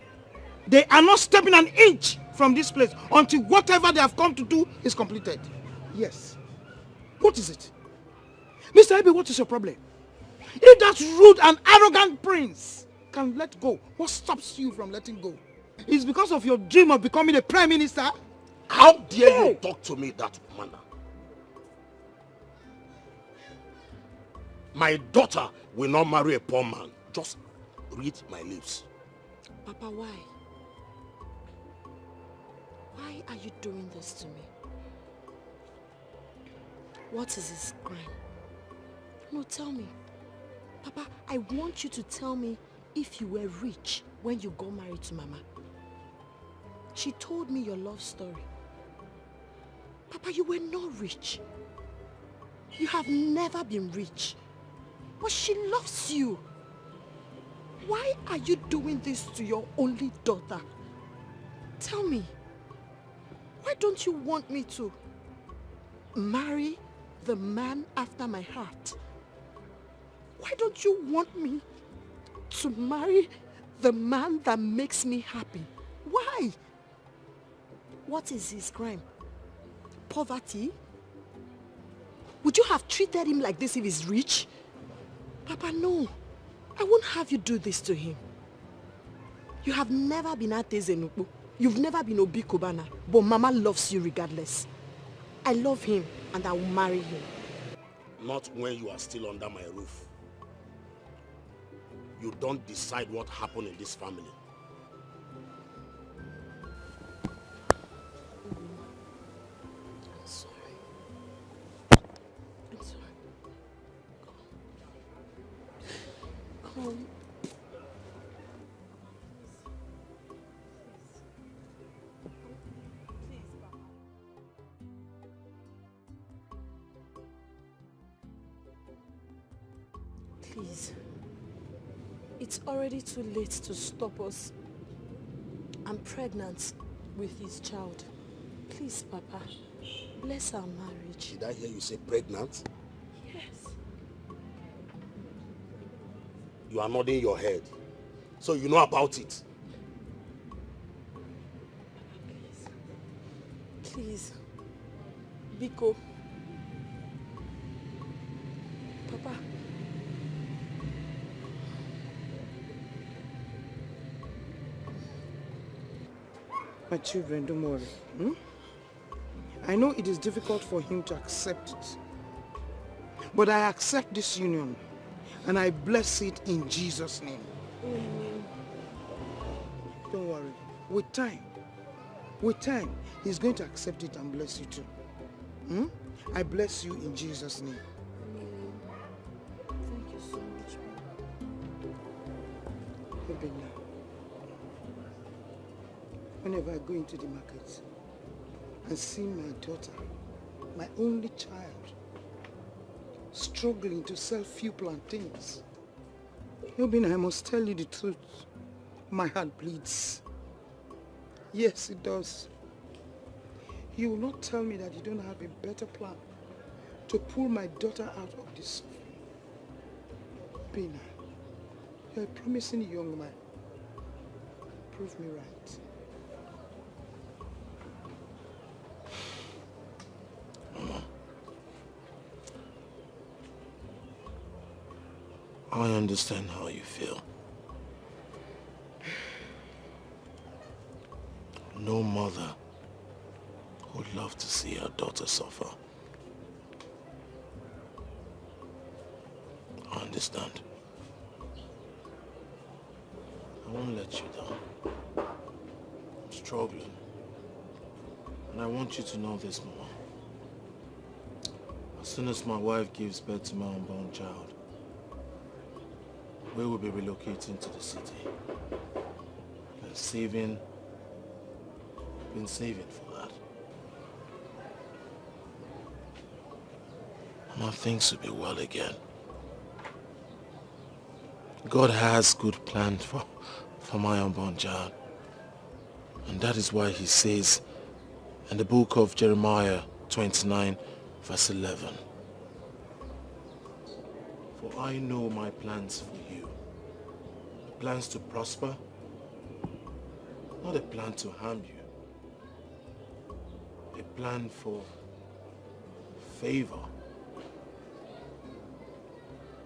Speaker 8: They are not stepping an inch from this place until whatever they have come to do is completed. Yes. What is it? Mr. Ebe, what is your problem? If that rude and arrogant prince can let go, what stops you from letting go? It's because of your dream of becoming a prime minister?
Speaker 6: How dare you talk to me that manner? My daughter will not marry a poor man. Just read my lips.
Speaker 4: Papa, why? Why are you doing this to me? What is his crime? No, tell me. Papa, I want you to tell me if you were rich when you got married to Mama. She told me your love story. Papa, you were not rich. You have never been rich. But she loves you. Why are you doing this to your only daughter? Tell me. Why don't you want me to marry the man after my heart? Why don't you want me to marry the man that makes me happy? Why? What is his crime? Poverty? Would you have treated him like this if he's rich? Papa, no. I won't have you do this to him. You have never been Ate Zenupu. You've never been Obi Kobana. But Mama loves you regardless. I love him and I will marry him.
Speaker 6: Not when you are still under my roof. You don't decide what happened in this family.
Speaker 4: I'm sorry. I'm sorry. Come. Please. It's already too late to stop us. I'm pregnant with his child. Please, Papa, bless our marriage.
Speaker 6: Did I hear you say pregnant?
Speaker 4: Yes.
Speaker 6: You are nodding your head. So you know about it.
Speaker 4: Please. Biko, Papa.
Speaker 8: My children, don't worry. I know it is difficult for him to accept it. But I accept this union and I bless it in Jesus' name. Don't worry. With time, he's going to accept it and bless you too. I bless you in Jesus' name.
Speaker 4: Thank you so much,
Speaker 8: Ebele, whenever I go into the market and see my daughter, my only child, struggling to sell few plantains, Obina, I must tell you the truth. My heart bleeds. Yes, it does. You will not tell me that you don't have a better plan to pull my daughter out of this suffering. Bina, you're a promising young man. Prove me right.
Speaker 1: Mama, I understand how you feel. No mother would love to see her daughter suffer. I understand. I won't let you down. I'm struggling. And I want you to know this, Mama. As soon as my wife gives birth to my unborn child, we will be relocating to the city. Been saving for that. Mama, things will be well again. God has good plans for my unborn child. And that is why he says in the book of Jeremiah 29 verse 11, for I know my plans for you, plans to prosper, not a plan to harm you. A plan for favor.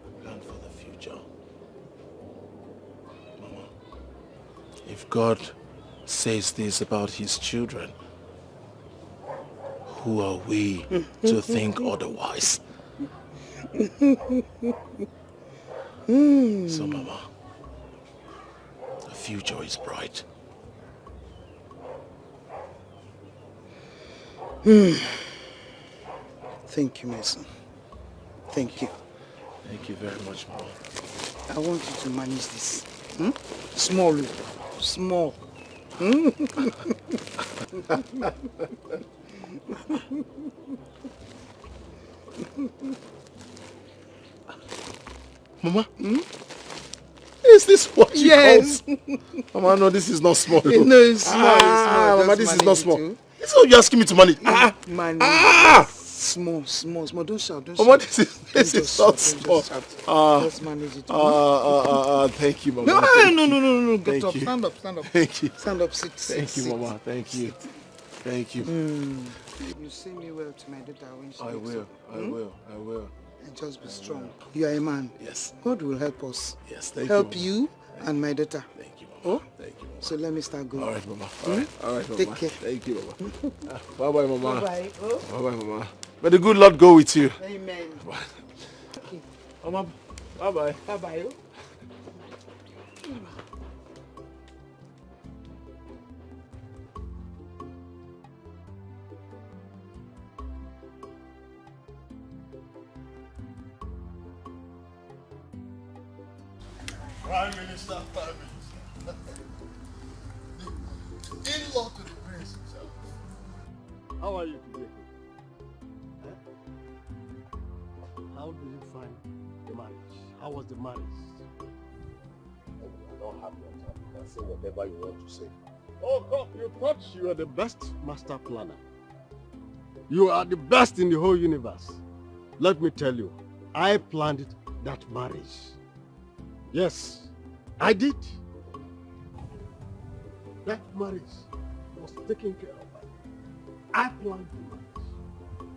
Speaker 1: A plan for the future. Mama, if God says this about his children, who are we to think otherwise? So, Mama, the future is bright.
Speaker 8: Thank you, my son. Thank you.
Speaker 1: Thank you very much, Mama.
Speaker 8: I want you to manage this. Small. Small.
Speaker 1: Mama? Is this what you call? Mama, no, this is not small.
Speaker 8: No, it's small.
Speaker 1: Mama, this is not small. This is what you're asking me to manage.
Speaker 8: Small. Don't shout.
Speaker 1: Mama, this is not small.
Speaker 8: Just manage it.
Speaker 1: Thank you, Mama.
Speaker 8: No. Get up.
Speaker 1: You.
Speaker 8: Stand up.
Speaker 1: Thank you.
Speaker 8: Stand up. Sit.
Speaker 1: Thank you, Mama. Thank you. Thank you.
Speaker 8: You say me well to my daughter when she
Speaker 1: I will.
Speaker 8: And just be strong. You are a man.
Speaker 1: Yes.
Speaker 8: God will help us.
Speaker 1: Yes, thank
Speaker 8: help
Speaker 1: you,
Speaker 8: Mama. And my daughter.
Speaker 1: Thank you, Mama.
Speaker 8: Thank you, Mama. So let me start going.
Speaker 1: All right, Mama. All right, Mama.
Speaker 8: Take care.
Speaker 1: Thank you, Mama. Bye-bye, Mama.
Speaker 8: Bye-bye.
Speaker 1: Bye-bye, Mama. May the good Lord go with you.
Speaker 8: Amen.
Speaker 1: Bye. Mama, bye-bye.
Speaker 8: Bye-bye.
Speaker 14: Prime Minister. The in-law to the prince himself. How are you today? How did you find the marriage? How was the marriage?
Speaker 6: I don't have your time. You can say whatever you want to say.
Speaker 14: Oh God, you thought you were the best master planner. You are the best in the whole universe. Let me tell you, I planned that marriage. Yes, I did. That marriage was taken care of. I planned the marriage.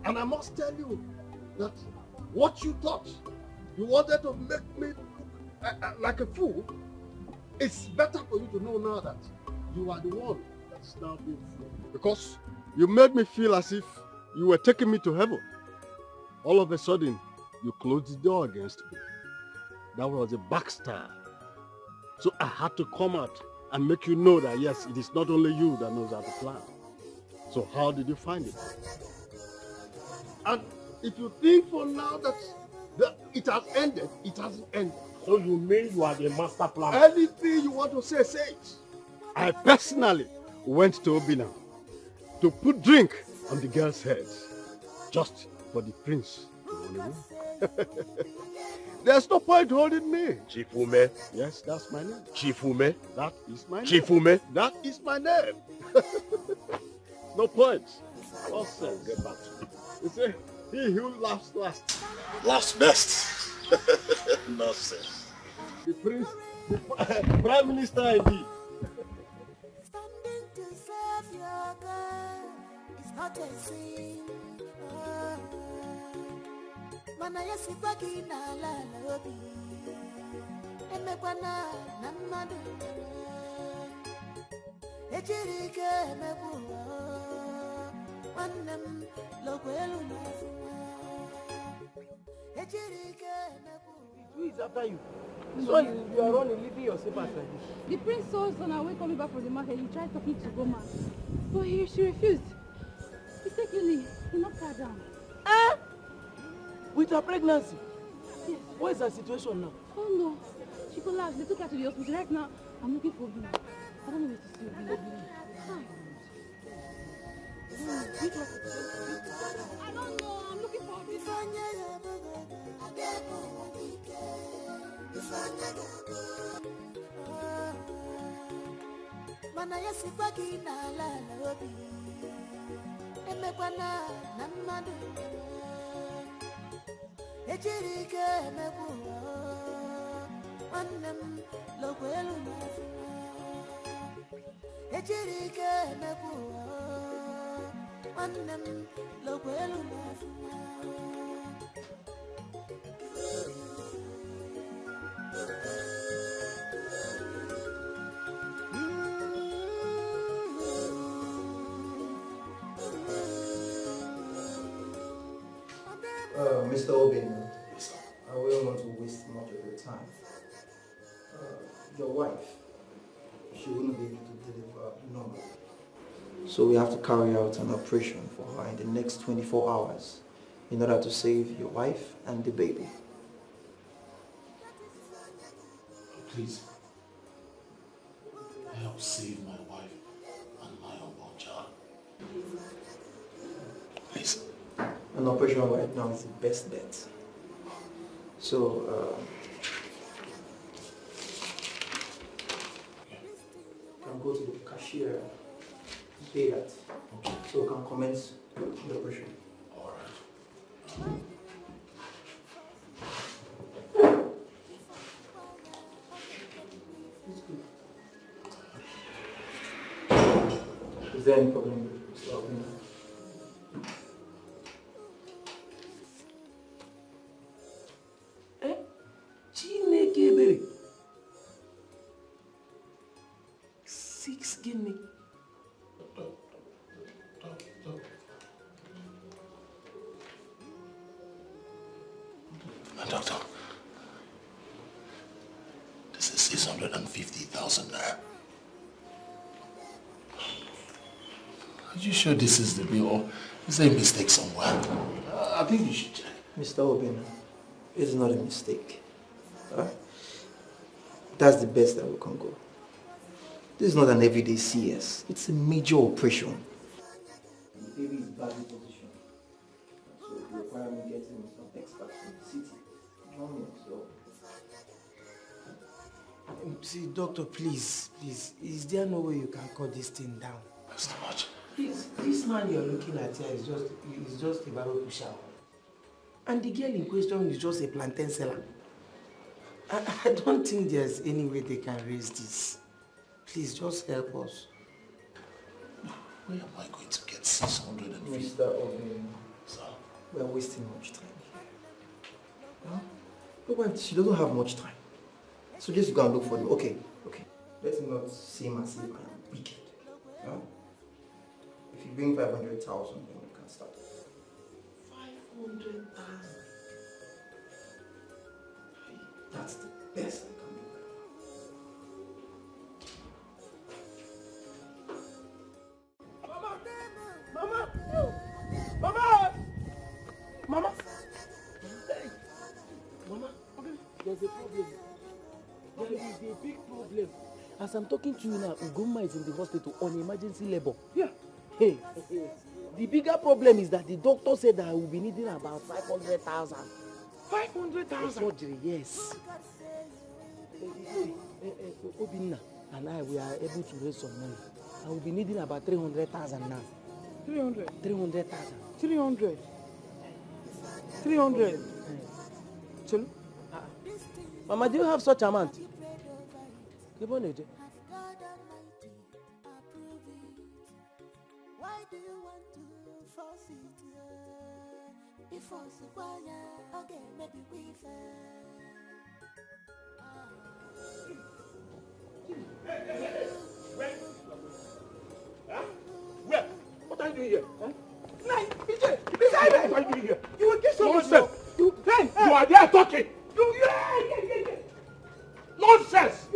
Speaker 14: And I must tell you that what you thought
Speaker 5: You wanted to make me look like a fool. It's better for you to know now that you are the one that's now being fooled. Because you made me feel as if you were taking me to heaven. All of a sudden, you closed the door against me. That was a backstab. So I had to come out and make you know that yes, it is not only you that knows how to plan. So how did you find it? And if you think for now that it has ended, it hasn't ended.
Speaker 6: So you mean you are the master planner?
Speaker 5: Anything you want to say, say it. I personally went to Obina to put drink on the girls' heads just for the prince to run away. There's no point holding me.
Speaker 6: Chief Ume?
Speaker 5: Yes, that's my name.
Speaker 6: Chief Ume?
Speaker 5: That is my name.
Speaker 6: Chief Ume?
Speaker 5: That is my name. No point.
Speaker 6: I'll get back to you.
Speaker 5: You see, he who laughs last.
Speaker 6: Laughs best. Nonsense.
Speaker 5: The prince, the prime minister indeed.
Speaker 10: Standing to serve your God is not a sin. Mana yesi bagi na la lobi. Emekwana na mmadu. Ejirike emebuwa. Wanem lokwelu mafuma. Ejirike emebuwa.
Speaker 3: Who is after you? So you are running, leaving your slippers like this.
Speaker 7: The prince saw us on our way coming back from the market. He tried talking to Goma, but she refused. Mistakenly, he knocked her down.
Speaker 3: With her pregnancy?
Speaker 7: Yes.
Speaker 3: What is her situation now?
Speaker 7: Oh no, she collapsed. They took her to the hospital. Right now, I'm looking for Obina. I don't know where to see Obina. I don't know. I'm looking for
Speaker 10: Mana yesi bagi na la lobi. Emekwana na mmadu. Ejirike emebuwa. Wanem lokwelu mafuma. Ejirike emebuwa. Wanem lokwelu mafuma.
Speaker 13: Mr. Obin, I will not want to waste much of your time. Your wife, she wouldn't be able to deliver normally. So we have to carry out an operation for her in the next 24 hours in order to save your wife and the baby.
Speaker 6: Please, help save my wife and my unborn child. Please.
Speaker 13: An operation right now is the best bet. So, you can go to the cashier, pay that, so we can commence the operation.
Speaker 6: All
Speaker 13: right. Is there any problem with Mr. Obin?
Speaker 3: Guinea.
Speaker 6: Doctor, this is 650,000 naira. Are you sure this is the bill or is there a mistake somewhere? I think you should check.
Speaker 13: Mr. Obina, it's not a mistake. Alright? That's the best that we can go. This is not an everyday CS. It's a major operation. The baby is badly positioned. So it requires me getting some experts from the city.
Speaker 3: See, doctor, please. Is there no way you can cut this thing down?
Speaker 6: That's too much.
Speaker 3: This man you're looking at here is just a barrel pusher. And the girl in question is just a plantain seller. I don't think there's any way they can raise this. Please, just help us.
Speaker 6: Where am I going to get 650?
Speaker 13: Mr. Obin, we're wasting much time here. Huh?
Speaker 3: But she doesn't have much time. So just go and look for them. Okay. Let him not seem as if I am wicked. Huh? If you bring 500,000, then we can start.
Speaker 11: 500,000.
Speaker 3: That's the best I can do.
Speaker 8: Mama! Hey! Mama, there's a problem. There is a big problem. As I'm talking to you now, Ugoma is in the hospital on emergency labor. Yeah. Hey. The bigger problem is that the doctor said that I will be needing about 500,000. 500,000? Surgery, yes. Obinna and I, we are able to raise some money. I will be needing about 300,000 now. 300? 300,000. 300? 300? Chelu? Mama, do you have such amount? Give on it.
Speaker 10: Why do you want to force it? Before okay, maybe we
Speaker 6: Where? What are you doing here?
Speaker 8: What are you doing here? You will get someone.
Speaker 6: Nonsense! You are there talking! Nonsense!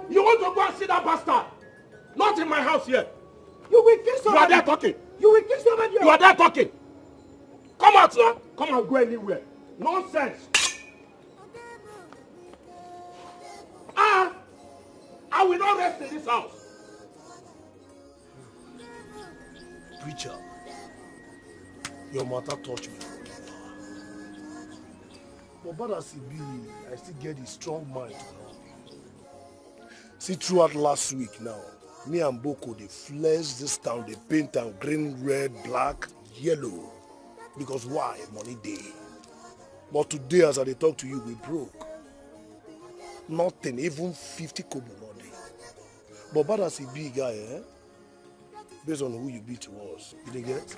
Speaker 6: You want to go and see that bastard? Not in my house here.
Speaker 8: You will kill somebody.
Speaker 6: You are there talking.
Speaker 8: You will kill somebody.
Speaker 6: You are there talking. Come out now. Come and go anywhere. Nonsense. I will not rest in this house.
Speaker 14: Preacher, your matter touched me. But bad as it be, I still get a strong mind to help you. See, throughout last week now, me and Boko, they flesh this town, they paint them green, red, black, yellow. Because why? Money day. But today, as I talk to you, we broke. Nothing, even 50 kobo not day. But bad as it be, guy, based on who you be to us, you dey get?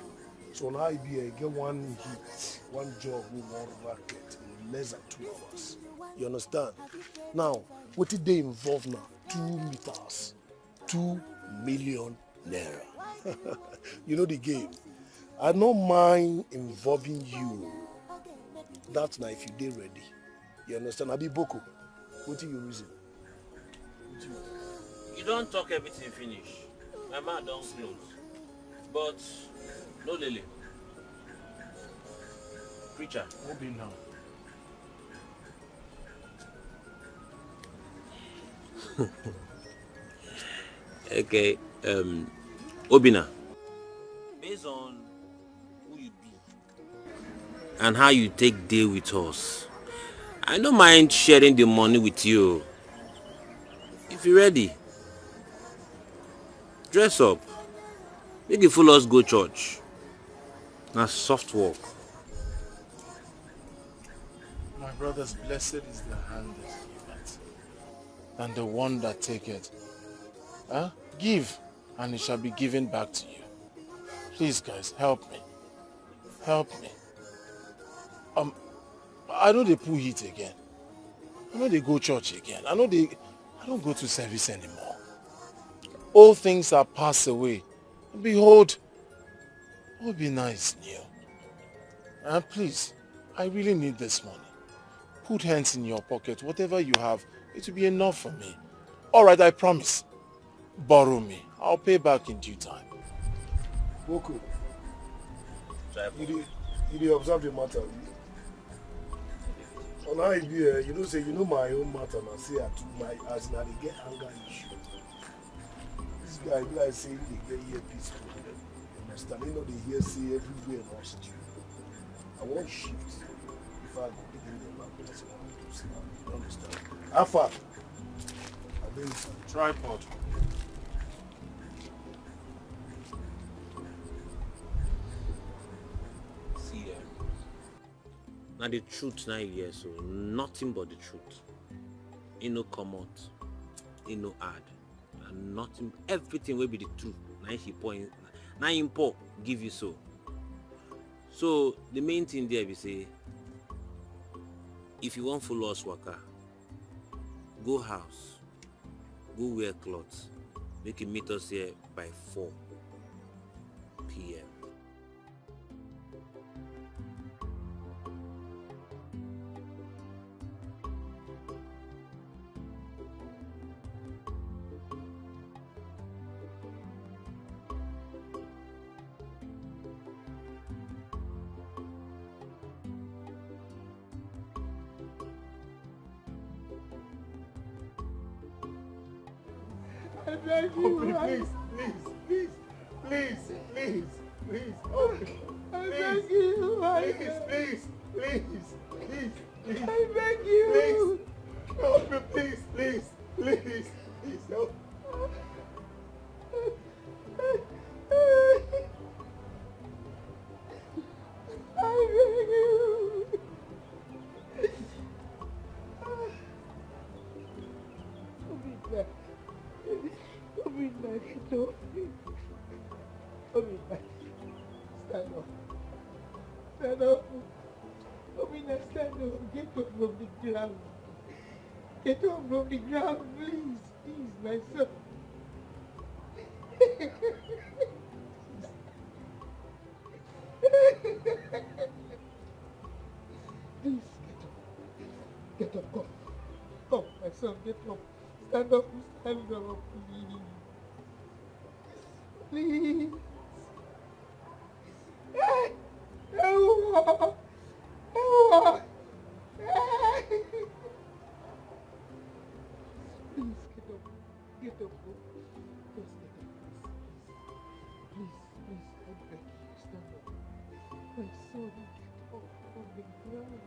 Speaker 14: So now I be, get one hit, one job, one racket in less than 2 hours. You understand? Now, what did they involve now? 2 meters. 2 million naira. You know the game. I don't mind involving you. That's now if you dey ready. You understand? I be Boko. What do you reason?
Speaker 2: You don't talk everything finish. My mouth don't close. But no Lily. Preacher.
Speaker 1: What be now?
Speaker 2: Okay, Obina, based on who you be and how you take deal with us, I don't mind sharing the money with you. If you're ready, dress up, make you follow us go church. Now soft walk.
Speaker 1: My brothers, blessed is the hand that giveth, and the one that taketh. Give, and it shall be given back to you. Please, guys, help me. Help me. I know they pull heat again. I know they go church again. I don't go to service anymore. All things are passed away. Behold, all be nice new. Please, I really need this money. Put hands in your pocket. Whatever you have, it will be enough for me. All right, I promise. Borrow me. I'll pay back in due time.
Speaker 14: Boko, you observe the matter. On how it be, you know, say, you know my own matter, and I say I took my, as now they get anger issue. This guy, be like saying they get here peaceful. You understand? You know, they hear say everywhere lost you. I want shift. If I go begin them back, but that's what I want to see. You understand? How far? I think
Speaker 1: tripod.
Speaker 2: Now the truth now here, so nothing but the truth. You no come out, you no add, and nothing. Everything will be the truth. Now he point, now he pour give you so. So the main thing there we say, if you want follow us waka, go house, go wear clothes, make you meet us here by 4 p.m.
Speaker 14: I beg you, please. I beg you, please. I beg you. Help me, please, help. I beg you. Stand up. Stand up. Stand up. Get up from the ground. Get up from the ground, please, my son. Please, get up. Come, my son, get up. Stand up, please. Please. Please, get up. Just get up, please, I beg you, stand up. My son, get up from the ground.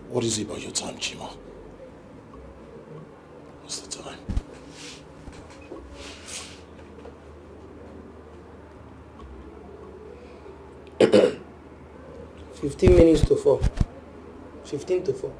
Speaker 6: What is it about your time, Chima? What's the time?
Speaker 3: "15 minutes to 4. 15 to 4.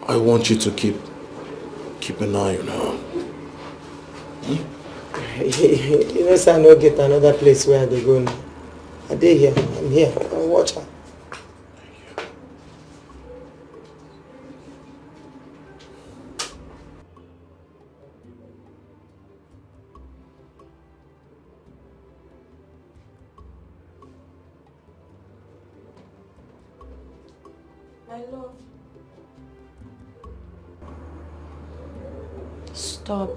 Speaker 6: I want you to keep an eye on her.
Speaker 3: You know, sir, I no get another place where they go now. I dey here. I'm here. I'll watch her.
Speaker 11: My love.
Speaker 17: Stop.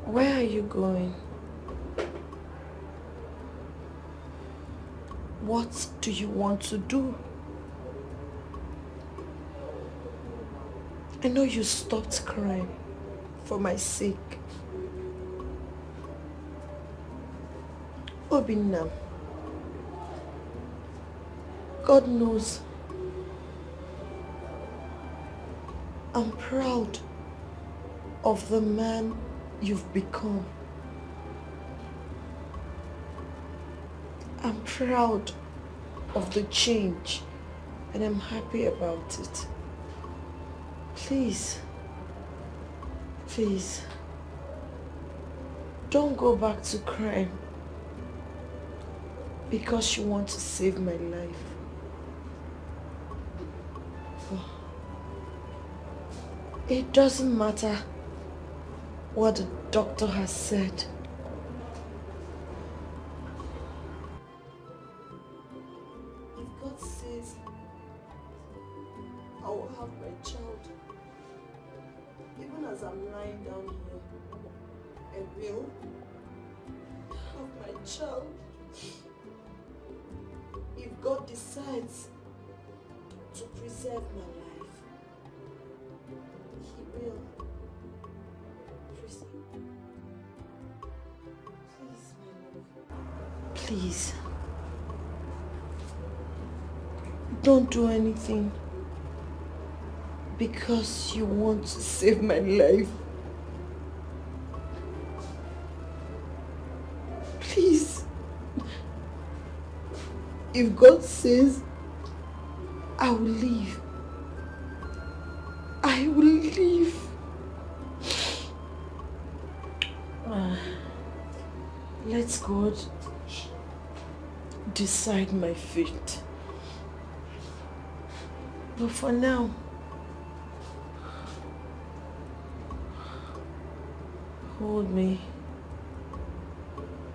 Speaker 17: Where are you going? What do you want to do? I know you stopped crying for my sake. Obinna, God knows I'm proud of the man you've become. I'm proud of the change and I'm happy about it. Please, don't go back to crime.
Speaker 3: Because you want to save my life. Oh. It doesn't matter what the doctor has said. If God says I will have my child, even as I'm lying down here, I will have my child. If God decides to preserve my life, He will. Please, don't do anything because you want to save my life. Please, if God says I will leave, I will leave. Let God decide my fate. But for now, hold me.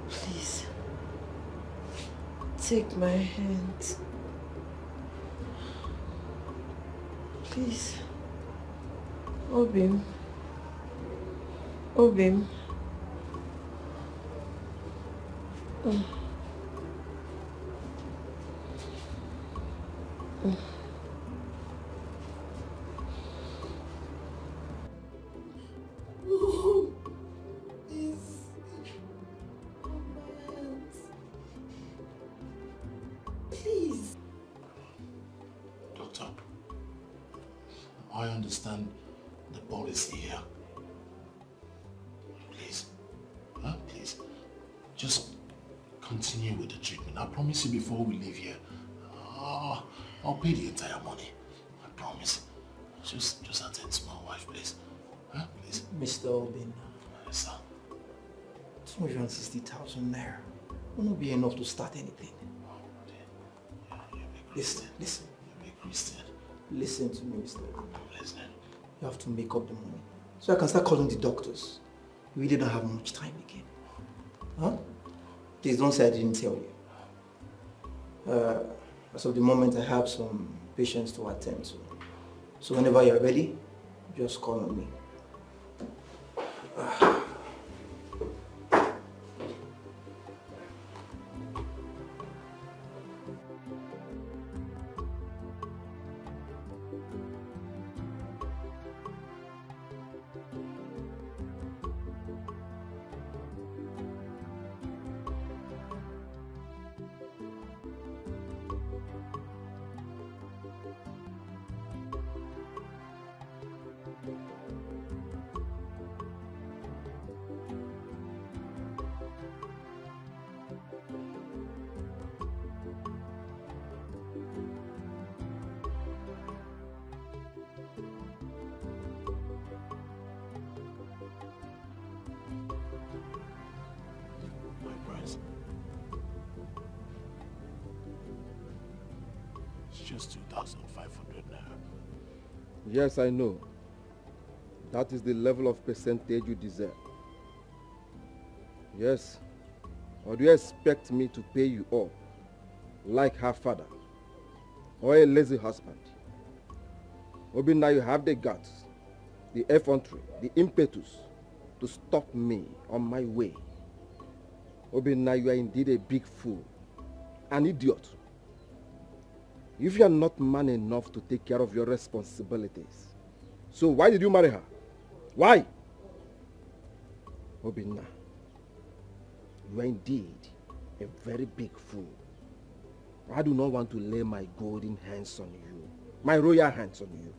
Speaker 3: Please. Take my hand. Please. Obim. Obim. Please.
Speaker 1: Doctor, I understand the policy here. Please, please, just continue with the treatment. I promise you before we leave here, I'll pay the entire money. I promise. Just attend to my wife, please. Please.
Speaker 3: Mr. Obin.
Speaker 1: Yes, sir.
Speaker 3: 260,000 naira will not be enough to start anything. Listen.
Speaker 1: You're a Christian.
Speaker 3: Listen to me, Mr. Obin.
Speaker 1: I'm listening.
Speaker 3: You have to make up the money so I can start calling the doctors. We really don't have much time again. Huh? Please don't say I didn't tell you. As of the moment, I have some patients to attend to. So whenever you're ready, just call on me.
Speaker 1: Just 2,500 naira.
Speaker 16: Yes, I know. That is the level of percentage you deserve. Yes. Or do you expect me to pay you up like her father or a lazy husband? Obi, now you have the guts, the effrontery, the impetus to stop me on my way. Obi, now you are indeed a big fool, an idiot. If you are not man enough to take care of your responsibilities, so why did you marry her? Why? Obinna, you are indeed a very big fool. I do not want to lay my golden hands on you, my royal hands on you.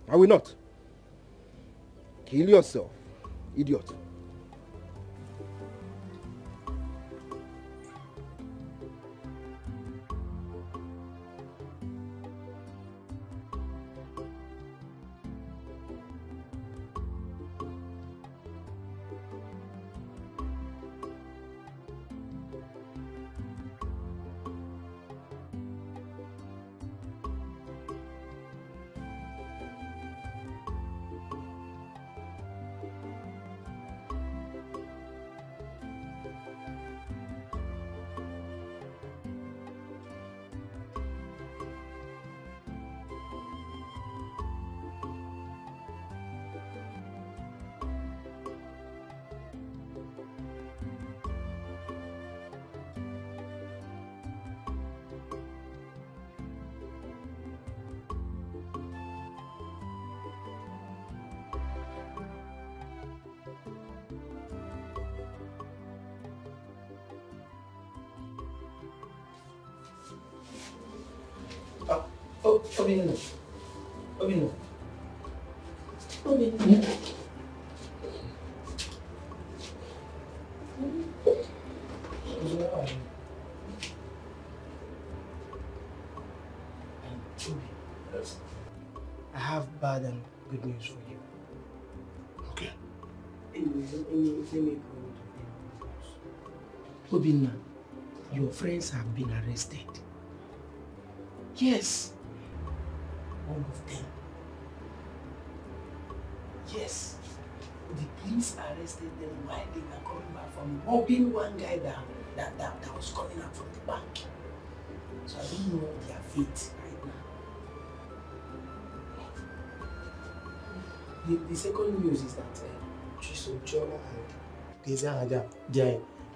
Speaker 16: I will not. Kill yourself, idiot.
Speaker 3: Obinna. Obinna. Obinna.
Speaker 6: Yes.
Speaker 3: I have bad and good news for you.
Speaker 6: Okay.
Speaker 3: Anyways, let me go to the house. Obinna, your friends have been arrested. Yes. All of them. Yes. The police arrested them while they were coming back from robbing one guy that was coming out from the bank. So I don't know their fate right now. The second news is that Chisochola and Gezahaja,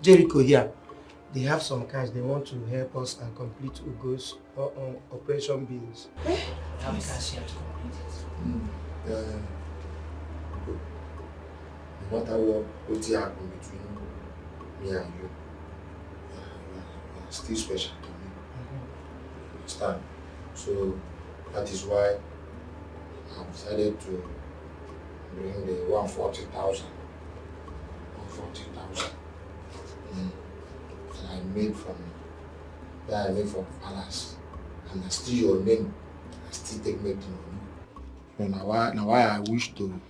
Speaker 3: Jericho here, they have some cash. They want to help us and complete Ugo's operation bills. They have cash here to complete it.
Speaker 19: No matter what happened between me and you, you are still special to me. You understand? So that is why I decided to bring the 140,000. 140,000 that I made from Palace, and I still your name. I still take make the money. So now why I wish to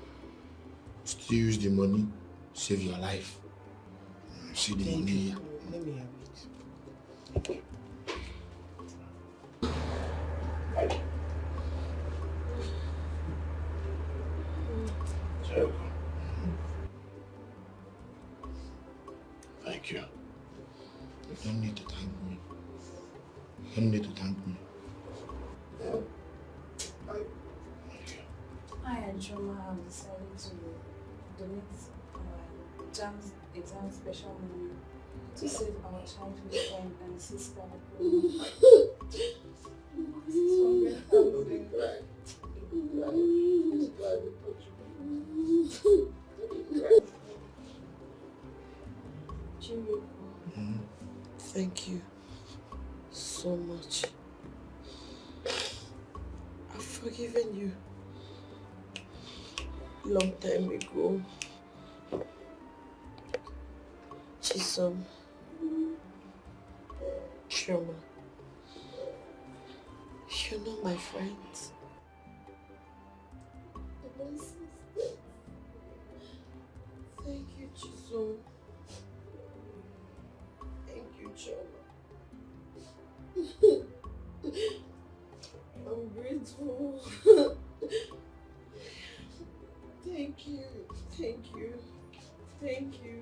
Speaker 19: still use the money to save your life. See the money here.
Speaker 3: Let me have it.
Speaker 6: Jericho. Thank you.
Speaker 19: You don't need to thank me. You don't need to thank me.
Speaker 18: I and Choma have decided to donate our exam special money to save our childhood friend and sister.
Speaker 3: Jimmy, thank you so much. I've forgiven you long time ago. Chisom, Choma, you're not my friends. My sister. Thank you, Chisom. Thank you, Choma. I'm grateful. Thank you. Thank you. Thank you.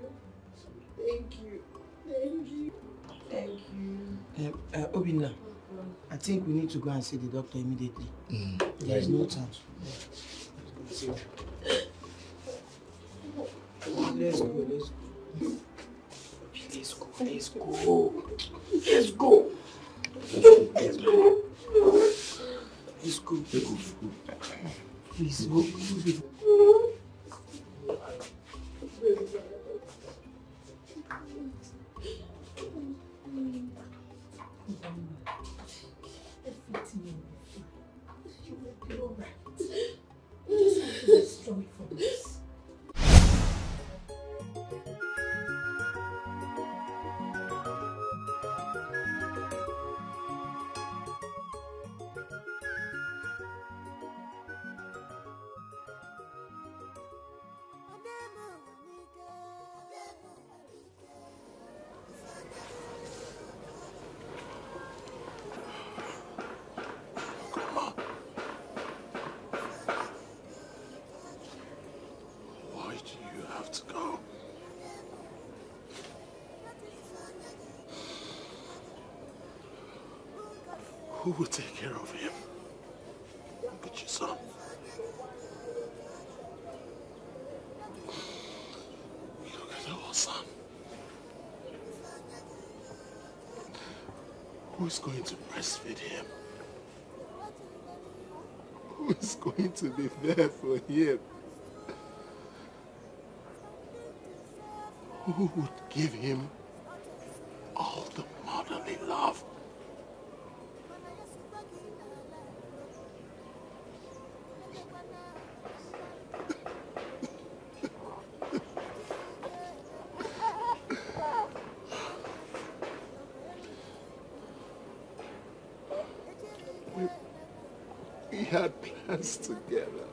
Speaker 3: Thank you. Thank you. Thank you. Obinna, I think we need to go and see the doctor immediately. There is no time. Let's go. Let's go. Let's go. Let's go. Let's go. Let's go. Let's go. Please go. Everything will be fine. You will be alright. You just have to be strong for this.
Speaker 6: Who will take care of him? Look at your son. Look at our son. Who is going to breastfeed him? Who is going to be there for him? Who would give him all the motherly love?
Speaker 1: had plans together.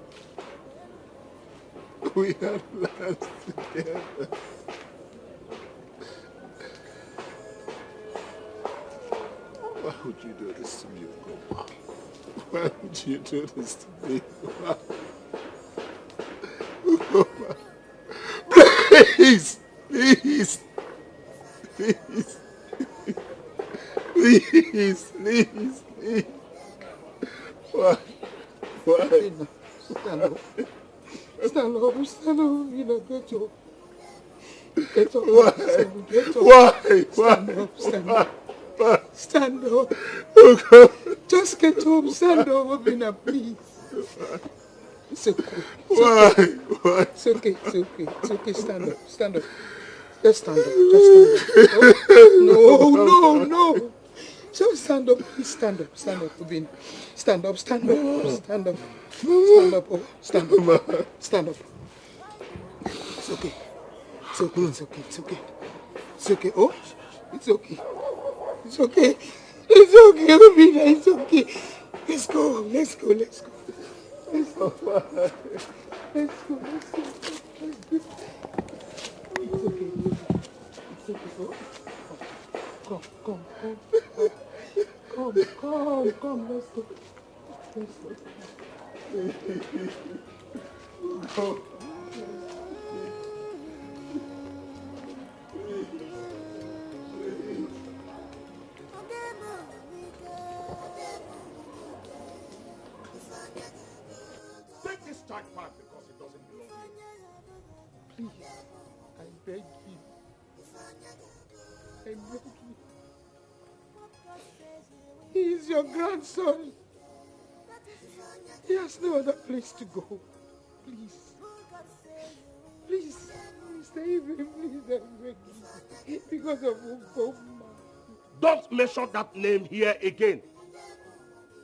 Speaker 1: We had plans together. Why would you do this to me, Ugoma? Why would you do this to me? Ugoma. Please! Please! Please! Please! Please! Please! Why? Why?
Speaker 8: Stand up. Stand up. Stand up. You know, get up. Get up.
Speaker 1: Why?
Speaker 8: Get up.
Speaker 1: Why?
Speaker 8: Stand
Speaker 1: Why?
Speaker 8: up. Stand
Speaker 1: Why?
Speaker 8: up. Stand up. Just get up. Stand up, Obina, please. It's okay.
Speaker 1: Why? Why?
Speaker 8: It's okay. It's okay. It's okay. Stand up. Stand up. Just stand up. Just stand up. Oh, no. Just stand up. Please stand up. Stand up, Obina. Stand up. Stand up. Stand up. Stand up. Oh, stand up. Stand up. It's okay. It's okay. It's okay. It's okay. It's okay. Oh, it's okay. It's okay. It's okay, Obina. It's okay. Let's go. Let's go. Let's go. Let's go. Let's go. Let's go. Let's go. It's okay. It's okay. Oh. Come. Come. Let's go. Let's go. Go.
Speaker 6: Take this child back because it doesn't belong to you.
Speaker 8: Please, I beg you. I beg you. He is your grandson. He has no other place to go. Please. Please. Stay with him, please. I beg you. Because of Ugoma.
Speaker 6: Don't mention that name here again.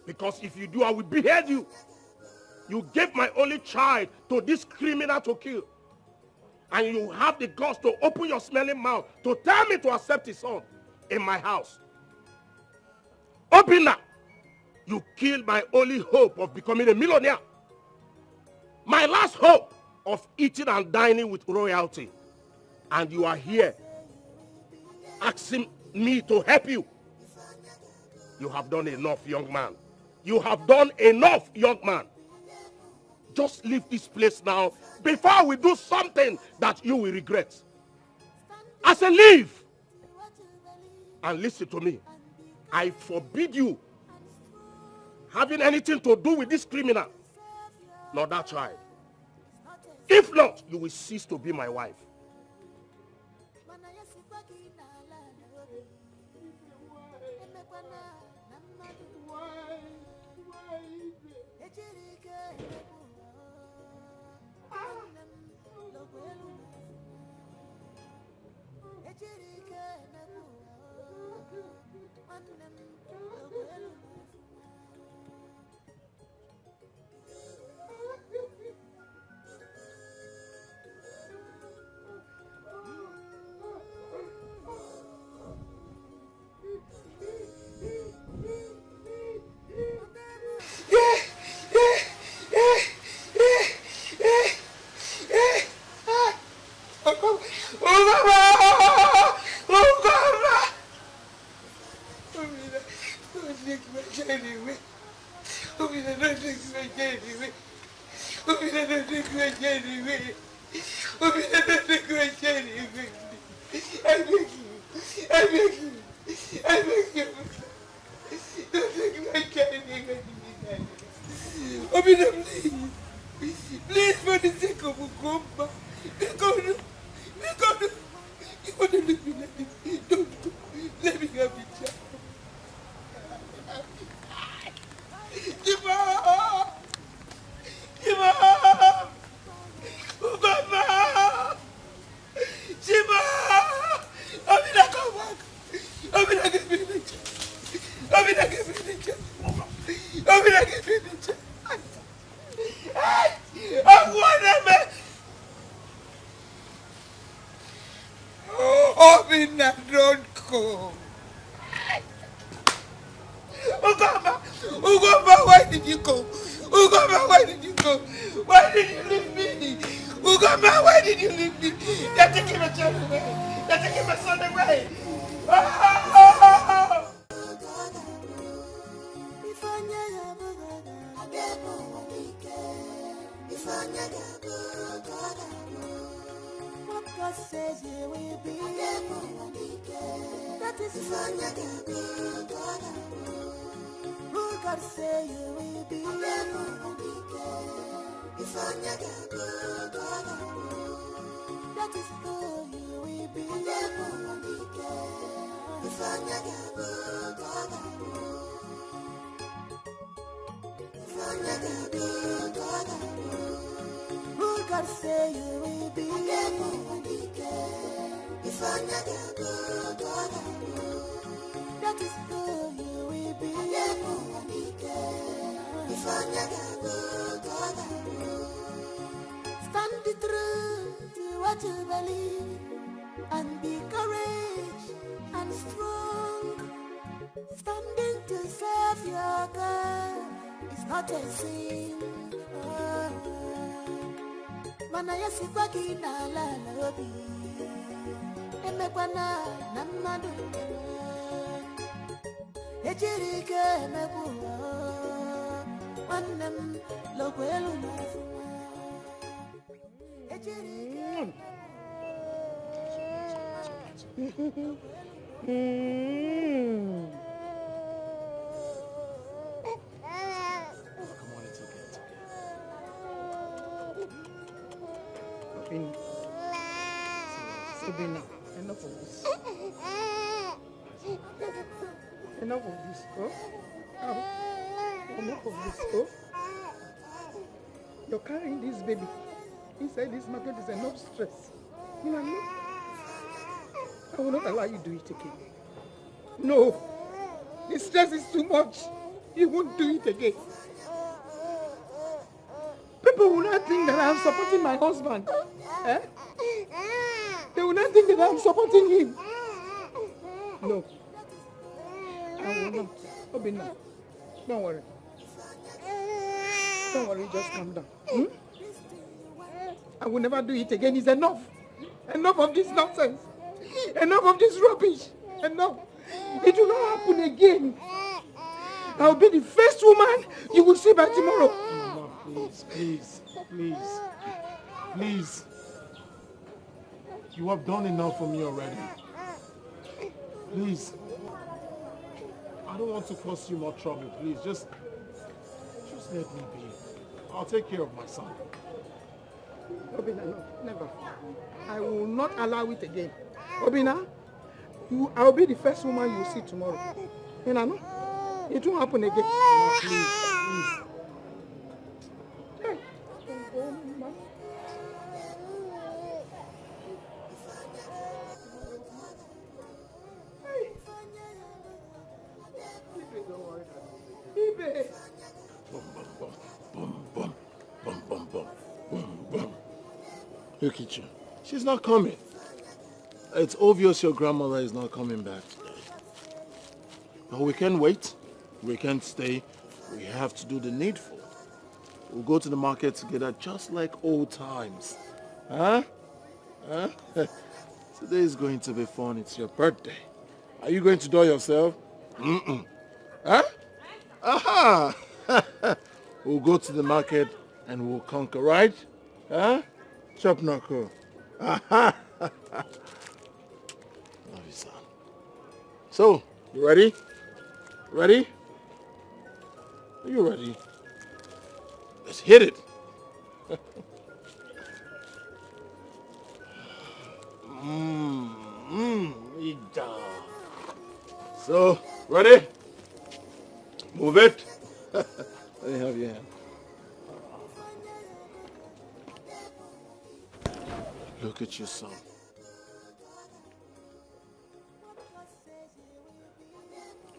Speaker 6: Because if you do, I will behead you. You gave my only child to this criminal to kill. And you have the guts to open your smelling mouth to tell me to accept his son in my house. Obina, you killed my only hope of becoming a millionaire. My last hope of eating and dining with royalty. And you are here asking me to help you. You have done enough, young man. You have done enough, young man. Just leave this place now before we do something that you will regret. I say leave. And listen to me. I forbid you having anything to do with this criminal, nor that child. If not, you will cease to be my wife.
Speaker 8: Please, for the sake of Ugoma, let go. You want to leave me like this? Don't go. Let me have the child. Ugoma! Jima! Obina, come back! Obina, give me the child! Obina, give me the child! Obina, give me the child! Obina, don't go. Ugoma, why did you go?
Speaker 12: Ugoma, where did you go? Why did you leave me? Ugoma, why did you leave me? They're taking my child away. They're taking my son away. Oh!
Speaker 10: What God says you will be. That is who God say you will be. That is who you will be. Who God say you will be. That is who you will be. Stand the truth to what you believe and be courage and strong. Standing to serve your God is not a sin. Mana yasibaki na la lobi. Emekwana na madu. Ejirike emekwa. Wanem lokwelu mafuma. Ejirike.
Speaker 8: Sabina, enough of this. Enough of this, oh? Enough of this, oh? You're carrying this baby inside this market is enough stress. You know, I will not allow you to do it again. No, the stress is too much. You won't do it again. People will not think that I'm supporting my husband. Eh? They will not think that I'm supporting him. No. I will not. Obina, don't worry. Don't worry, just calm down. I will never do it again. It's enough. Enough of this nonsense. Enough of this rubbish. Enough. It will not happen again. I'll be the first woman you will see by tomorrow.
Speaker 1: Mama, please, please, please, please. You have done enough for me already. Please. I don't want to cause you more trouble. Please, just let me be. I'll take care of my son.
Speaker 8: Obina, no, never. I will not allow it again. Obina, I'll be the first woman you see tomorrow. You know, it won't happen again.
Speaker 1: No, please, please.
Speaker 8: Hey.
Speaker 1: Look at you. She's not coming. It's obvious your grandmother is not coming back today. But we can't wait. We can't stay. We have to do the needful. We'll go to the market together just like old times. Huh? Huh? Today is going to be fun. It's your birthday. Are you going to do it yourself? Mm-mm. Huh? Aha! We'll go to the market and we'll conquer, right? Huh? Chop knuckle. Aha! Love you, son. So, you ready? Ready? Are you ready? Let's hit it. So, ready? Move it. Let me have your hand. Look at your son.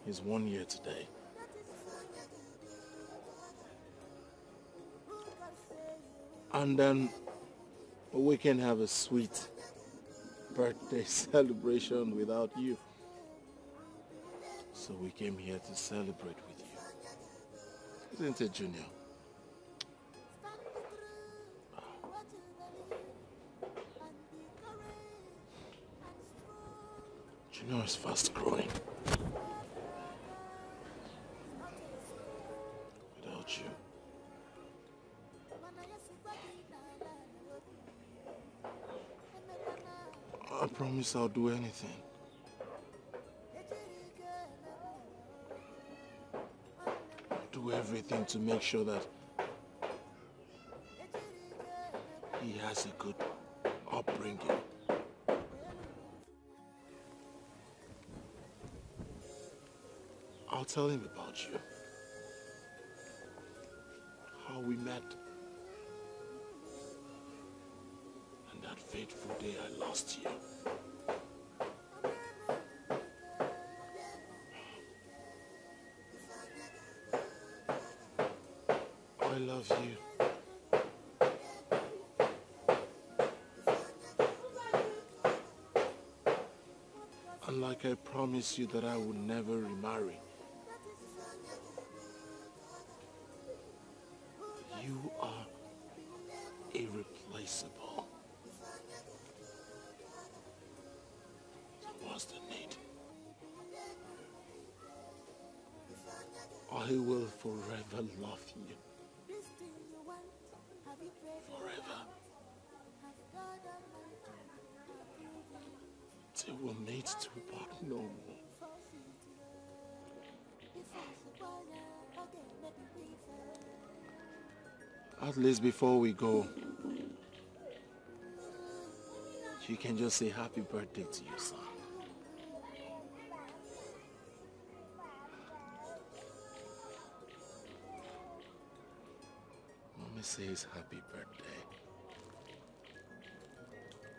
Speaker 1: He's 1 year today. And then we can have a sweet birthday celebration without you. So we came here to celebrate with you. Isn't it, Junior? You know it's fast growing. Without you. I promise I'll do anything. Do everything to make sure that he has a good upbringing. I'll tell him about you. How we met. And that fateful day I lost you. I love you. And like I promised you that I would never remarry, you are irreplaceable. So what's the need? I will forever love you. Forever. Till we'll meet to part no more. At least before we go, you can just say happy birthday to your son. Mommy says happy birthday.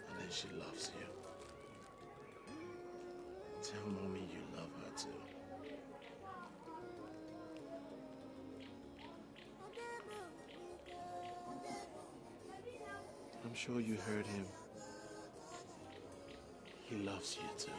Speaker 1: And then she loves you. Tell Mommy you love her too. I'm sure you heard him. He loves you too.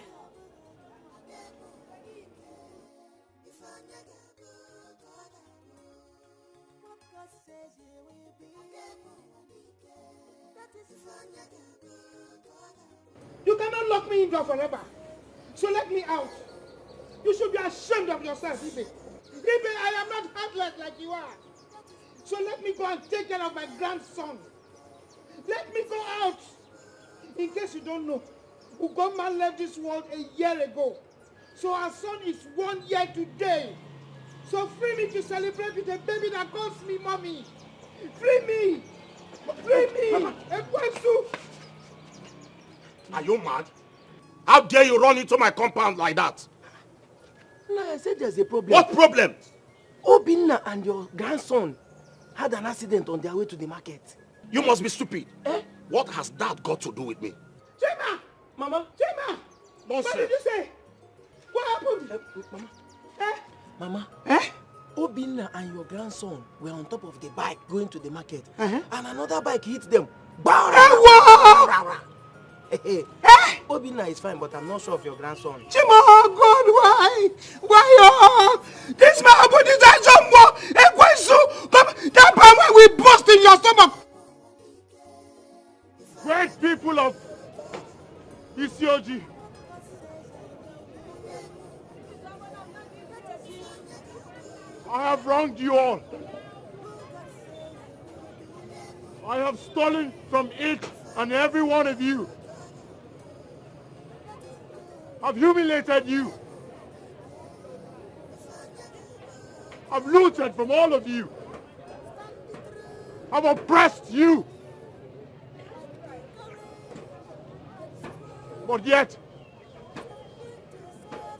Speaker 8: You cannot lock me indoors forever. So let me out. You should be ashamed of yourself, Ibe. Ibe, I am not heartless like you are. So let me go and take care of my grandson. Let me go out. In case you don't know, Ugoma left this world a year ago. So our son is 1 year today. So free me to celebrate with a baby that calls me mommy. Free me. Free me.
Speaker 6: Are you mad? How dare you run into my compound like that?
Speaker 3: No, I said there's a problem.
Speaker 6: What problem?
Speaker 3: Obinna and your grandson had an accident on their way to the market.
Speaker 6: You must be stupid. Eh? What has that got to do with me?
Speaker 8: Chima!
Speaker 3: Mama?
Speaker 8: Chima!
Speaker 6: Nonsense.
Speaker 8: What did you say? What happened?
Speaker 3: Mama?
Speaker 8: Eh?
Speaker 3: Mama?
Speaker 8: Eh?
Speaker 3: Obinna and your grandson were on top of the bike going to the market. And another bike hit them. Obinna is fine, but I'm not sure of your grandson.
Speaker 12: Chima, God, why? Why? This man put his hands on me. That time when we bust in your stomach.
Speaker 20: Great people of Isioji, I have wronged you all. I have stolen from each and every one of you. I've humiliated you. I've looted from all of you. I've oppressed you. But yet,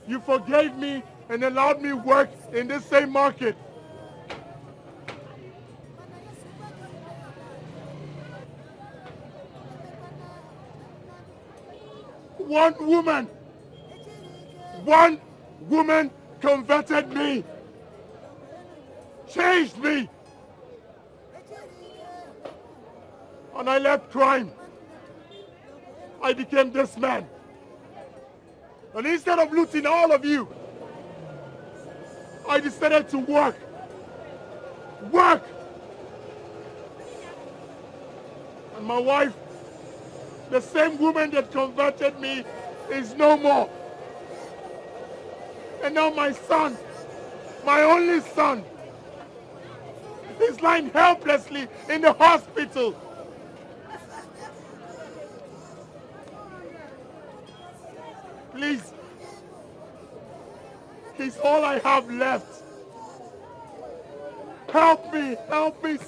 Speaker 20: you forgave me and allowed me work in this same market. One woman converted me, changed me, and I left crime. I became this man. And instead of looting all of you, I decided to work. And my wife, the same woman that converted me, is no more. And now my son, my only son, is lying helplessly in the hospital. Please, he's all I have left. Help me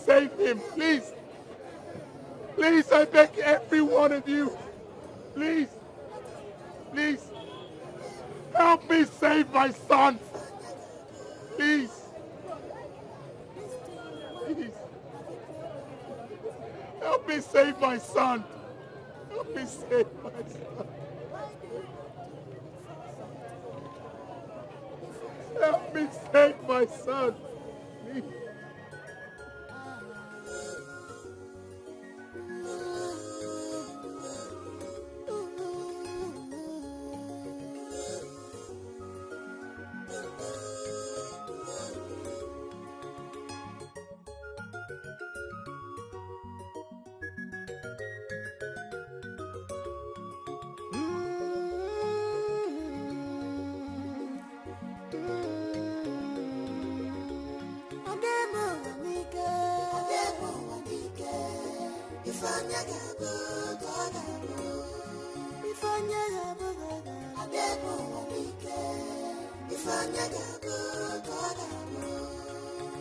Speaker 20: save him, please. Please, I beg every one of you. Please, please, help me save my son. Please, please, help me save my son. Help me save my son. Help me save my son. Please.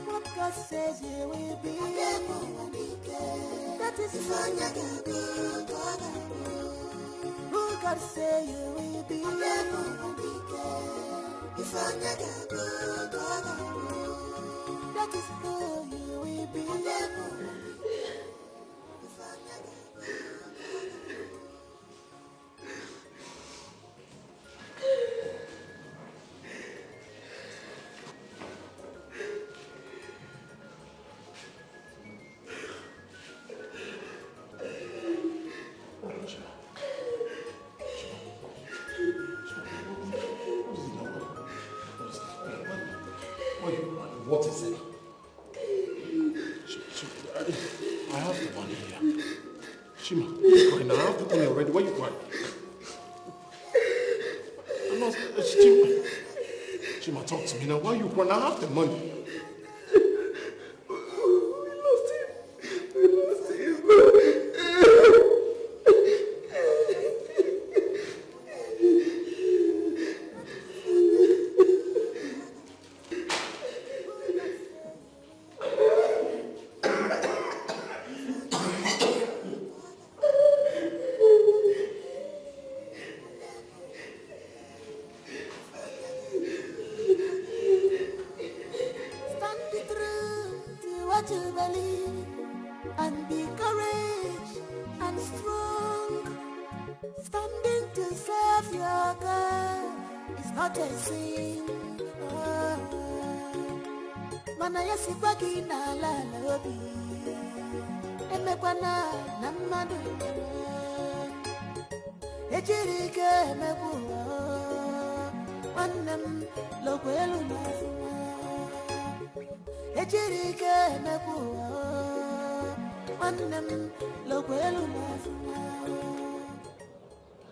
Speaker 10: What God says you will be. That is who God say you will be. That is who you will be.
Speaker 1: What is it? I have the money here. Shima, you're crying. I have the money already. Why are you crying? I'm not... Shima, talk to me now. Why are you crying? I have the money.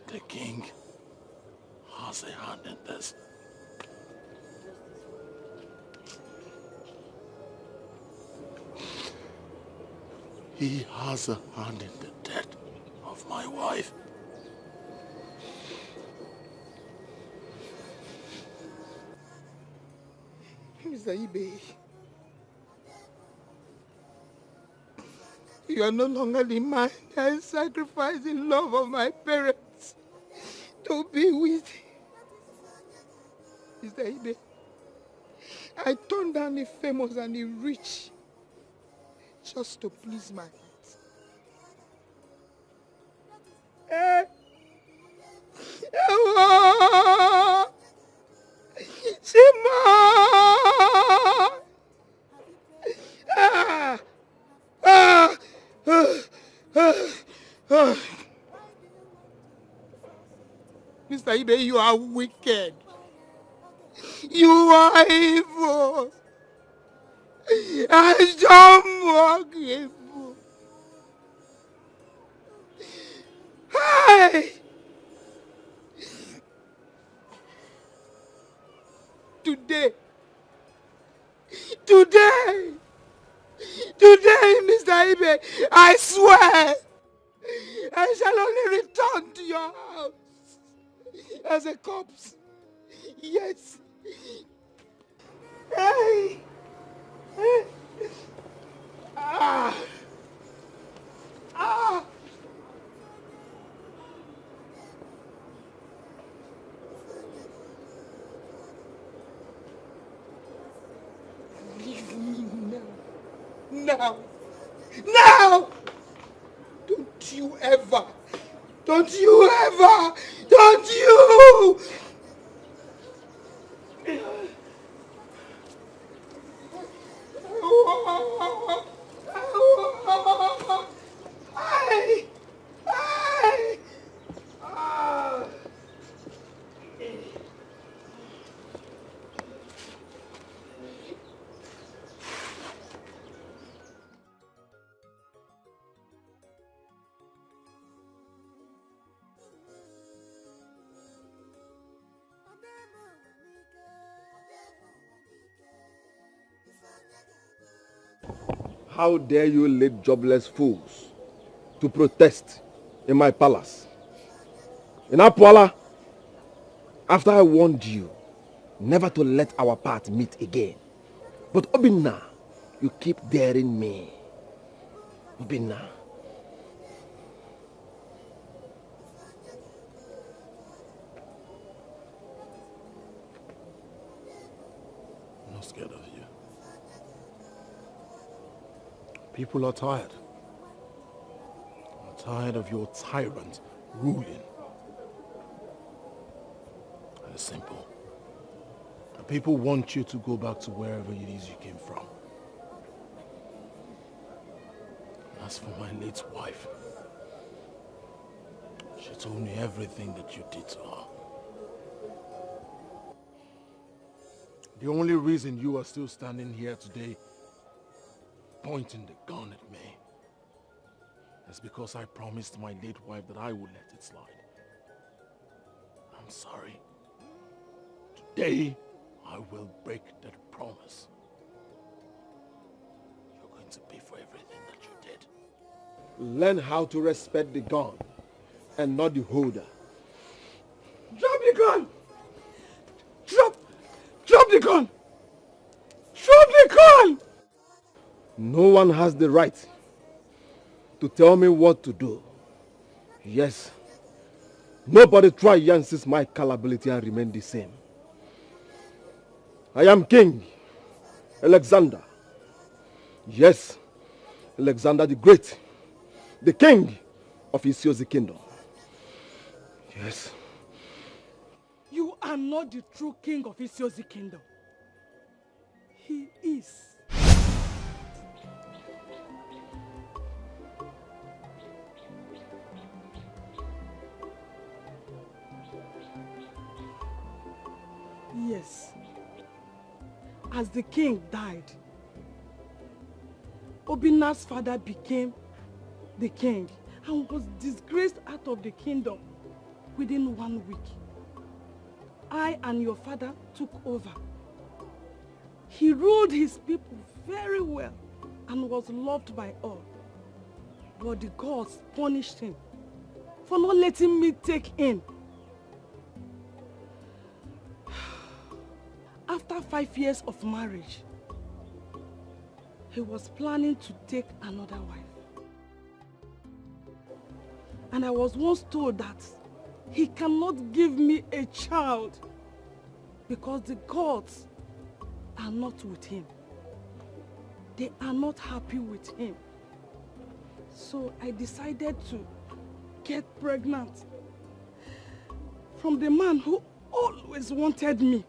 Speaker 1: The king has a hand in this. He has a hand in the death of my wife.
Speaker 8: Mr. Ibe, you are no longer the man that sacrificed the love of my parents to be with. Mr. Ibe, I turned down the famous and the rich just to please my heart. Eh? Shima! Mr. Ibe, you are wicked. You are evil. I don't walk evil. Hey!
Speaker 12: away. I swear. I shall only return to your house as a corpse. Yes. Hey. Hey. Ah. Ah. Leave me now. Now. Now. Don't you ever. Don't you ever. Don't you. Hey! Hey! Ah!
Speaker 16: How dare you lead jobless fools to protest in my palace? In Apuala, after I warned you never to let our path meet again. But Obinna, you keep daring me. Obinna.
Speaker 1: I'm not scared of you. People are tired. I'm tired of your tyrant ruling. And it's simple. The people want you to go back to wherever it is you came from. And as for my late wife, she told me everything that you did to her. The only reason you are still standing here today pointing the gun at me is because I promised my late wife that I would let it slide. I'm sorry. Today, I will break that promise. You're going to pay for everything that you did.
Speaker 16: Learn how to respect the gun and not the holder.
Speaker 12: Drop the gun! Drop the gun! Drop the gun!
Speaker 16: No one has the right to tell me what to do. Yes, nobody try Yancy's my ability and remain the same. I am King Alexander. Yes, Alexander the Great, the king of Isiozi Kingdom. Yes.
Speaker 3: You are not the true king of Isiozi Kingdom. He is. Yes. As the king died, Obinna's father became the king and was disgraced out of the kingdom within 1 week. I and your father took over. He ruled his people very well and was loved by all. But the gods punished him for not letting me take in. After 5 years of marriage, he was planning to take another wife. And I was once told that he cannot give me a child because the gods are not with him. They are not happy with him. So I decided to get pregnant from the man who always wanted me.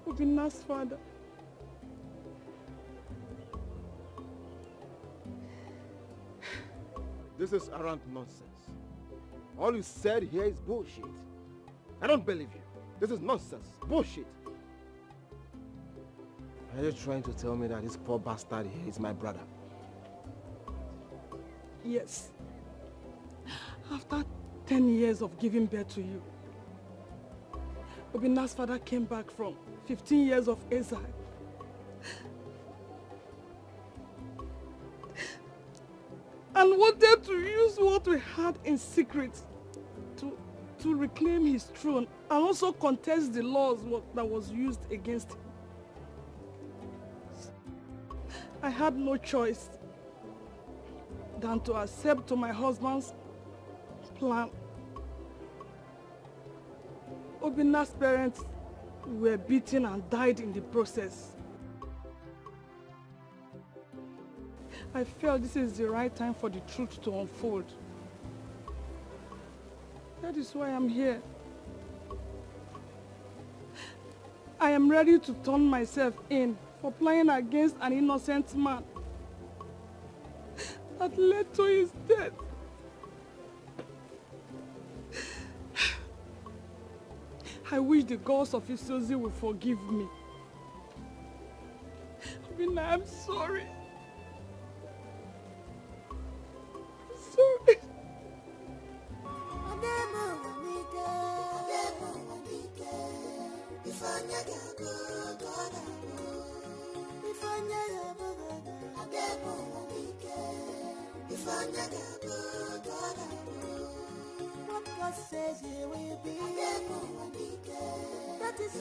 Speaker 3: Obinna's father.
Speaker 16: This is arrant nonsense. All you said here is bullshit. I don't believe you. This is nonsense. Bullshit. Are you trying to tell me that this poor bastard here is my brother?
Speaker 3: Yes. After 10 years of giving birth to you, Obinna's father came back from 15 years of exile.
Speaker 11: and wanted to use what we had in secret to reclaim his throne and also contest the laws that was used against him. I had no choice than to accept to my husband's plan. Obinna's parents were beaten and died in the process. I felt this is the right time for the truth to unfold. That is why I'm here. I am ready to turn myself in for playing against an innocent man that led to his death. I wish the gods of Isozi will forgive me. Obinna, I'm sorry. Sorry.
Speaker 10: What God says you will be, that is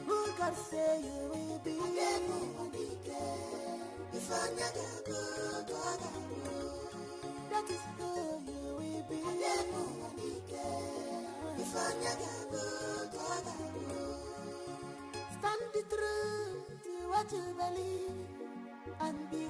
Speaker 10: who God say you will be, that is who you will be. Stand the truth to what you believe and be